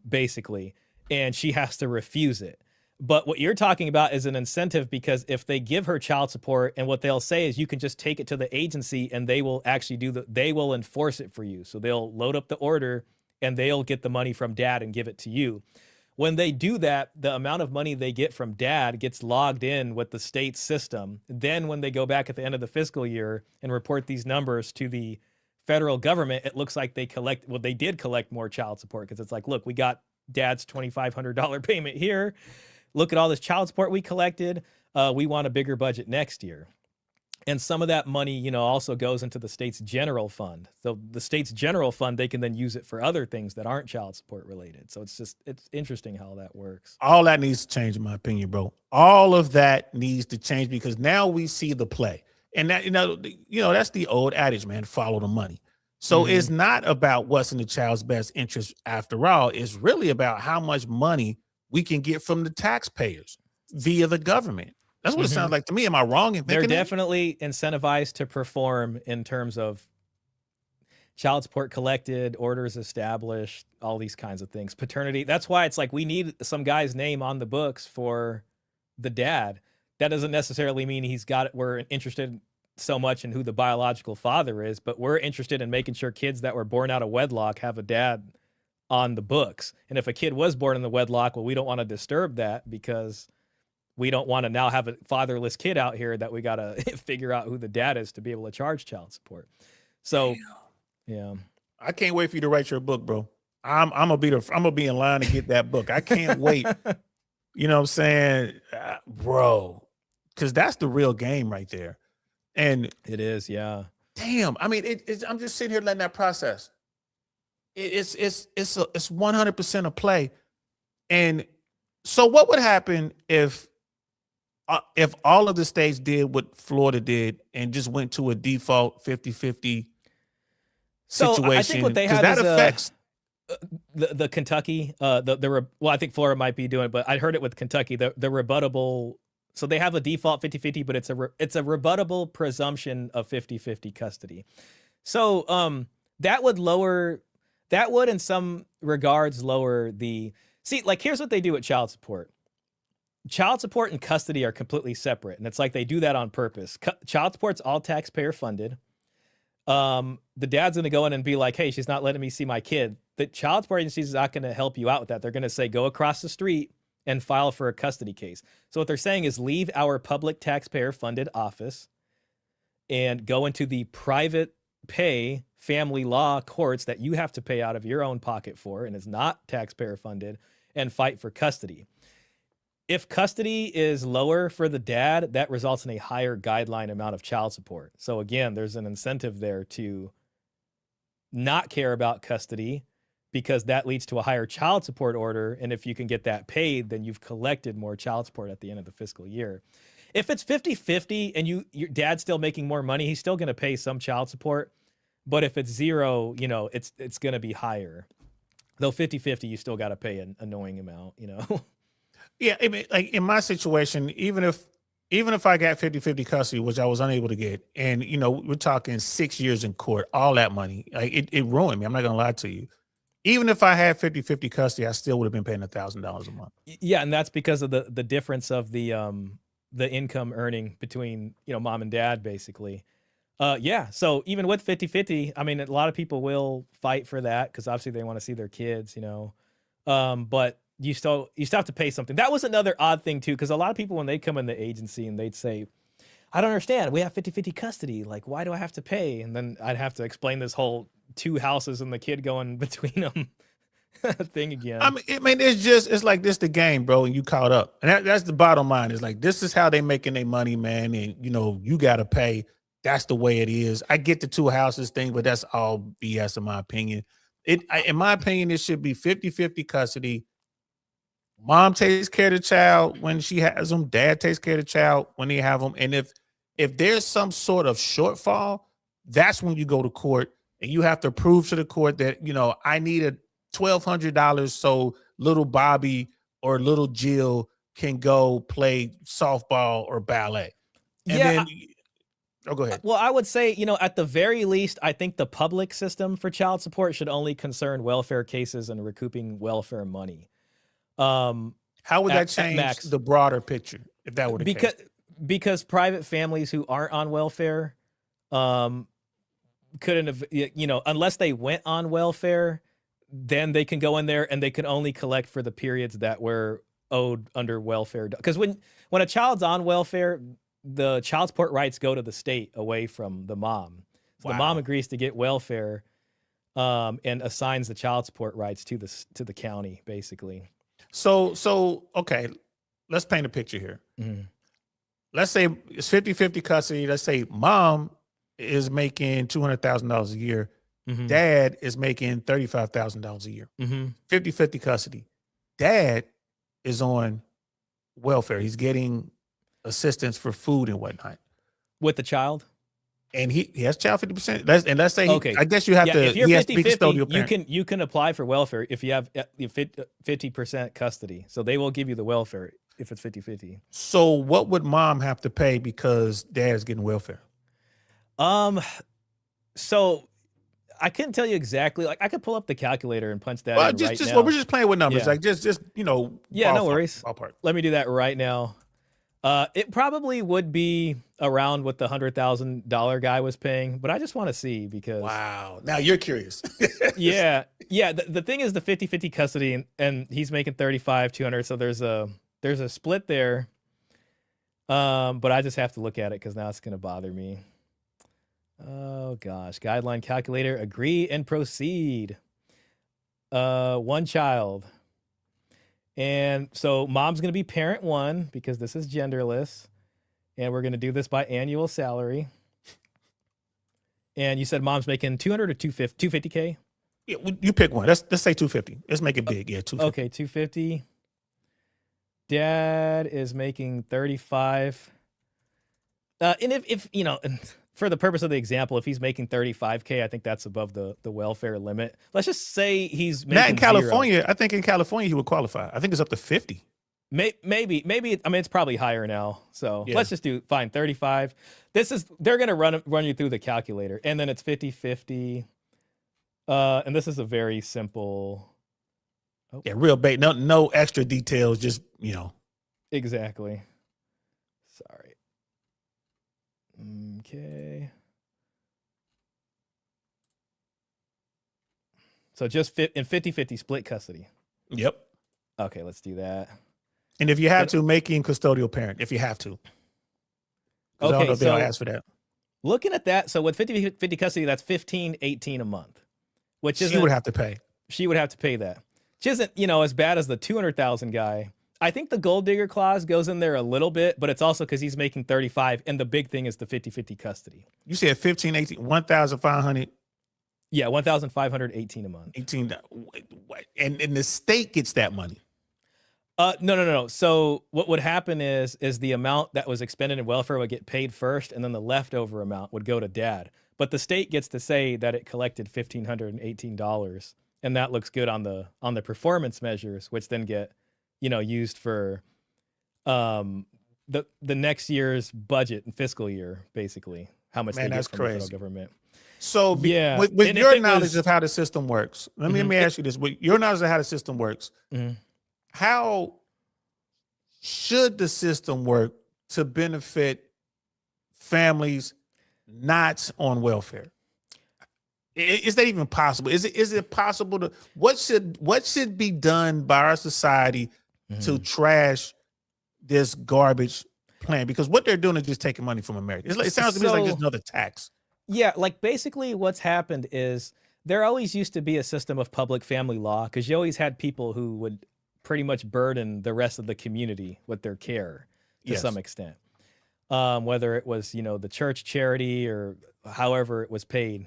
C: basically, and she has to refuse it. But what you're talking about is an incentive, because if they give her child support, and what they'll say is you can just take it to the agency and they will actually they will enforce it for you. So they'll load up the order and they'll get the money from dad and give it to you. When they do that, the amount of money they get from dad gets logged in with the state system. Then when they go back at the end of the fiscal year and report these numbers to the federal government, it looks like they did collect more child support, because it's like, look, we got dad's $2,500 payment here. Look at all this child support we collected. We want a bigger budget next year. And some of that money, also goes into the state's general fund. So the state's general fund, they can then use it for other things that aren't child support related. So it's interesting how that works.
B: All that needs to change, in my opinion, bro. All of that needs to change, because now we see the play. And that, that's the old adage, man, follow the money. So it's not about what's in the child's best interest after all. It's really about how much money we can get from the taxpayers via the government. That's what it sounds like to me. Am I wrong in thinking
C: they're definitely incentivized to perform in terms of child support collected, orders established, all these kinds of things. Paternity. That's why it's like we need some guy's name on the books for the dad. That doesn't necessarily mean we're interested so much in who the biological father is, but we're interested in making sure kids that were born out of wedlock have a dad on the books. And if a kid was born in the wedlock, well, we don't want to disturb that, because we don't want to now have a fatherless kid out here that we got to figure out who the dad is to be able to charge child support. So, yeah.
B: I can't wait for you to write your book, bro. I'm gonna be in line to get that book. I can't wait. You know what I'm saying, bro? Because that's the real game right there. And
C: it is, yeah.
B: Damn. I mean, I'm just sitting here letting that process. It's 100% a play. And so what would happen if all of the states did what Florida did and just went to a default 50-50 situation?
C: I think what they have
B: that
C: is
B: affects
C: the Kentucky, I think Florida might be doing it, but I heard it with Kentucky, the rebuttable. So they have a default 50-50, but it's a rebuttable presumption of 50-50 custody. So that would in some regards lower here's what they do with child support. Child support and custody are completely separate. And it's like they do that on purpose. Child support's all taxpayer funded. The dad's going to go in and be like, hey, she's not letting me see my kid. The child support agency is not going to help you out with that. They're going to say, go across the street and file for a custody case. So what they're saying is leave our public taxpayer funded office and go into the private pay family law courts that you have to pay out of your own pocket for, and is not taxpayer funded, and fight for custody. If custody is lower for the dad, that results in a higher guideline amount of child support. So again, there's an incentive there to not care about custody, because that leads to a higher child support order. And if you can get that paid, then you've collected more child support at the end of the fiscal year. If it's 50-50 and your dad's still making more money, he's still going to pay some child support. But if it's zero, it's going to be higher. Though 50-50, you still got to pay an annoying amount,
B: Yeah, I mean, like in my situation, even if I got 50-50 custody, which I was unable to get, and we're talking 6 years in court, all that money, like it ruined me. I'm not gonna lie to you. Even if I had 50-50 custody, I still would have been paying $1,000 a month.
C: Yeah, and that's because of the difference of the income earning between mom and dad, basically. Yeah, so even with 50-50, I mean, a lot of people will fight for that because obviously they want to see their kids, but you still have to pay something. That was another odd thing too, because a lot of people, when they come in the agency and they'd say, I don't understand, we have 50-50 custody, like why do I have to pay? And then I'd have to explain this whole 2 houses and the kid going between them thing again.
B: I mean, it's like this the game, bro, and you caught up. And that's the bottom line. Is like, this is how they making their money, man. And, you got to pay. That's the way it is. I get the two houses thing, but that's all BS in my opinion. In my opinion, it should be 50-50 custody. Mom takes care of the child when she has them. Dad takes care of the child when they have them. And if there's some sort of shortfall, that's when you go to court and you have to prove to the court that, I need $1,200 so little Bobby or little Jill can go play softball or ballet. And then, go ahead.
C: Well, I would say, at the very least, I think the public system for child support should only concern welfare cases and recouping welfare money.
B: How would that change the broader picture if that were the case?
C: Because private families who aren't on welfare couldn't have, unless they went on welfare, then they can go in there and they can only collect for the periods that were owed under welfare. Because when a child's on welfare, the child support rights go to the state away from the mom. So the mom agrees to get welfare and assigns the child support rights to the county, basically.
B: So okay, let's paint a picture here.
C: Mm-hmm.
B: Let's say it's 50-50 custody. Let's say mom is making $200,000 a year.
C: Mm-hmm.
B: Dad is making $35,000 a year.
C: Mm-hmm.
B: 50-50 custody. Dad is on welfare. He's getting assistance for food and whatnot.
C: With the child?
B: And he has child 50%. Let's say
C: okay.
B: I guess you have to.
C: If you're
B: 50-50,
C: you can apply for welfare if you have 50% custody. So they will give you the welfare if it's 50-50.
B: So what would mom have to pay because dad is getting welfare?
C: So I couldn't tell you exactly. Like I could pull up the calculator and punch that in right now.
B: Well, we're just playing with numbers.
C: Yeah.
B: Like just
C: Yeah, no worries.
B: Ballpark.
C: Let me do that right now. It probably would be around what the $100,000 guy was paying, but I just want to see because
B: wow, now you're curious.
C: yeah. The thing is the 50-50 custody, and he's making $35,200, so there's a split there. But I just have to look at it because now it's gonna bother me. Oh gosh, guideline calculator, agree and proceed. One child. And so mom's going to be parent one because this is genderless. And we're going to do this by annual salary. And you said mom's making 200 or 250K?
B: Yeah, you pick one. Let's say 250. Let's make it big. Yeah, 250.
C: Okay, 250. Dad is making 35. And if for the purpose of the example, if he's making 35K, I think that's above the welfare limit. Let's just say he's making
B: not in California.
C: 0.
B: I think in California he would qualify. I think it's up to 50.
C: Maybe. I mean, it's probably higher now. So
B: yeah.
C: Let's just do fine 35. They're gonna run you through the calculator, and then it's 50-50. And this is a very simple.
B: Oh. Yeah, real bait. No extra details. Just
C: Exactly. Sorry. Okay. So just in 50-50 split custody.
B: Yep.
C: Okay, let's do that.
B: And if you have to, make him custodial parent. If you have to. Okay, I don't know if they'll ask for that.
C: Looking at that, so with 50-50 custody, that's $1,518 a month. Which
B: she would have to pay.
C: She would have to pay that. Which isn't, as bad as the $200,000 guy. I think the gold digger clause goes in there a little bit, but it's also because he's making 35, and the big thing is the 50-50 custody.
B: You said 1,518, 1,500.
C: Yeah, 1,518 a month.
B: 18, and the state gets that money.
C: No. So what would happen is the amount that was expended in welfare would get paid first, and then the leftover amount would go to dad. But the state gets to say that it collected $1,518, and that looks good on the performance measures, which then get used for the next year's budget and fiscal year, basically. How much they get from the federal government.
B: So
C: yeah,
B: with your knowledge of how the system works, let me ask you this: with your knowledge of how the system works, how should the system work to benefit families not on welfare? Is that even possible? Is it possible to what should be done by our society to trash this garbage plan? Because what they're doing is just taking money from America. It sounds to me like just another tax.
C: Yeah, like basically what's happened is there always used to be a system of public family law because you always had people who would pretty much burden the rest of the community with their care to some extent. Whether it was, the church charity or however it was paid.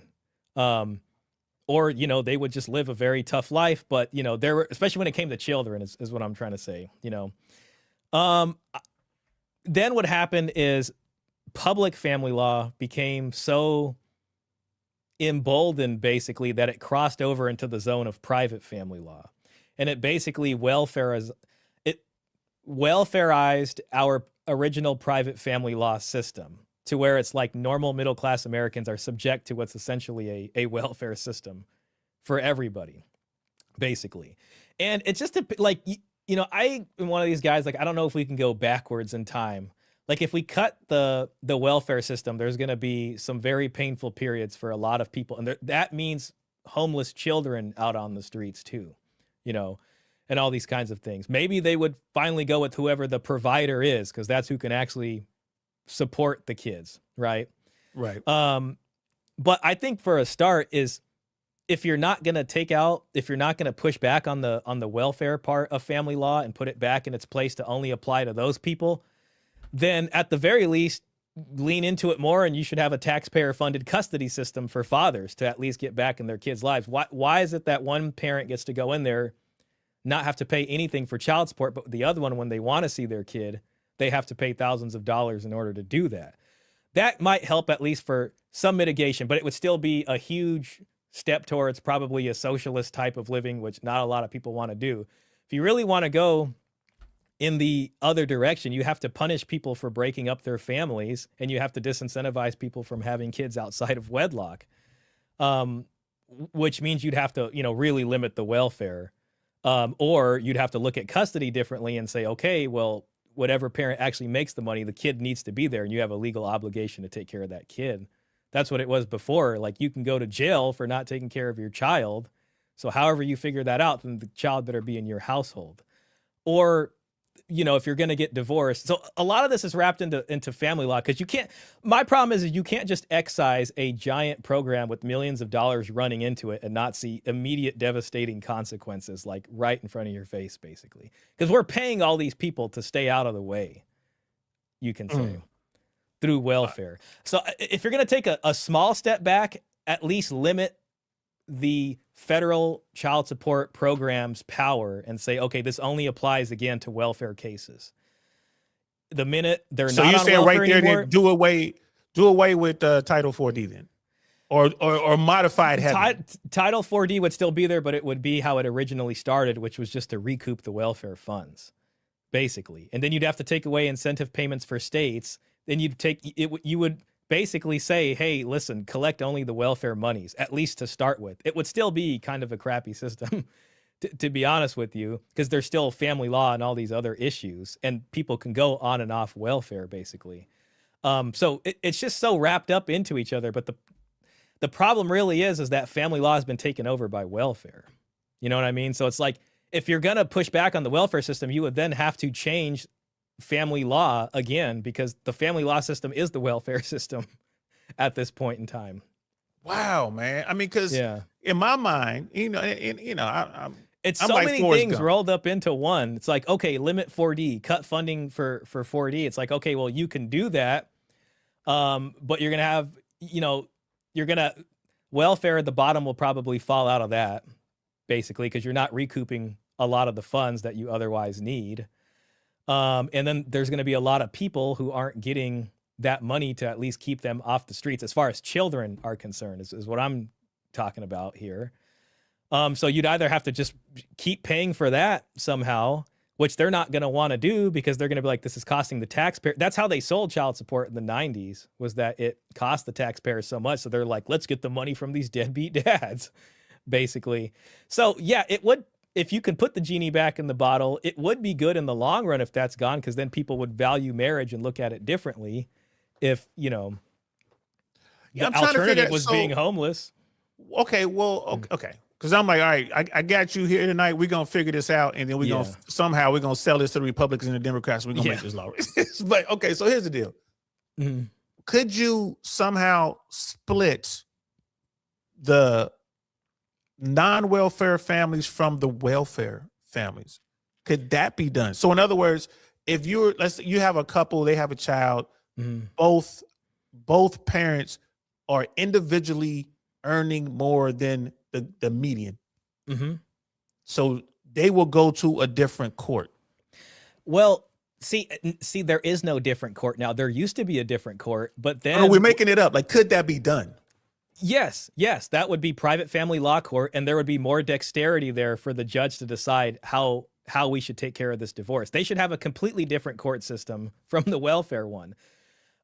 C: Or, they would just live a very tough life. But, there were, especially when it came to children is what I'm trying to say, Then what happened is public family law became so emboldened basically that it crossed over into the zone of private family law. And it basically welfareized our original private family law system to where it's like normal middle-class Americans are subject to what's essentially a welfare system for everybody, basically. And it's just I am one of these guys, like, I don't know if we can go backwards in time. Like, if we cut the welfare system, there's going to be some very painful periods for a lot of people. And that means homeless children out on the streets too, and all these kinds of things. Maybe they would finally go with whoever the provider is, because that's who can actually support the kids, right?
B: Right.
C: But I think for a start is, if you're not going to push back on the welfare part of family law and put it back in its place to only apply to those people, then at the very least, lean into it more, and you should have a taxpayer-funded custody system for fathers to at least get back in their kids' lives. Why is it that one parent gets to go in there, not have to pay anything for child support, but the other one, when they want to see their kid, they have to pay thousands of dollars in order to do that? That might help at least for some mitigation, but it would still be a huge step towards probably a socialist type of living, which not a lot of people want to do. If you really want to go in the other direction, you have to punish people for breaking up their families, and you have to disincentivize people from having kids outside of wedlock, which means you'd have to, really limit the welfare, or you'd have to look at custody differently and say, okay, well, whatever parent actually makes the money, the kid needs to be there, and you have a legal obligation to take care of that kid. That's what it was before. Like, you can go to jail for not taking care of your child. So however you figure that out, then the child better be in your household. Or, if you're going to get divorced. So a lot of this is wrapped into family law, because my problem is you can't just excise a giant program with millions of dollars running into it and not see immediate devastating consequences, like right in front of your face, basically. Because we're paying all these people to stay out of the way, you can say, through welfare. So if you're going to take a small step back, at least limit the federal child support program's power and say, okay, this only applies again to welfare cases. The minute they're not on welfare anymore. So you're saying right there, do away with Title 4D then, or modified heavily. Title 4D would still be there, but it would be how it originally started, which was just to recoup the welfare funds, basically. And then you'd have to take away incentive payments for states. Then you would basically say, hey, listen, collect only the welfare monies, at least to start with. It would still be kind of a crappy system, to be honest with you, because there's still family law and all these other issues, and people can go on and off welfare, basically. So it's just so wrapped up into each other. But the problem really is that family law has been taken over by welfare. You know what I mean? So it's like, if you're going to push back on the welfare system, you would then have to change family law again, because the family law system is the welfare system at this point in time.
B: Wow, man. I mean, because in my mind,
C: it's so many things rolled up into one. It's like, okay, limit 4D, cut funding for 4D. It's like, okay, well, you can do that, but you're gonna have, welfare at the bottom will probably fall out of that, basically, because you're not recouping a lot of the funds that you otherwise need. And then there's going to be a lot of people who aren't getting that money to at least keep them off the streets, as far as children are concerned, is what I'm talking about here. So you'd either have to just keep paying for that somehow, which they're not going to want to do, because they're going to be like, this is costing the taxpayer. That's how they sold child support in the 90s, was that it cost the taxpayers so much. So they're like, let's get the money from these deadbeat dads, basically. So yeah, it would, if you could put the genie back in the bottle, it would be good in the long run if that's gone, because then people would value marriage and look at it differently. If, the alternative was being homeless.
B: Okay, well, okay. Because I'm like, all right, I got you here tonight. We're going to figure this out, and then we're going to sell this to the Republicans and the Democrats. We're going to make this law. But, okay, so here's the deal. Could you somehow split the non-welfare families from the welfare families. Could that be done? So in other words, if you have a couple, they have a child, both parents are individually earning more than the median. So they will go to a different court.
C: Well, see, there is no different court now. There used to be a different court, but then
B: no, we're making it up. Like, could that be done?
C: Yes, that would be private family law court, and there would be more dexterity there for the judge to decide how we should take care of this divorce. They should have a completely different court system from the welfare one.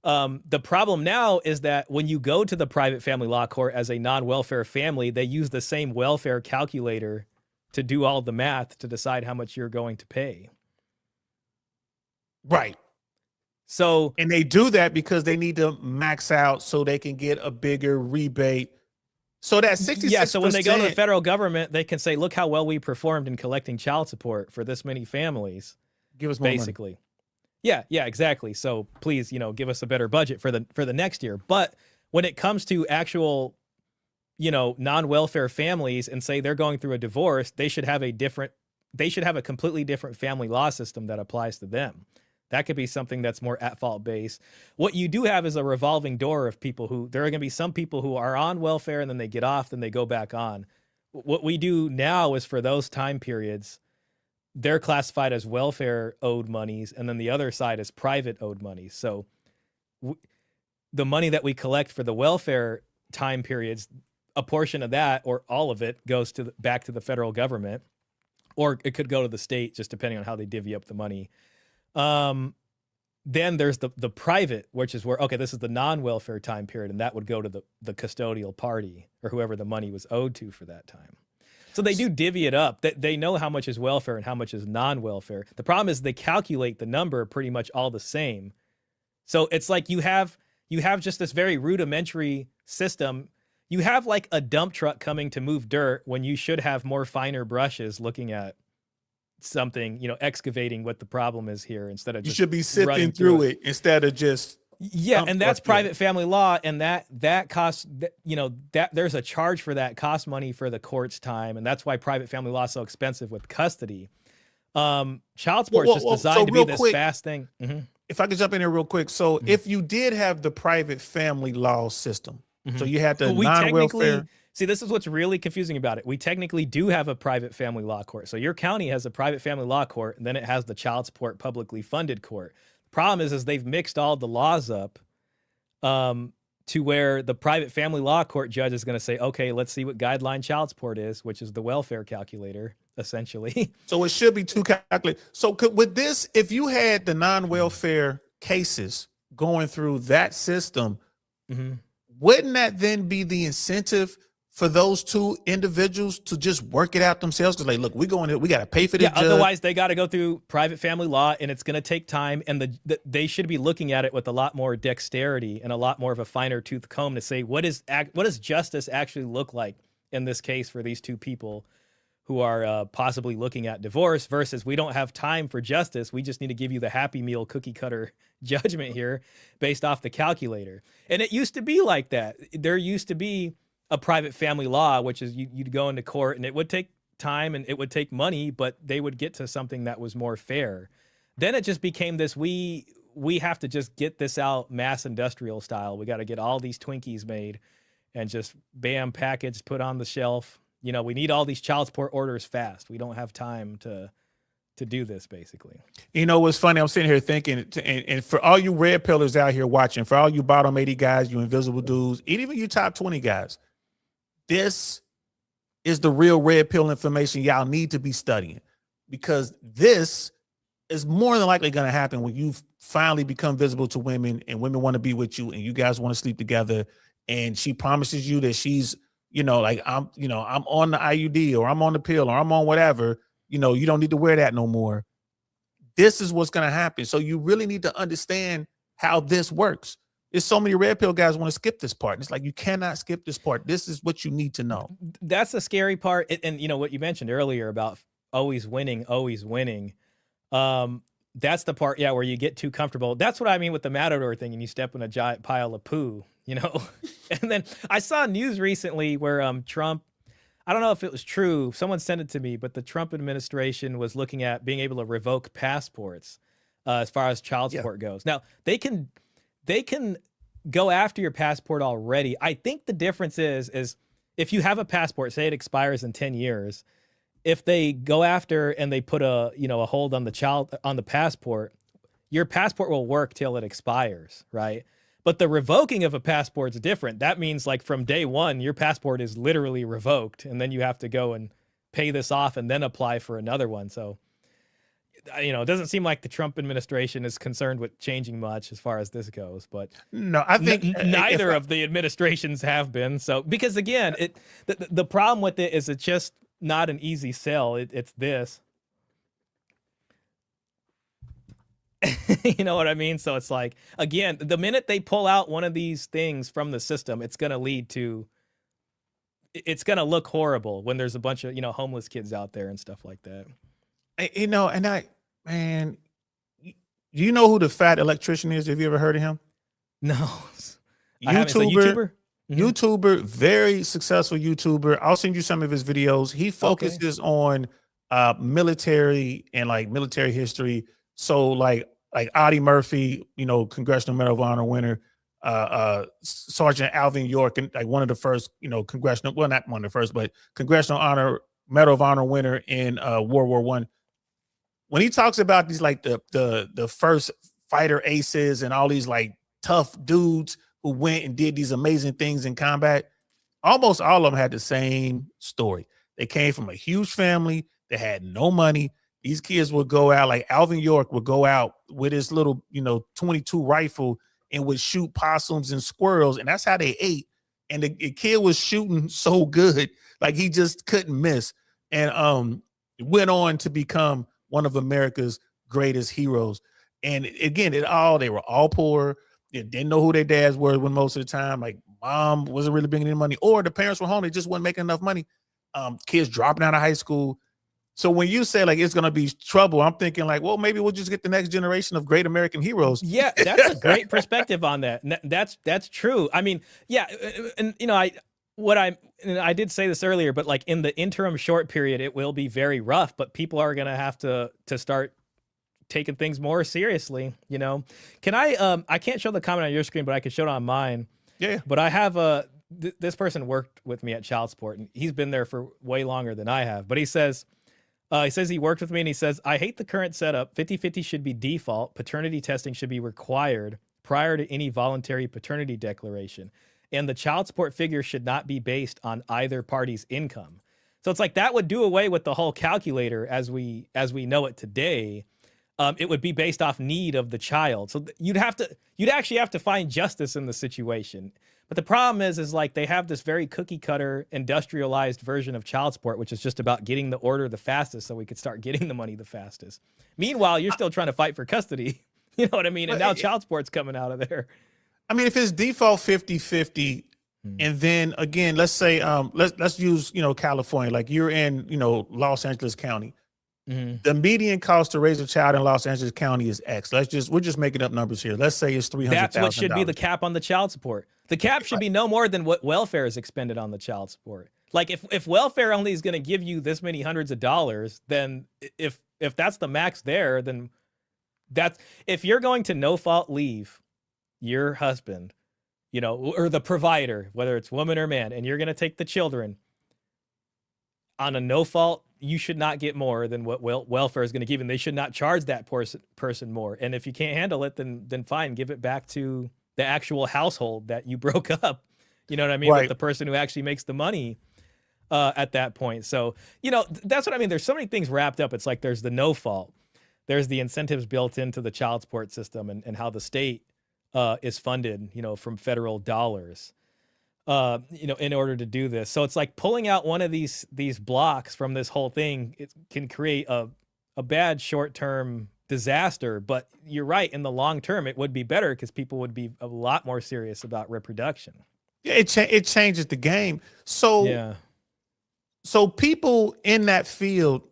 C: The problem now is that when you go to the private family law court as a non-welfare family, they use the same welfare calculator to do all the math to decide how much you're going to pay.
B: Right.
C: So,
B: and they do that because they need to max out so they can get a bigger rebate. So that 66%.
C: Yeah, so when they go to the federal government, they can say, look how well we performed in collecting child support for this many families.
B: Give us more
C: basically. Money. Yeah, exactly. So please, give us a better budget for the next year. But when it comes to actual, non-welfare families and say they're going through a divorce, they should have a completely different family law system that applies to them. That could be something that's more at-fault based. What you do have is a revolving door of people there are going to be some people who are on welfare and then they get off, then they go back on. What we do now is for those time periods, they're classified as welfare owed monies, and then the other side is private owed monies. So the money that we collect for the welfare time periods, a portion of that or all of it goes back to the federal government, or it could go to the state, just depending on how they divvy up the money. Then there's the private, which is where, okay, this is the non-welfare time period, and that would go to the custodial party or whoever the money was owed to for that time. So they do divvy it up. They know how much is welfare and how much is non-welfare. The problem is they calculate the number pretty much all the same. So it's like you have just this very rudimentary system. You have like a dump truck coming to move dirt when you should have more finer brushes looking at something, excavating what the problem is here instead of just
B: you should be sifting through it instead of just
C: and that's private family law, and that costs that there's a charge for that, costs money for the court's time, and that's why private family law is so expensive with custody. Child support is just designed to be this fast thing.
B: If I could jump in here real quick, so if you did have the private family law system, so you had the non-welfare.
C: See, this is what's really confusing about it. We technically do have a private family law court. So your county has a private family law court, and then it has the child support publicly funded court. The problem is they've mixed all the laws up to where the private family law court judge is going to say, okay, let's see what guideline child support is, which is the welfare calculator, essentially.
B: So it should be two calculators. So with this, if you had the non-welfare cases going through that system, wouldn't that then be the incentive for those two individuals to just work it out themselves? Because, like, look, we got to pay for this.
C: Yeah, otherwise they got to go through private family law, and it's going to take time. And they should be looking at it with a lot more dexterity and a lot more of a finer tooth comb to say what does justice actually look like in this case for these two people who are possibly looking at divorce, versus we don't have time for justice. We just need to give you the Happy Meal cookie cutter judgment here based off the calculator. And it used to be like that. There used to be a private family law, which is you'd go into court and it would take time and it would take money, but they would get to something that was more fair. Then it just became this, we have to just get this out mass industrial style. We got to get all these Twinkies made and just bam, packaged, put on the shelf. We need all these child support orders fast. We don't have time to do this, basically.
B: What's funny? I'm sitting here thinking, and for all you red pillars out here watching, for all you bottom 80 guys, you invisible dudes, even you top 20 guys, this is the real red pill information y'all need to be studying, because this is more than likely going to happen when you finally become visible to women and women want to be with you and you guys want to sleep together, and she promises you that she's, like, I'm on the IUD or I'm on the pill or I'm on whatever, you don't need to wear that no more. This is what's going to happen. So you really need to understand how this works. There's so many red pill guys want to skip this part. And it's like, you cannot skip this part. This is what you need to know.
C: That's the scary part. And what you mentioned earlier about always winning. That's the part, where you get too comfortable. That's what I mean with the Matador thing, and you step in a giant pile of poo, And then I saw news recently where Trump, I don't know if it was true. Someone sent it to me, but the Trump administration was looking at being able to revoke passports as far as child support goes. Now they can go after your passport already. I think the difference is if you have a passport, say it expires in 10 years, if they go after and they put a hold on the passport, your passport will work till it expires, right? But the revoking of a passport is different. That means like from day one, your passport is literally revoked, and then you have to go and pay this off and then apply for another one. So, it doesn't seem like the Trump administration is concerned with changing much as far as this goes. But
B: no, I think
C: neither of the administrations have been. So, because again, the problem with it is it's just not an easy sell. It's this. You know what I mean? So it's like, again, the minute they pull out one of these things from the system, it's going to look horrible when there's a bunch of, homeless kids out there and stuff like that.
B: Man, do you know who the fat electrician is? Have you ever heard of him?
C: No.
B: YouTuber, YouTuber, very successful YouTuber. I'll send you some of his videos. He focuses on military and like military history. So like Audie Murphy, Congressional Medal of Honor winner, Sergeant Alvin York, and like one of the first, congressional, well, not one of the first, but Congressional Medal of Honor winner in World War I. When he talks about these, like the first fighter aces and all these like tough dudes who went and did these amazing things in combat, almost all of them had the same story. They came from a huge family. They had no money. These kids would go out, like Alvin York would go out with his little, 22 rifle and would shoot possums and squirrels. And that's how they ate. And the kid was shooting so good, like he just couldn't miss. And went on to become one of America's greatest heroes. And again, they were all poor. They didn't know who their dads were when most of the time, like mom wasn't really bringing any money, or the parents were home. They just weren't making enough money. Kids dropping out of high school. So when you say like it's going to be trouble, I'm thinking like, well, maybe we'll just get the next generation of great American heroes.
C: Yeah, that's a great perspective on that. That's true. I mean, yeah, and I did say this earlier, but like in the interim short period, it will be very rough. But people are going to have to start taking things more seriously. Can I can't show the comment on your screen, but I can show it on mine.
B: Yeah.
C: But I have this person worked with me at child support, and he's been there for way longer than I have. But he says he worked with me, and he says, I hate the current setup. 50-50 should be default. Paternity testing should be required prior to any voluntary paternity declaration. And the child support figure should not be based on either party's income. So it's like that would do away with the whole calculator as we know it today. It would be based off need of the child. So you'd actually have to find justice in the situation. But the problem is like they have this very cookie cutter industrialized version of child support, which is just about getting the order the fastest so we could start getting the money the fastest. Meanwhile, you're still trying to fight for custody. You know what I mean? And now child support's coming out of there.
B: I mean, if it's default 50-50, and then again, let's say let's use California, like you're in Los Angeles County. The median cost to raise a child in Los Angeles County is X. We're just making up numbers here. Let's say it's $300,000.
C: That's what should be the cap on the child support. The cap should be no more than what welfare is expended on the child support. Like if welfare only is going to give you this many hundreds of dollars, then if that's the max there, then if you're going to no fault leave your husband, or the provider, whether it's woman or man, and you're going to take the children on a no fault, you should not get more than what welfare is going to give, and they should not charge that person more. And if you can't handle it, then fine, give it back to the actual household that you broke up. You know what I mean?
B: Right.
C: With the person who actually makes the money at that point. So, that's what I mean. There's so many things wrapped up. It's like there's the no fault. There's the incentives built into the child support system and how the state is funded, from federal dollars. In order to do this. So it's like pulling out one of these blocks from this whole thing, it can create a bad short-term disaster. But you're right, in the long term, it would be better because people would be a lot more serious about reproduction. Yeah,
B: it changes the game. So people in that field,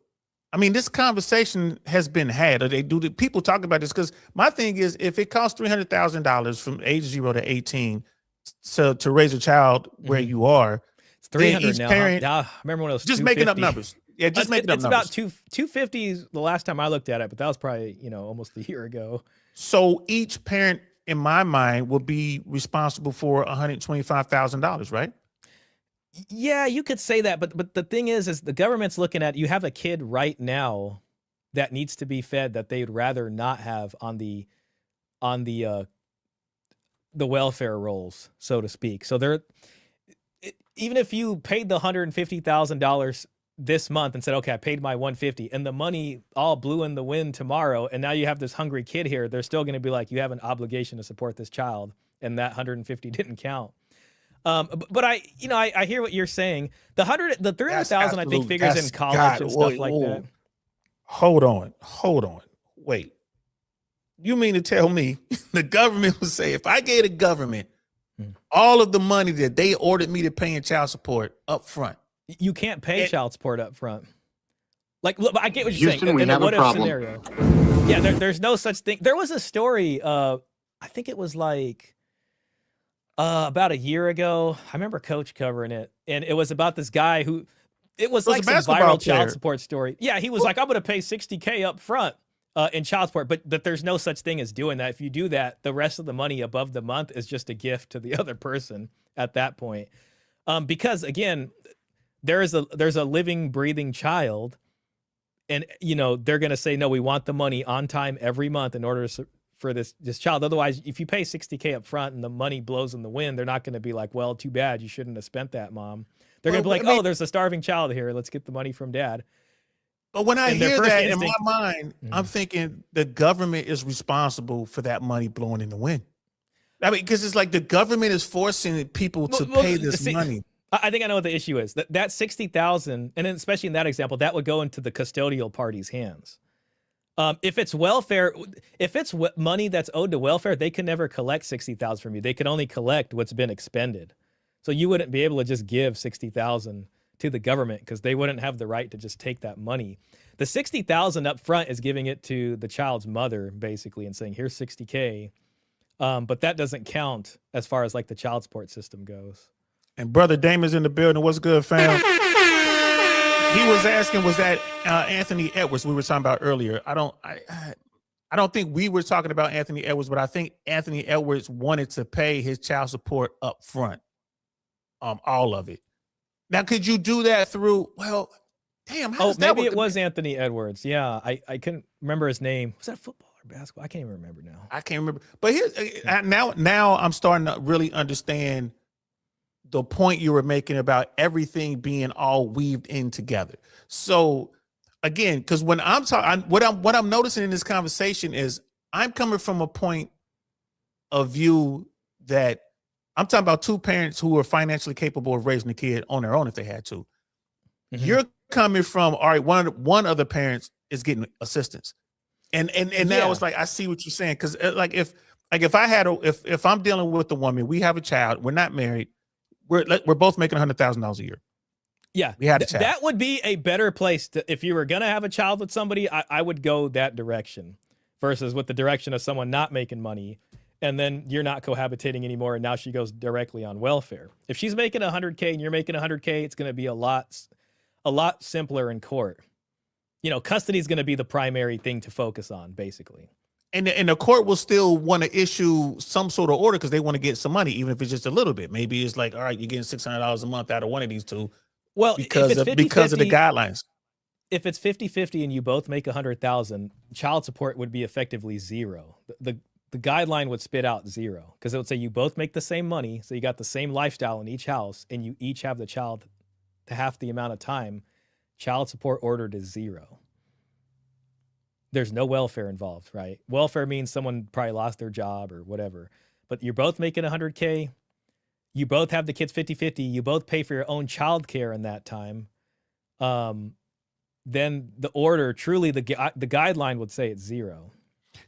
B: I mean, this conversation has been had. People talk about this? Because my thing is, if it costs $300,000 from age 0 to 18 to raise a child where you are,
C: It's 300
B: each
C: now.
B: parent,
C: I remember when it was
B: just making up
C: 250.
B: numbers. Yeah, just making up
C: It's
B: numbers.
C: about 250 the last time I looked at it, but that was probably, almost a year ago.
B: So each parent, in my mind, will be responsible for $125,000, right?
C: Yeah, you could say that, but the thing is the government's looking at, you have a kid right now that needs to be fed that they'd rather not have on the welfare rolls, so to speak. So even if you paid the $150,000 this month and said, okay, I paid my 150 and the money all blew in the wind tomorrow, and now you have this hungry kid here, they're still going to be like, you have an obligation to support this child, and that 150 didn't count. But I hear what you're saying. The 300,000 I think figures in college and stuff like that.
B: Hold on. Wait. You mean to tell me the government would say, if I gave the government all of the money that they ordered me to pay in child support up front?
C: You can't pay child support up front. Like, look, I get what you're
E: Houston,
C: saying.
E: we
C: In a
E: have a
C: what if
E: problem.
C: scenario. Yeah, there's no such thing. There was a story, I think it was like about a year ago. I remember Coach covering it, and it was about this guy who, it was like some viral child support story. Yeah, he was like, I'm going to pay $60K up front in child support, but there's no such thing as doing that. If you do that, the rest of the money above the month is just a gift to the other person at that point. Because again, there's a living, breathing child, and they're going to say, no, we want the money on time every month in order for this child. Otherwise, if you pay $60K up front and the money blows in the wind, they're not going to be like, well, too bad, you shouldn't have spent that, mom. They're going to be like, oh, there's a starving child here, let's get the money from dad.
B: But when I hear that, in my mind, I'm thinking the government is responsible for that money blowing in the wind. I mean, because it's like the government is forcing people to pay this money.
C: I think I know what the issue is. That 60,000, and then especially in that example, that would go into the custodial party's hands. If it's welfare, if it's money that's owed to welfare, they can never collect 60,000 from you. They can only collect what's been expended. So you wouldn't be able to just give 60,000 to the government because they wouldn't have the right to just take that money. The 60,000 up front is giving it to the child's mother, basically, and saying, here's 60K. But that doesn't count as far as like the child support system goes.
B: And Brother Damon's in the building. What's good, fam? He was asking, was that Anthony Edwards we were talking about earlier? I don't think we were talking about Anthony Edwards, but I think Anthony Edwards wanted to pay his child support up front, all of it. Now, could you do that through? Well, damn.
C: Maybe it was Anthony Edwards. Yeah, I couldn't remember his name. Was that football or basketball? I can't even remember now.
B: I can't remember. But here's now I'm starting to really understand the point you were making about everything being all weaved in together. So again, because when I'm talking, what I'm noticing in this conversation is I'm coming from a point of view that I'm talking about two parents who are financially capable of raising a kid on their own if they had to. Mm-hmm. You're coming from, all right, one of the parents is getting assistance. And now it's like, I see what you're saying. Cause like, if I'm dealing with a woman, we have a child, we're not married, we're both making $100,000 a year.
C: Yeah,
B: we had a child.
C: That would be a better place to, if you were going to have a child with somebody, I would go that direction versus with the direction of someone not making money. And then you're not cohabitating anymore, and now she goes directly on welfare. If she's making $100K and you're making $100K, it's going to be a lot simpler in court. Custody is going to be the primary thing to focus on, basically.
B: And the court will still want to issue some sort of order because they want to get some money, even if it's just a little bit. Maybe it's like, all right, you're getting $600 a month out of one of these two.
C: Well,
B: because of the guidelines.
C: If it's 50-50 and you both make $100,000, child support would be effectively zero. The guideline would spit out zero because it would say you both make the same money. So you got the same lifestyle in each house and you each have the child to half the amount of time. Child support ordered is zero. There's no welfare involved, right? Welfare means someone probably lost their job or whatever, but you're both making $100K. You both have the kids 50-50. You both pay for your own child care in that time. Then the order, truly the guideline would say it's zero.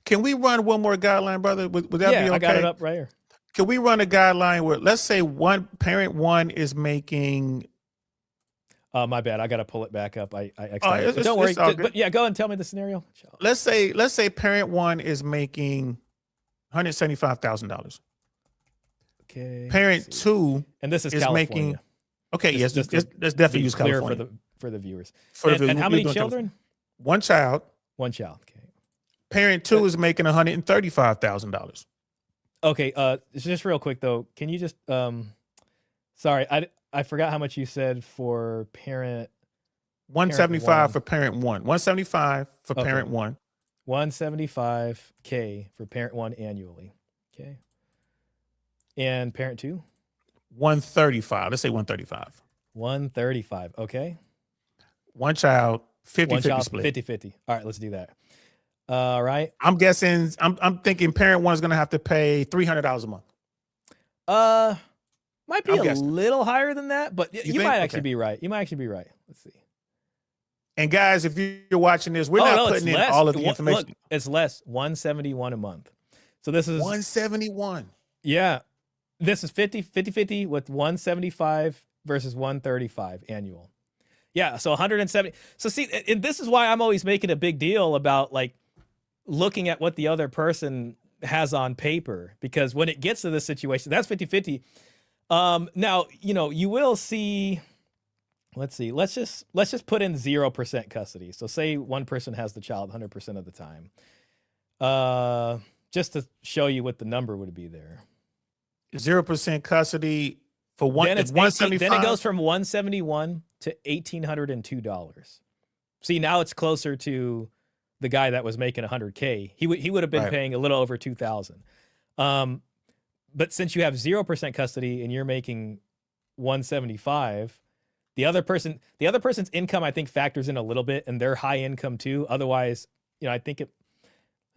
B: Can we run one more guideline, brother? Would that be okay?
C: I got it up right here.
B: Can we run a guideline where, let's say parent one is making...
C: my bad. I got to pull it back up. I don't worry. But yeah, go and tell me the scenario.
B: Let's say parent one is making $175,000.
C: Okay.
B: Parent two
C: and this is
B: California. Okay, yes,
C: Just
B: let's definitely use
C: clear
B: California.
C: for the viewers.
B: For
C: And how many children?
B: One child.
C: One child. Okay.
B: Parent 2 is making $135,000.
C: Okay. Just real quick though, can you just sorry, I forgot how much you said for parent.
B: 175 for parent 1. 175 for parent 1.
C: 175K for parent 1 annually. Okay. And parent 2?
B: 135. Let's say 135.
C: 135. Okay.
B: One child, 50-50
C: One child,
B: split.
C: 50-50. All right, let's do that. All right.
B: I'm guessing. I'm thinking parent 1 is gonna have to pay $300 a month.
C: Might be a little higher than that, but you might actually be right. You might actually be right. Let's see.
B: And guys, if you're watching this, we're not putting in all of the information.
C: Look, it's less, 171 a month. So this is
B: 171.
C: Yeah. This is 50-50 with 175 versus 135 annual. Yeah, so 170. So see, and this is why I'm always making a big deal about like looking at what the other person has on paper, because when it gets to this situation, that's 50-50. Now, you will see, let's see, let's just put in 0% custody. So say one person has the child 100% of the time. Just to show you what the number would be there.
B: 0% custody for one.
C: Then it's
B: 175.
C: then it goes from 171 to $1,802. See, now it's closer to the guy that was making 100K. He would have been paying a little over 2,000. But since you have 0% custody and you're making 175, the other person's income, I think, factors in a little bit, and they're high income too. Otherwise, I think it.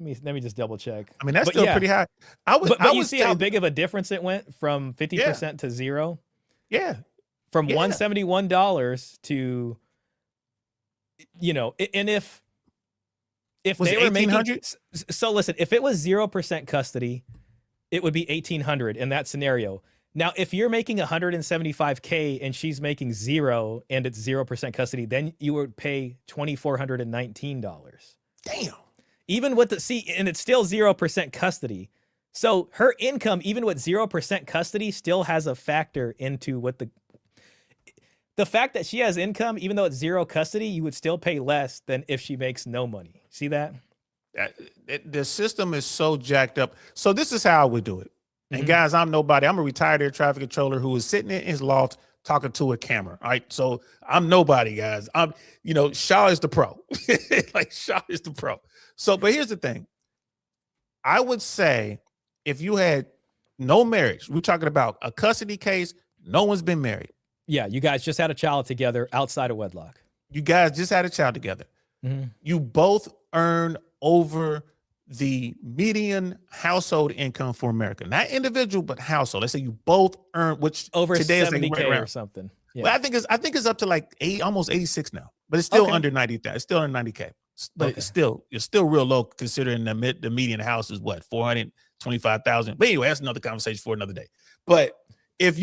C: Let me just double check.
B: I mean, that's still pretty high.
C: But you see how big of a difference it went from 50% to 0?
B: Yeah.
C: From $171 to, and if they were making, so listen, if it was 0% custody, it would be $1,800 in that scenario. Now, if you're making $175K and she's making 0 and it's 0% custody, then you would pay $2,419.
B: Damn.
C: Even with and it's still 0% custody. So her income, even with 0% custody, still has a factor into what the fact that she has income, even though it's 0 custody, you would still pay less than if she makes no money. See that?
B: The system is so jacked up. So this is how I would do it. And guys, I'm nobody. I'm a retired air traffic controller who is sitting in his loft talking to a camera. All right. So I'm nobody, guys. Shah is the pro. Like Shah is the pro. So, but here's the thing. I would say if you had no marriage, we're talking about a custody case, no one's been married.
C: Yeah, you guys just had a child together outside of wedlock.
B: You guys just had a child together. You both earn over the median household income for America. Not individual, but household. Let's say you both earn, which
C: over
B: today
C: 70K
B: is like right
C: or something. Yeah.
B: Well, I think it's up to like almost 86 now, but it's still under 90,000. It's still under 90K. But it's still real low considering the median house is what, 425,000. But anyway, that's another conversation for another day. But if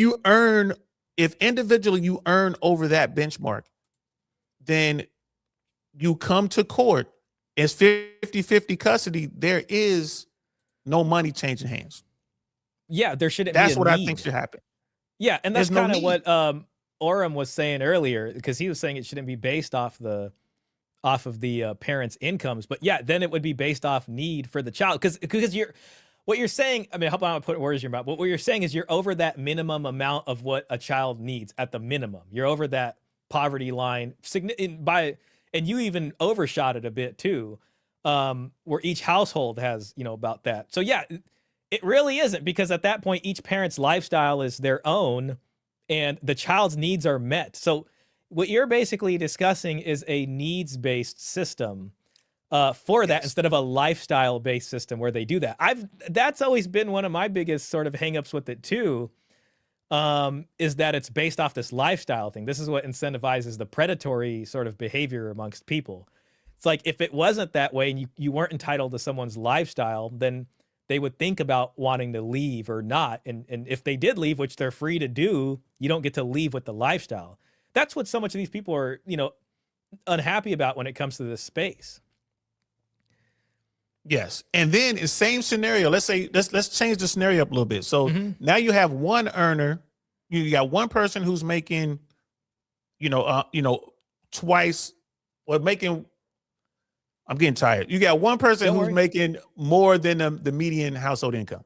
B: individually you earn over that benchmark, then you come to court. It's 50-50 custody. There is no money changing hands.
C: Yeah, there shouldn't.
B: That's
C: be
B: what I think should happen.
C: Yeah, and that's kind of what Orem was saying earlier, because he was saying it shouldn't be based off of the parents' incomes, but yeah, then it would be based off need for the child, because what you're saying. I mean, I hope I'm not putting words in your mouth, but what you're saying is you're over that minimum amount of what a child needs at the minimum. You're over that poverty line and you even overshot it a bit too, where each household has about that. So yeah, it really isn't, because at that point each parent's lifestyle is their own, and the child's needs are met. So what you're basically discussing is a needs-based system for that, instead of a lifestyle-based system where they do that. That's always been one of my biggest sort of hangups with it too, is that it's based off this lifestyle thing. This is what incentivizes the predatory sort of behavior amongst people. It's like, if it wasn't that way and you weren't entitled to someone's lifestyle, then they would think about wanting to leave or not. And if they did leave, which they're free to do, you don't get to leave with the lifestyle. That's what so much of these people are, unhappy about when it comes to this space.
B: Yes. And then in the same scenario, let's say, let's change the scenario up a little bit. So now you have one earner you got one person who's making, twice or making. I'm getting tired. You got one person who's making more than the median household income,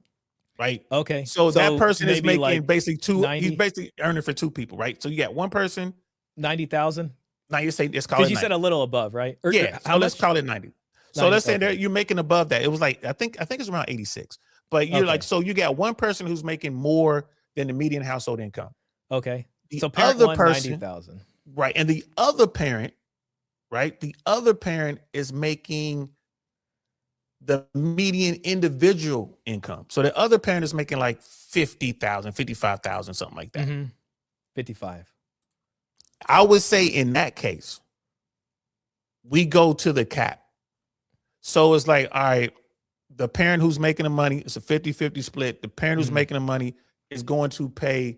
B: right?
C: Okay.
B: So that person is making
C: like
B: basically two.
C: 90?
B: He's basically earning for two people, right? So you got one person.
C: 90,000.
B: Now you say let's call it.
C: Because you said a little above, right? Or,
B: yeah. So let's call it 90. So
C: 90,
B: let's say
C: okay.
B: that you're making above that. It was like I think it's around 86. But you're like, so you got one person who's making more than the median household income.
C: Okay.
B: The
C: so parent
B: other
C: one,
B: person,
C: 90,000.
B: right? And the other parent, right? The other parent is making the median individual income. So the other parent is making like 50,000, 55,000, something like that.
C: 55.
B: I would say in that case, we go to the cap. So it's like, all right, the parent who's making the money, it's a 50-50 split. The parent who's making the money is going to pay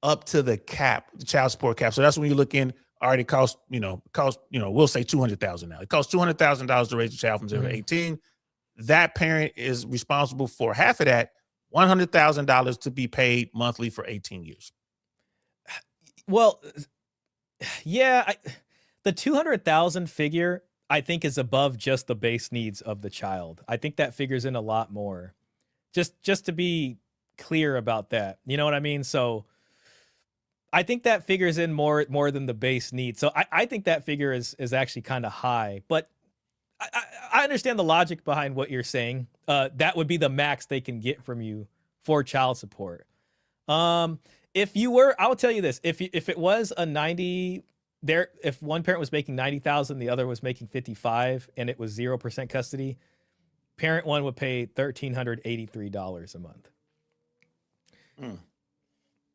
B: up to the cap, the child support cap. So that's when you look in, all right, it costs, we'll say $200,000 now. It costs $200,000 to raise a child from 0 to 18. That parent is responsible for half of that, $100,000 to be paid monthly for 18 years.
C: Well, yeah, the 200,000 figure, I think, is above just the base needs of the child. I think that figures in a lot more. Just to be clear about that. You know what I mean? So I think that figures in more than the base needs. So I think that figure is actually kind of high. But I understand the logic behind what you're saying. That would be the max they can get from you for child support. If you were, I'll tell you this: if it was a 90, if one parent was making 90,000, the other was making 55, and it was 0% custody, parent one would pay $1,383 a month.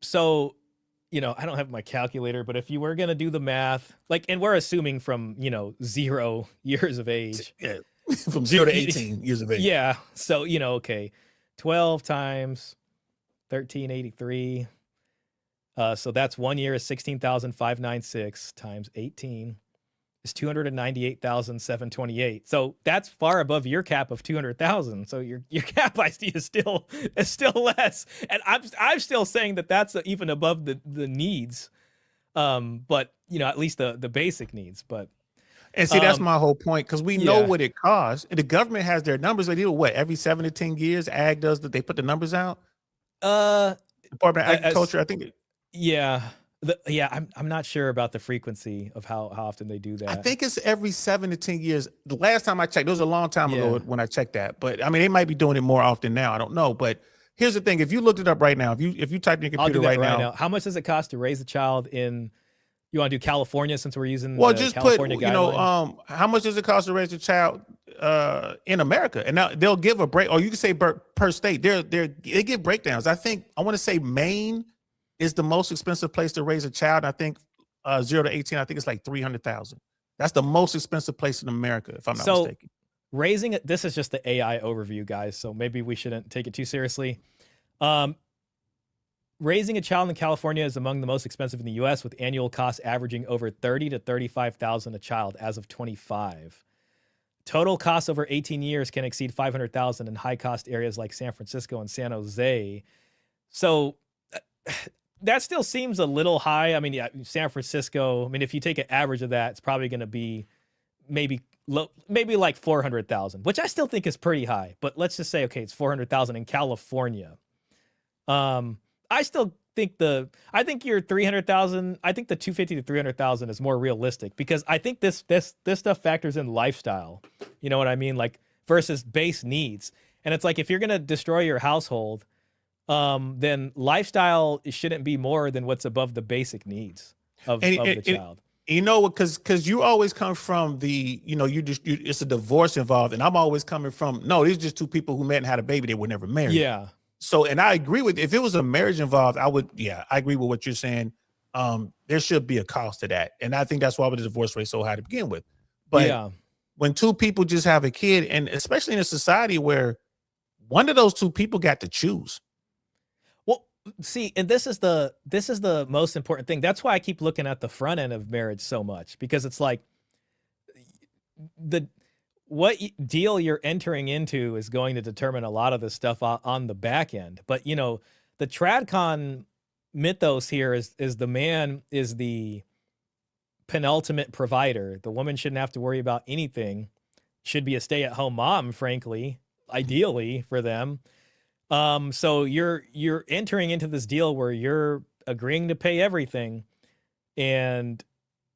C: So, I don't have my calculator, but if you were gonna do the math, and we're assuming from 0 years of age,
B: yeah, from 0 to 18 years of age,
C: yeah. So 12 times 1,383. So that's 1 year is 16,596 times 18 is 298,728. So that's far above your cap of 200,000. So your cap I see is still less, and I'm still saying that that's even above the needs, but at least the basic needs. But
B: and see, that's my whole point, because we know what it costs, and the government has their numbers. They do what every 7 to 10 years. Ag does that. They put the numbers out. Department of Agriculture, I think.
C: Yeah. I'm not sure about the frequency of how often they do that.
B: I think it's every 7 to 10 years. The last time I checked, it was a long time ago when I checked that. But I mean, they might be doing it more often now. I don't know. But here's the thing: if you looked it up right now, if you type in your computer right now,
C: how much does it cost to raise a child in? You want to do California, since we're using
B: just
C: California
B: put
C: guideline?
B: How much does it cost to raise a child in America? And now they'll give a break, or you can say per state. They give breakdowns. I want to say Maine is the most expensive place to raise a child. I think 0 to 18, I think it's like 300,000. That's the most expensive place in America, if I'm not mistaken.
C: Raising it, this is just the AI overview, guys, so maybe we shouldn't take it too seriously. Raising a child in California is among the most expensive in the U.S., with annual costs averaging over $30,000 to $35,000 a child as of 25. Total costs over 18 years can exceed $500,000 in high-cost areas like San Francisco and San Jose. So that still seems a little high. I mean, San Francisco, if you take an average of that, it's probably going to be maybe like 400,000, which I still think is pretty high. But let's just say, okay, it's 400,000 in California. I still think I think your 300,000, I think the 250 to 300,000 is more realistic, because I think this stuff factors in lifestyle. You know what I mean? Versus base needs. And it's like, if you're going to destroy your household, then lifestyle shouldn't be more than what's above the basic needs of the child.
B: Because you always come from the, it's a divorce involved, and I'm always coming from, no, these are just two people who met and had a baby. They were never married.
C: Yeah.
B: So, and I agree with, if it was a marriage involved, I agree with what you're saying. There should be a cost to that. And I think that's why the divorce rate is so high to begin with. But when two people just have a kid, and especially in a society where one of those two people got to choose.
C: Well, see, and this is the most important thing. That's why I keep looking at the front end of marriage so much, because it's like what deal you're entering into is going to determine a lot of this stuff on the back end. But the TradCon mythos here is the man is the penultimate provider. The woman shouldn't have to worry about anything. Should be a stay-at-home mom, frankly, ideally for them. So you're entering into this deal where you're agreeing to pay everything, and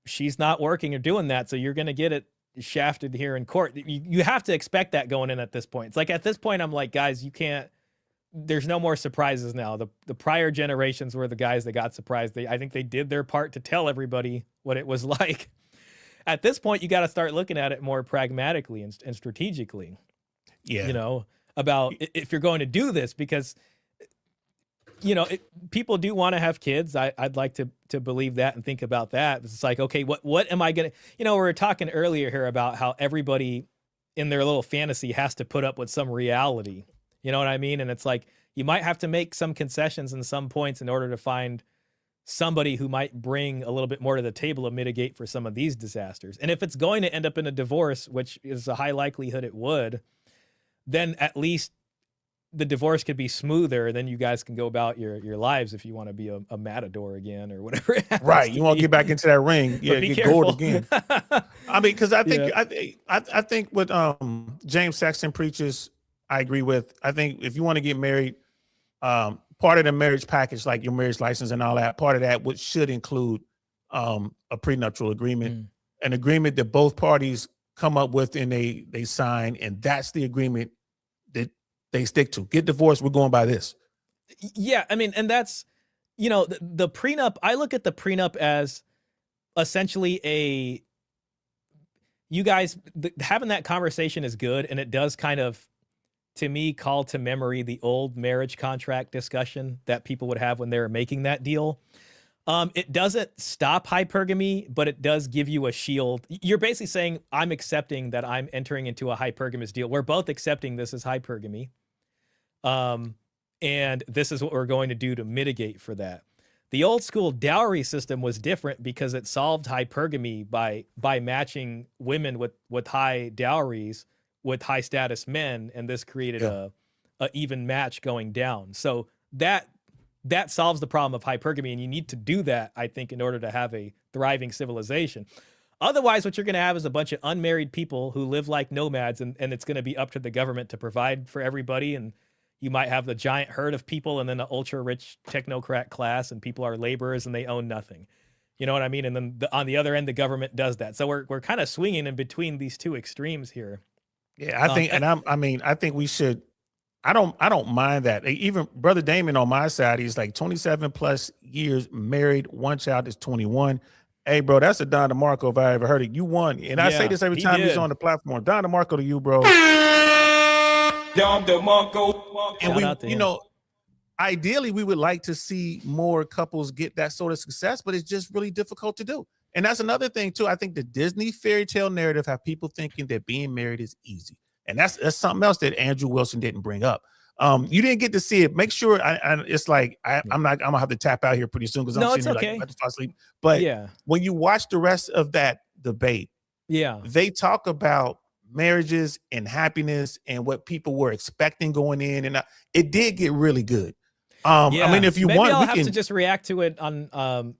C: she's not working or doing that. So you're going to get it shafted here in court. You have to expect that going in at this point. It's like at this point, I'm like, guys, you can't. There's no more surprises now. The prior generations were the guys that got surprised. I think they did their part to tell everybody what it was like. At this point, you got to start looking at it more pragmatically and strategically.
B: Yeah.
C: You know, about if you're going to do this, because, you know, people do want to have kids. I'd like to believe that and think about that. It's like, okay, what am I going to, you know, we were talking earlier here about how everybody in their little fantasy has to put up with some reality. You know what I mean? And it's like, you might have to make some concessions in some points in order to find somebody who might bring a little bit more to the table to mitigate for some of these disasters. And if it's going to end up in a divorce, which is a high likelihood it would, then at least the divorce could be smoother. Then you guys can go about your lives if you want to be a matador again or whatever.
B: Right. You want to get back into that ring. Yeah, get gold again. I mean, because I think I think what James Sexton preaches, I agree with. I think if you want to get married, part of the marriage package, like your marriage license and all that, part of that should include a prenuptial agreement, an agreement that both parties come up with and they sign, and that's the agreement that they stick to. Get divorced, we're going by this.
C: Yeah, I mean, and that's, you know, the prenup, I look at the prenup as essentially you guys, having that conversation is good, and it does kind of, to me, call to memory the old marriage contract discussion that people would have when they were making that deal. It doesn't stop hypergamy, but it does give you a shield. You're basically saying, I'm accepting that I'm entering into a hypergamous deal. We're both accepting this is hypergamy. And this is what we're going to do to mitigate for that. The old school dowry system was different because it solved hypergamy by matching women with high dowries with high status men, and this created a even match going down. So that solves the problem of hypergamy, and you need to do that, I think, in order to have a thriving civilization. Otherwise, what you're going to have is a bunch of unmarried people who live like nomads, and it's going to be up to the government to provide for everybody, and you might have the giant herd of people and then the ultra-rich technocrat class, and people are laborers and they own nothing. You know what I mean? And then on the other end, the government does that. So we're kind of swinging in between these two extremes here.
B: Yeah, I think, I think we should. I don't mind that. Even Brother Damon on my side, he's like 27 plus years married. One child is 21. Hey, bro, that's a Don DeMarco if I ever heard it. You won. And I say this every time he's on the platform. Don DeMarco to you, bro.
A: Don DeMarco.
B: And we, you know, ideally we would like to see more couples get that sort of success, but it's just really difficult to do. And that's another thing too. I think the Disney fairy tale narrative have people thinking that being married is easy. And that's something else that Andrew Wilson didn't bring up. You didn't get to see it. Make sure it's like I'm gonna have to tap out here pretty soon because I'm sitting here like about to fall asleep. But when you watch the rest of that debate, they talk about marriages and happiness and what people were expecting going in, and it did get really good. I mean, if you want,
C: I'll have to just react to it on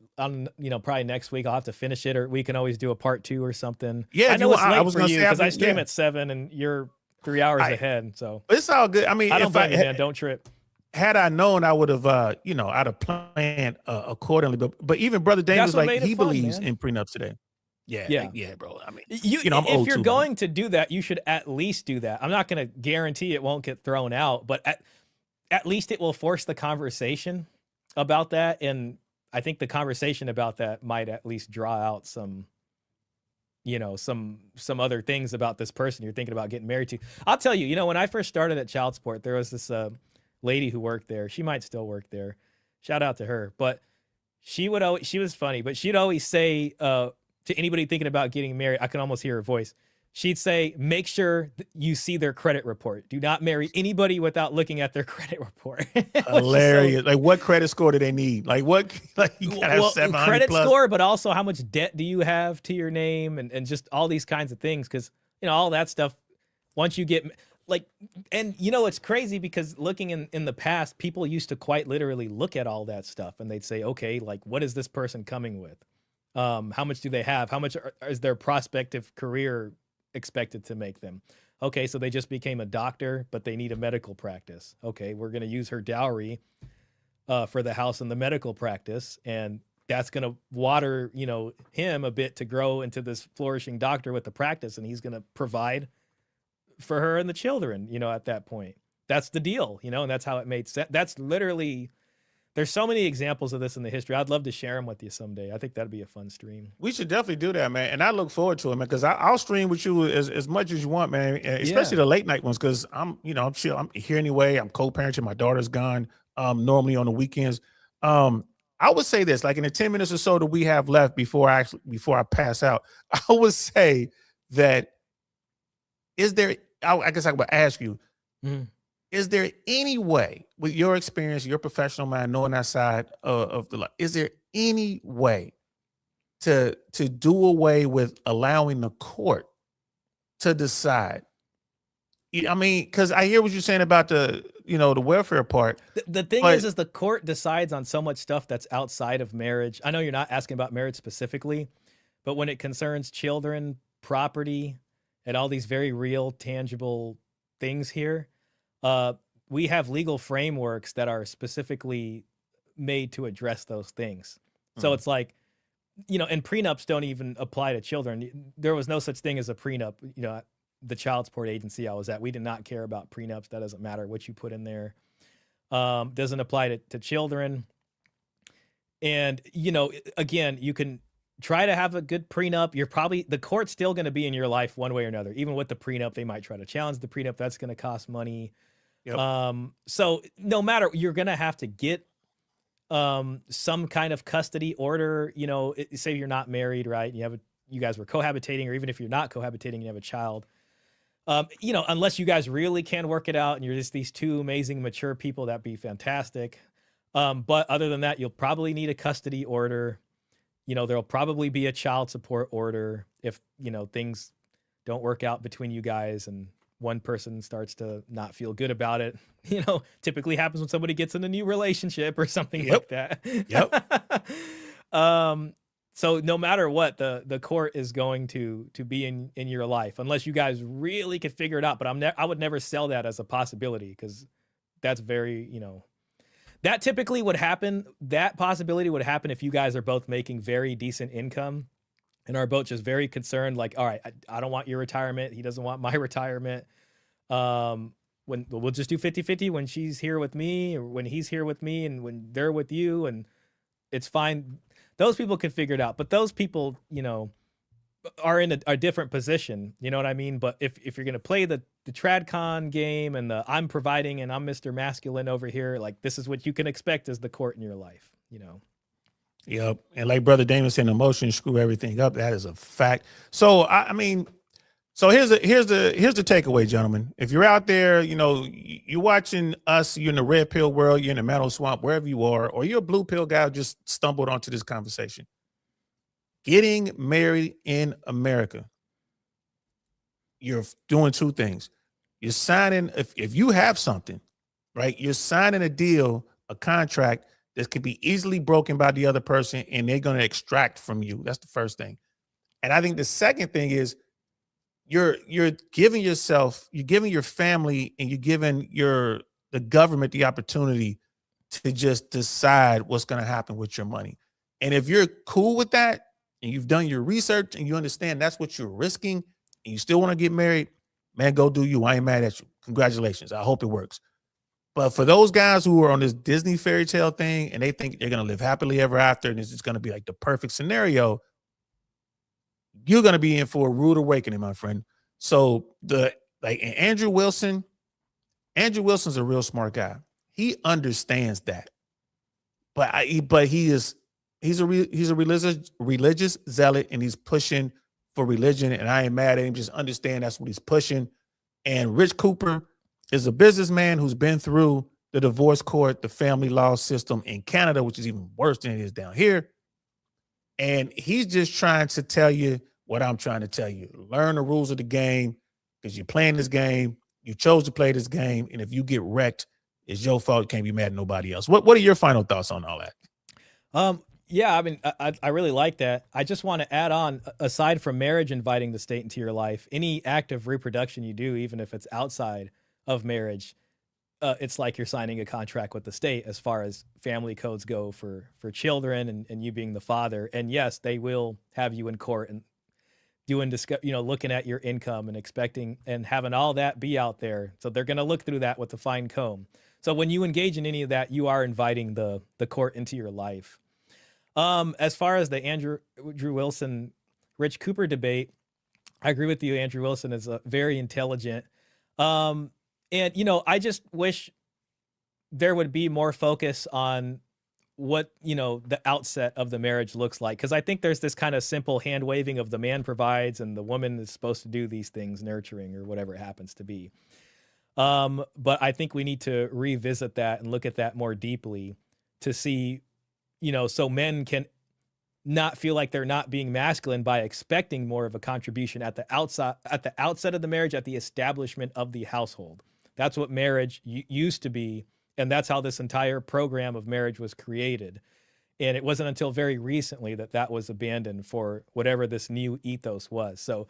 C: you know, probably next week. I'll have to finish it, or we can always do a part 2 or something.
B: Yeah,
C: I know it's late
B: I was
C: for
B: gonna
C: you
B: say
C: because I stream at 7 and you're 3 hours ahead. So
B: it's all good. I mean,
C: I don't blame you, man. Don't trip.
B: Had I known, I would have, you know, I'd have planned accordingly. But even Brother Dane was like, he believes in prenups today. Yeah, bro. I mean, you know,
C: if you're going to do that, you should at least do that. I'm not going to guarantee it won't get thrown out, but at least it will force the conversation about that. And I think the conversation about that might at least draw out some, you know, some other things about this person you're thinking about getting married to. I'll tell you, you know, when I first started at Child Support, there was this lady who worked there. She might still work there. Shout out to her. But she was funny, but she'd always say to anybody thinking about getting married, I can almost hear her voice. She'd say, make sure you see their credit report. Do not marry anybody without looking at their credit report.
B: Hilarious. Like, what credit score do they need? Like, what? Like, you gotta have 700
C: credit
B: plus.
C: score, but also how much debt do you have to your name, and just all these kinds of things. Because, you know, all that stuff, once you get, like, and you know, it's crazy because looking in the past, people used to quite literally look at all that stuff and they'd say, okay, like, what is this person coming with? How much do they have? How much is their prospective career expected to make them? Okay, so they just became a doctor, but they need a medical practice. Okay, we're going to use her dowry for the house and the medical practice, and that's going to water, you know, him a bit to grow into this flourishing doctor with the practice, and he's going to provide for her and the children, you know, at that point. That's the deal, you know, and that's how it made sense. That's literally, there's so many examples of this in the history. I'd love to share them with you someday. I think that'd be a fun stream.
B: We should definitely do that, man. And I look forward to it, man, because I'll stream with you as much as you want, man, especially the late night ones, because I'm chill. I'm here anyway. I'm co-parenting. My daughter's gone normally on the weekends. I would say this, like in the 10 minutes or so that we have left before I pass out, I would say that I guess I would ask you, is there any way, with your experience, your professional mind, knowing that side of the life, is there any way to do away with allowing the court to decide? I mean, because I hear what you're saying about the welfare part.
C: The thing is the court decides on so much stuff that's outside of marriage. I know you're not asking about marriage specifically, but when it concerns children, property, and all these very real, tangible things here, we have legal frameworks that are specifically made to address those things. So it's like, you know, and prenups don't even apply to children. There was no such thing as a prenup. You know, the child support agency I was at, we did not care about prenups. That doesn't matter what you put in there. Doesn't apply to children. And, you know, again, you can try to have a good prenup. The court's still going to be in your life one way or another. Even with the prenup, they might try to challenge the prenup. That's going to cost money. Yep. So no matter, you're going to have to get some kind of custody order. You know, say you're not married, right? You guys were cohabitating, or even if you're not cohabitating, you have a child. You know, unless you guys really can work it out and you're just these two amazing, mature people, that'd be fantastic. But other than that, you'll probably need a custody order. You know, there'll probably be a child support order if, you know, things don't work out between you guys and one person starts to not feel good about it. You know, typically happens when somebody gets in a new relationship or something like that.
B: Yep.
C: So no matter what, the court is going to be in your life, unless you guys really could figure it out. But I would never sell that as a possibility, because that's very, you know, that typically would happen. That possibility would happen if you guys are both making very decent income and are both just very concerned, like, all right, I don't want your retirement. He doesn't want my retirement. When we'll just do 50-50 when she's here with me, or when he's here with me, and when they're with you, and it's fine. Those people can figure it out. But those people, you know, are in a different position. You know what I mean? But if you're going to play the TradCon game and I'm providing and I'm Mr. Masculine over here, like, this is what you can expect as the court in your life, you know?
B: Yep. And like Brother Damon said, emotions screw everything up. That is a fact. So, I mean, so here's the takeaway, gentlemen. If you're out there, you know, you're watching us, you're in the red pill world, you're in the metal swamp, wherever you are, or you're a blue pill guy who just stumbled onto this conversation. Getting married in America, you're doing two things. You're signing, if you have something, right, you're signing a deal, a contract that can be easily broken by the other person, and they're going to extract from you. That's the first thing. And I think the second thing is you're giving yourself, you're giving your family, and you're giving the government the opportunity to just decide what's going to happen with your money. And if you're cool with that, and you've done your research, and you understand that's what you're risking, and you still want to get married, man, go do you. I ain't mad at you. Congratulations. I hope it works. But for those guys who are on this Disney fairy tale thing, and they think they're going to live happily ever after, and this is going to be like the perfect scenario, you're going to be in for a rude awakening, my friend. So Andrew Wilson's a real smart guy. He understands that, but he's a religious zealot, and he's pushing for religion. And I ain't mad at him. Just understand that's what he's pushing. And Rich Cooper is a businessman who's been through the divorce court, the family law system in Canada, which is even worse than it is down here. And he's just trying to tell you what I'm trying to tell you. Learn the rules of the game, because you're playing this game. You chose to play this game, and if you get wrecked, it's your fault. You can't be mad at nobody else. What are your final thoughts on all that?
C: Yeah, I mean, I really like that. I just want to add on, aside from marriage inviting the state into your life, any act of reproduction you do, even if it's outside of marriage, it's like you're signing a contract with the state as far as family codes go for children and you being the father. And yes, they will have you in court and looking at your income and expecting and having all that be out there. So they're going to look through that with a fine comb. So when you engage in any of that, you are inviting the court into your life. As far as the Andrew Wilson, Rich Cooper debate, I agree with you. Andrew Wilson is very intelligent. And, I just wish there would be more focus on what, the outset of the marriage looks like. Because I think there's this kind of simple hand waving of the man provides and the woman is supposed to do these things, nurturing or whatever it happens to be. But I think we need to revisit that and look at that more deeply to see, so men can not feel like they're not being masculine by expecting more of a contribution at the outset of the marriage, at the establishment of the household. That's what marriage used to be. And that's how this entire program of marriage was created. And it wasn't until very recently that was abandoned for whatever this new ethos was. So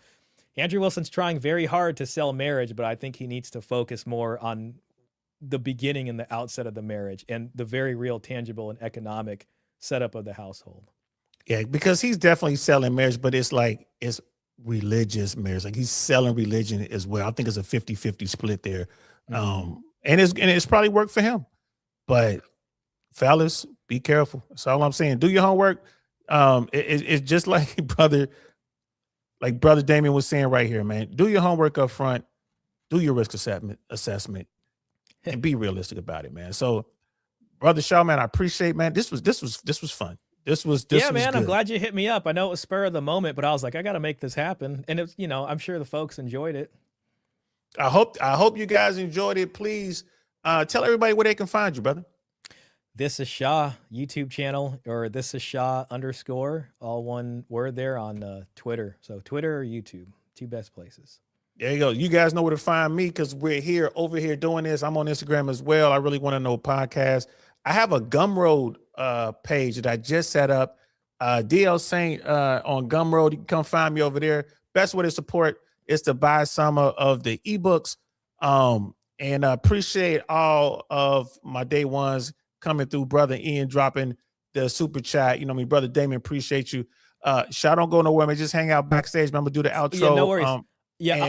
C: Andrew Wilson's trying very hard to sell marriage, but I think he needs to focus more on the beginning and the outset of the marriage and the very real, tangible, and economic setup of the household.
B: Yeah, because he's definitely selling marriage, but it's religious marriage. Like he's selling religion as well. I think it's a 50-50 split there. And it's probably worked for him. But fellas, be careful. That's all I'm saying. Do your homework. It's just like brother Damien was saying right here, man. Do your homework up front. Do your risk assessment and be realistic about it, man. So, brother Shah, man, I appreciate, man. This was fun. This was
C: man.
B: Good.
C: I'm glad you hit me up. I know it was spur of the moment, but I was like, I got to make this happen. And it's, I'm sure the folks enjoyed it.
B: I hope you guys enjoyed it. Please tell everybody where they can find you, brother.
C: This is Shah YouTube channel, or this is Shah _ all one word there on Twitter. So Twitter or YouTube, two best places.
B: There you go. You guys know where to find me because we're over here doing this. I'm on Instagram as well. I really want to know podcast. I have a Gumroad page that I just set up. DL Saint on Gumroad. You can come find me over there. Best way to support is to buy some of the ebooks. And I appreciate all of my day ones coming through. Brother Ian dropping the super chat. Brother Damon, appreciate you. Shah, don't go nowhere, man. Just hang out backstage. Man, I'm gonna do the outro.
C: Yeah, no worries.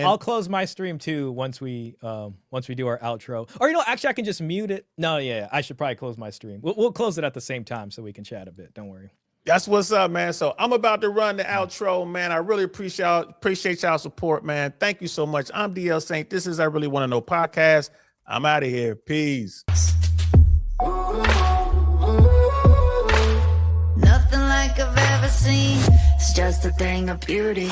C: I'll close my stream too once we do our outro. Or actually, I can just mute it. No, I should probably close my stream. We'll close it at the same time so we can chat a bit. Don't worry.
B: That's what's up, man. So I'm about to run the outro, man. I really appreciate y'all support, man. Thank you so much. I'm DL Saint. This is I Really Want to Know podcast. I'm out of here. Peace.
A: Nothing like I've ever seen. It's just a thing of beauty.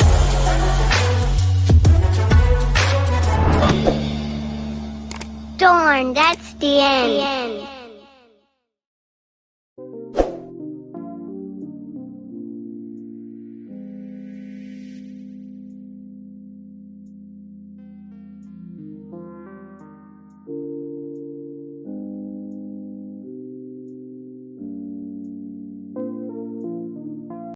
G: Darn, that's the end.